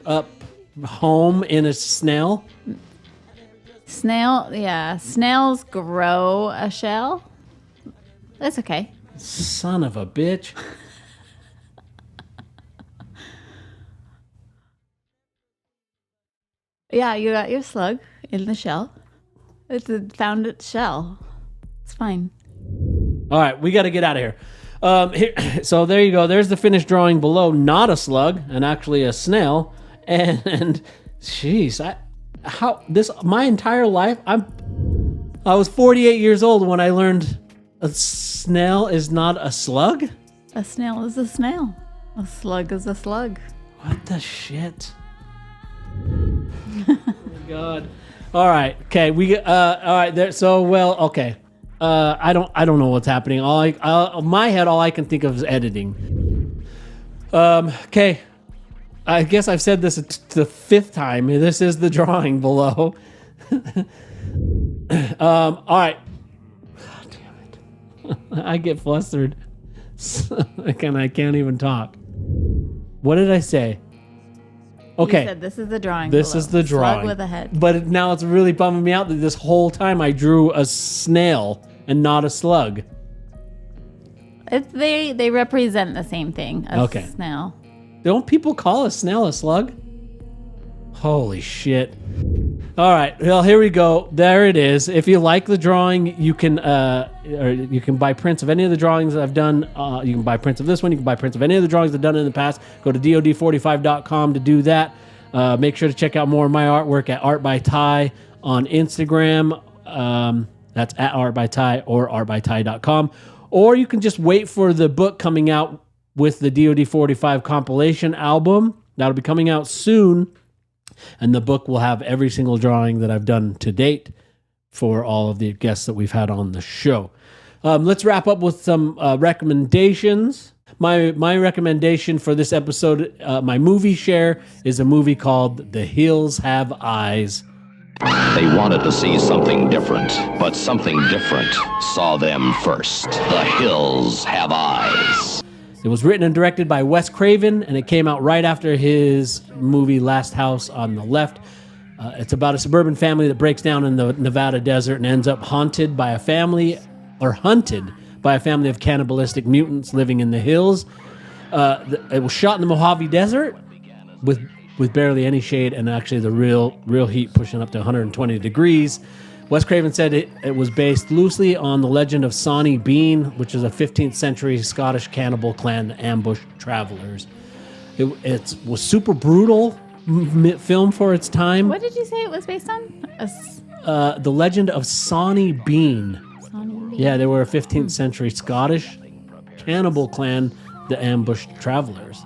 Speaker 11: up home in a snail?
Speaker 12: Snails grow a shell. That's okay.
Speaker 11: Son of a bitch.
Speaker 12: Yeah, you got your slug in the shell. Found its shell. It's fine.
Speaker 11: All right, we got to get out of here. So there you go. There's the finished drawing below. Not a slug, and actually a snail. And jeez, my entire life, I was 48 years old when I learned a snail is not a slug.
Speaker 12: A snail is a snail. A slug is a slug.
Speaker 11: What the shit? Oh my God. All right. Okay. All right. There. So well. Okay. I don't know what's happening. My head, all I can think of is editing. Okay. I guess I've said this the fifth time. This is the drawing below. All right. God damn it. I get flustered. I can't even talk. What did I say? Okay.
Speaker 12: You said this is the drawing.
Speaker 11: This
Speaker 12: below.
Speaker 11: is the drawing.
Speaker 12: Slug with a head.
Speaker 11: But now it's really bumming me out that this whole time I drew a snail and not a slug.
Speaker 12: They represent the same thing. A
Speaker 11: Okay.
Speaker 12: snail.
Speaker 11: Don't people call a snail a slug? Holy shit. All right, well, here we go. There it is. If you like the drawing, you can buy prints of any of the drawings that I've done. You can buy prints of this one. You can buy prints of any of the drawings I've done in the past. Go to DOD45.com to do that. Make sure to check out more of my artwork at Art by Ty on Instagram. That's at Art by Ty or artbyty.com. Or you can just wait for the book coming out with the DOD45 compilation album. That'll be coming out soon. And the book will have every single drawing that I've done to date for all of the guests that we've had on the show. Let's wrap up with some recommendations. My recommendation for this episode, my movie share, is a movie called The Hills Have Eyes.
Speaker 21: They wanted to see something different, but something different saw them first. The Hills Have Eyes.
Speaker 11: It was written and directed by Wes Craven, and it came out right after his movie Last House on the Left. It's about a suburban family that breaks down in the Nevada desert and ends up hunted by a family of cannibalistic mutants living in the hills. It was shot in the Mojave Desert with barely any shade, and actually the real heat pushing up to 120 degrees. Wes Craven said it was based loosely on the legend of Sawney Bean, which is a 15th century Scottish cannibal clan that ambushed travelers. It was super brutal film for its time.
Speaker 12: What did you say it was based on?
Speaker 11: The legend of Sawney Bean.
Speaker 12: Sawney Bean.
Speaker 11: Yeah, they were a 15th century Scottish cannibal clan that ambushed travelers.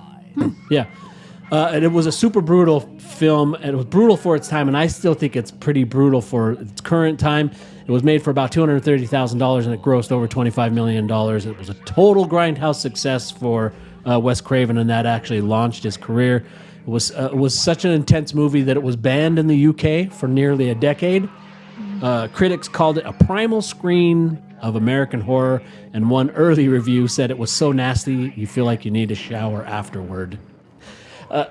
Speaker 11: Yeah. And it was a super brutal film, and it was brutal for its time, and I still think it's pretty brutal for its current time. It was made for about $230,000, and it grossed over $25 million. It was a total grindhouse success for Wes Craven, and that actually launched his career. It was such an intense movie that it was banned in the UK for nearly a decade. Critics called it a primal scream of American horror, and one early review said it was so nasty you feel like you need a shower afterward.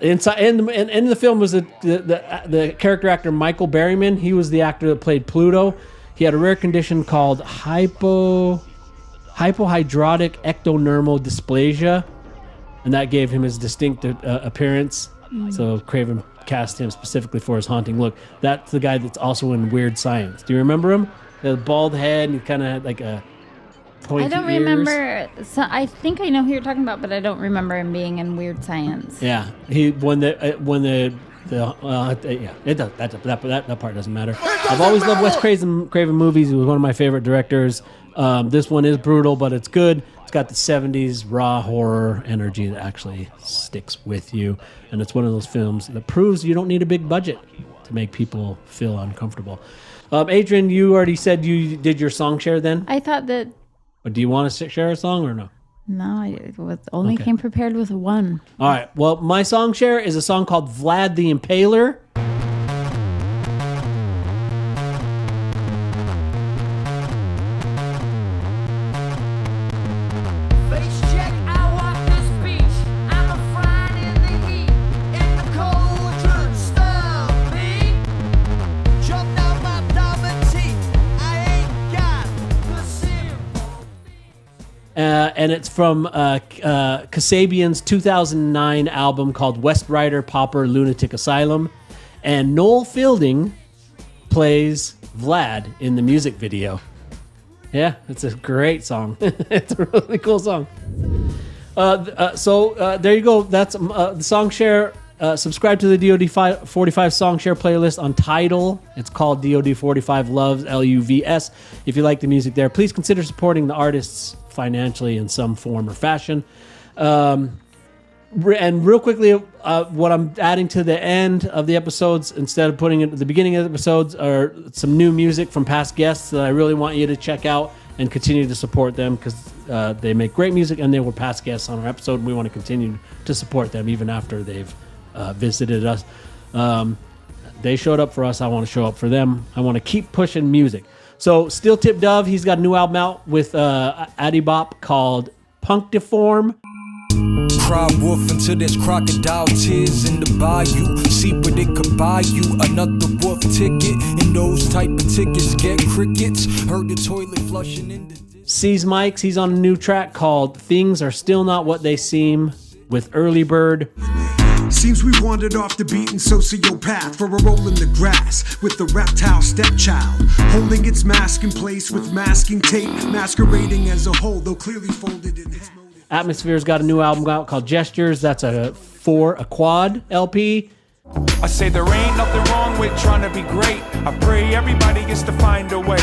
Speaker 11: Inside in the film was the character actor Michael Berryman. He was the actor that played Pluto. He had a rare condition called hypohydrotic ectodermal dysplasia, and that gave him his distinct appearance. So Craven cast him specifically for his haunting look. That's the guy that's also in Weird Science. Do you remember him? The bald head, and he kind of had like a pointy
Speaker 12: I don't
Speaker 11: ears.
Speaker 12: remember. So I think I know who you're talking about, but I don't remember him being in Weird Science.
Speaker 11: Yeah, he that part doesn't matter. I've always loved Wes Craven movies. He was one of my favorite directors. This one is brutal, but it's good. It's got the 70s raw horror energy that actually sticks with you, and it's one of those films that proves you don't need a big budget to make people feel uncomfortable. Adrian, you already said you did your song share then?
Speaker 12: I thought that...
Speaker 11: But do you want to share a song or no?
Speaker 12: No, I only came prepared with one.
Speaker 11: All right. Well, my song share is a song called Vlad the Impaler. And it's from Kasabian's 2009 album called West Rider Pauper Lunatic Asylum. And Noel Fielding plays Vlad in the music video. Yeah, it's a great song. It's a really cool song. So there you go. That's the song share. Subscribe to the DOD45 song share playlist on Tidal. It's called DOD45 Loves, LUVS. If you like the music there, please consider supporting the artists financially in some form or fashion. And real quickly, what I'm adding to the end of the episodes, instead of putting it at the beginning of the episodes, are some new music from past guests that I really want you to check out and continue to support them, because they make great music and they were past guests on our episode, and we want to continue to support them even after they've visited us. They showed up for us. I want to show up for them. I want to keep pushing music. So Steel Tip Dove, he's got a new album out with Adibop called Punctiform.
Speaker 8: Cry wolf until there's crocodile tears in the bayou. See what it could buy you. Another wolf ticket, and those type of tickets get crickets. Heard the toilet flushing in the...
Speaker 11: Sees Mikes, he's on a new track called Things Are Still Not What They Seem with Early Bird.
Speaker 22: Seems we wandered off the beaten sociopath for a roll in the grass with the reptile stepchild, holding its mask in place with masking tape, masquerading as a whole, though clearly folded in half.
Speaker 11: Atmosphere's got a new album out called Gestures. That's a quad LP.
Speaker 10: I say there ain't nothing wrong with trying to be great. I pray everybody gets to find a way.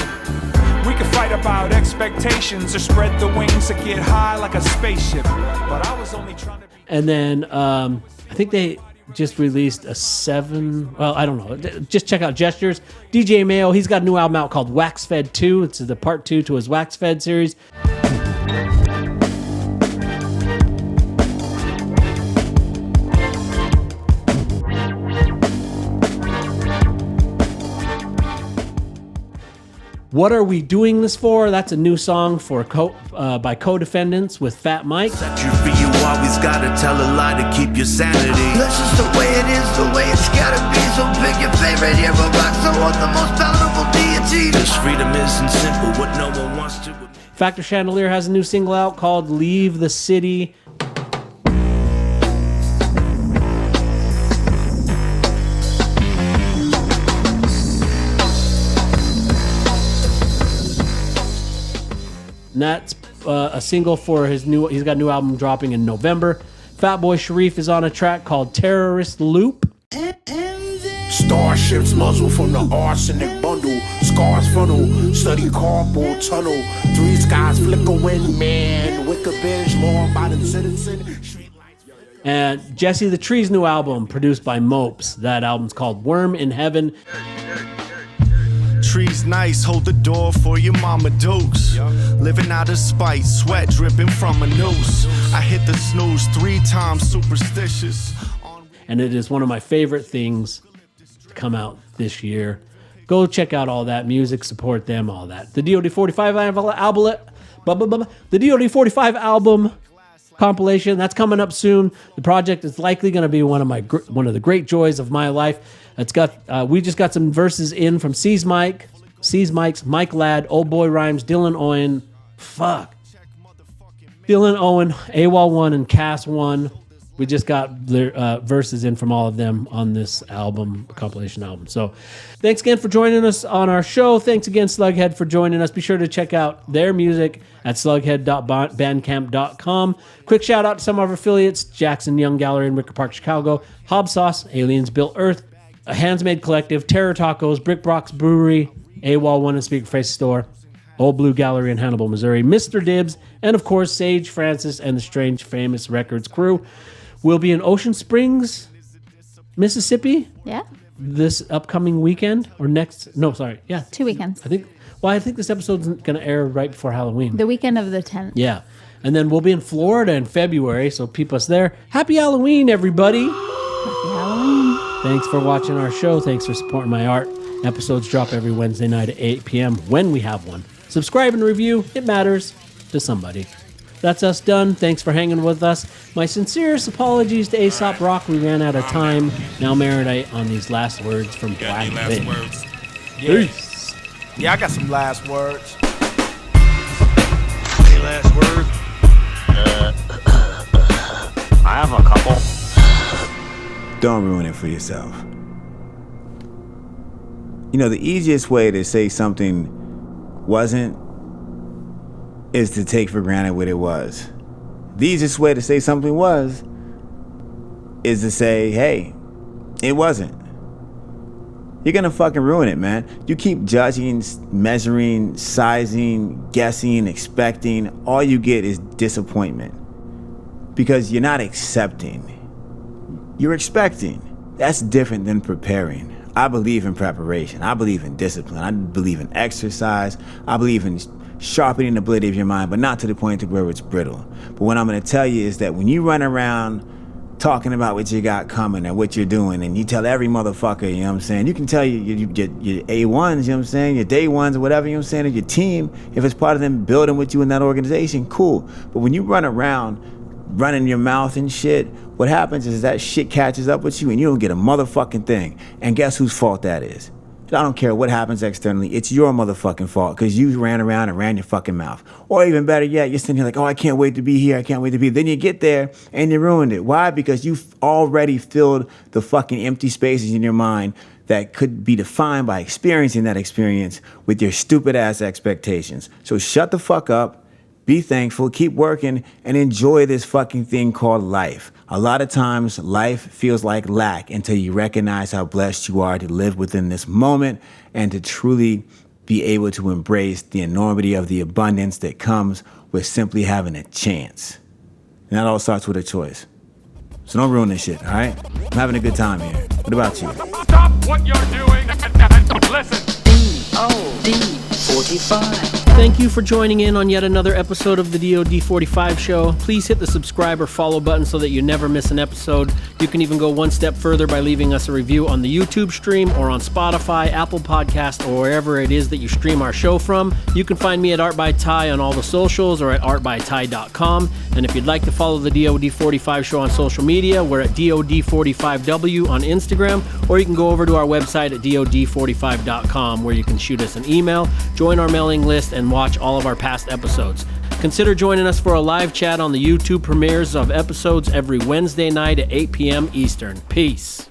Speaker 10: We can fight about expectations or spread the wings to get high like a spaceship. But I was only trying to be...
Speaker 11: And then I think they just released a 7... Well, I don't know. Just check out Gestures. DJ Mayo, he's got a new album out called Wax Fed 2. It's the part 2 to his Wax Fed series. What Are We Doing This For? That's a new song for by Co-Defendants with Fat Mike.
Speaker 23: You always gotta tell a lie to keep your sanity. That's just the way it is, the way it's gotta be. So pick your favorite hero, rock someone, the most powerful deity. This freedom isn't simple, what no one wants to.
Speaker 11: Factor Chandelier has a new single out called Leave the City. And that's a single for he's got a new album dropping in November. Fatboy Sharif is on a track called Terrorist Loop.
Speaker 22: Starships muzzle from the arsenic bundle. Scars funnel, study carpool tunnel. Three skies flicker when man. Wicker bench, law-abiding citizen.
Speaker 11: And Jesse the Tree's new album, produced by Mopes. That album's called Worm in Heaven.
Speaker 23: Trees nice, hold the door for your mama dukes. Living out of spite, sweat dripping from a noose. I hit the snooze 3 times, superstitious.
Speaker 11: And it is one of my favorite things to come out this year. Go check out all that music, support them, all that. The DOD45 album, the DOD45 album compilation, that's coming up soon. The project is likely going to be one of the great joys of my life. It's got we just got some verses in from C's Mike's, Mike Ladd, Old Boy Rhymes, Dylan Owen, AWOL 1, and Cass 1. We just got their verses in from all of them on this album, compilation album. So thanks again for joining us on our show. Thanks again, Slughead, for joining us. Be sure to check out their music at slughead.bandcamp.com. Quick shout out to some of our affiliates: Jackson Young Gallery in Wicker Park, Chicago, Hob Sauce, Aliens Built Earth, a Handsmade Collective, Terror Tacos, Brick Box Brewery, AWOL 1 and Speaker Face Store, Old Blue Gallery in Hannibal, Missouri, Mr. Dibbs, and of course, Sage Francis and the Strange Famous Records crew. We'll be in Ocean Springs, Mississippi.
Speaker 12: Yeah.
Speaker 11: This upcoming weekend or next? No, sorry. Yeah.
Speaker 12: 2 weekends.
Speaker 11: I think this episode's going to air right before Halloween.
Speaker 12: The weekend of the 10th.
Speaker 11: Yeah. And then we'll be in Florida in February, so peep us there. Happy Halloween, everybody.
Speaker 12: Happy Halloween.
Speaker 11: Thanks for watching our show. Thanks for supporting my art. Episodes drop every Wednesday night at 8 p.m. when we have one. Subscribe and review. It matters to somebody. That's us done. Thanks for hanging with us. My sincerest apologies to Aesop Rock. We ran out of time. Now marinate on these last words from Black Vin.
Speaker 5: Peace. Yeah, I got some last words. Any last words?
Speaker 6: I have a couple.
Speaker 9: Don't ruin it for yourself. You know, the easiest way to say something wasn't is to take for granted what it was. The easiest way to say something was is to say, hey, it wasn't. You're gonna fucking ruin it, man. You keep judging, measuring, sizing, guessing, expecting. All you get is disappointment because you're not accepting. You're expecting. That's different than preparing. I believe in preparation. I believe in discipline. I believe in exercise. I believe in sharpening the blade of your mind, but not to the point to where it's brittle. But what I'm going to tell you is that when you run around talking about what you got coming and what you're doing, and you tell every motherfucker, you know what I'm saying, you can tell your A1s, you know what I'm saying, your day ones or whatever, you know what I'm saying, or your team, if it's part of them building with you in that organization, cool. But when you run around running your mouth and shit, what happens is that shit catches up with you and you don't get a motherfucking thing. And guess whose fault that is? I don't care what happens externally. It's your motherfucking fault because you ran around and ran your fucking mouth. Or even better yet, you're sitting here like, oh, I can't wait to be here. I can't wait to be. Then you get there and you ruined it. Why? Because you've already filled the fucking empty spaces in your mind that could be defined by experiencing that experience with your stupid ass expectations. So shut the fuck up. Be thankful, keep working, and enjoy this fucking thing called life. A lot of times, life feels like lack until you recognize how blessed you are to live within this moment and to truly be able to embrace the enormity of the abundance that comes with simply having a chance. And that all starts with a choice. So don't ruin this shit, all right? I'm having a good time here. What about you?
Speaker 10: Stop what you're doing and listen.
Speaker 11: DOD45. Thank you for joining in on yet another episode of the DOD45 Show. Please hit the subscribe or follow button so that you never miss an episode. You can even go one step further by leaving us a review on the YouTube stream or on Spotify, Apple Podcast, or wherever it is that you stream our show from. You can find me at Art by Ty on all the socials or at artbyty.com. And if you'd like to follow the DOD45 Show on social media, we're at DOD45W on Instagram, or you can go over to our website at DOD45.com where you can shoot us an email, join our mailing list, and watch all of our past episodes. Consider joining us for a live chat on the YouTube premieres of episodes every Wednesday night at 8 p.m. Eastern. Peace.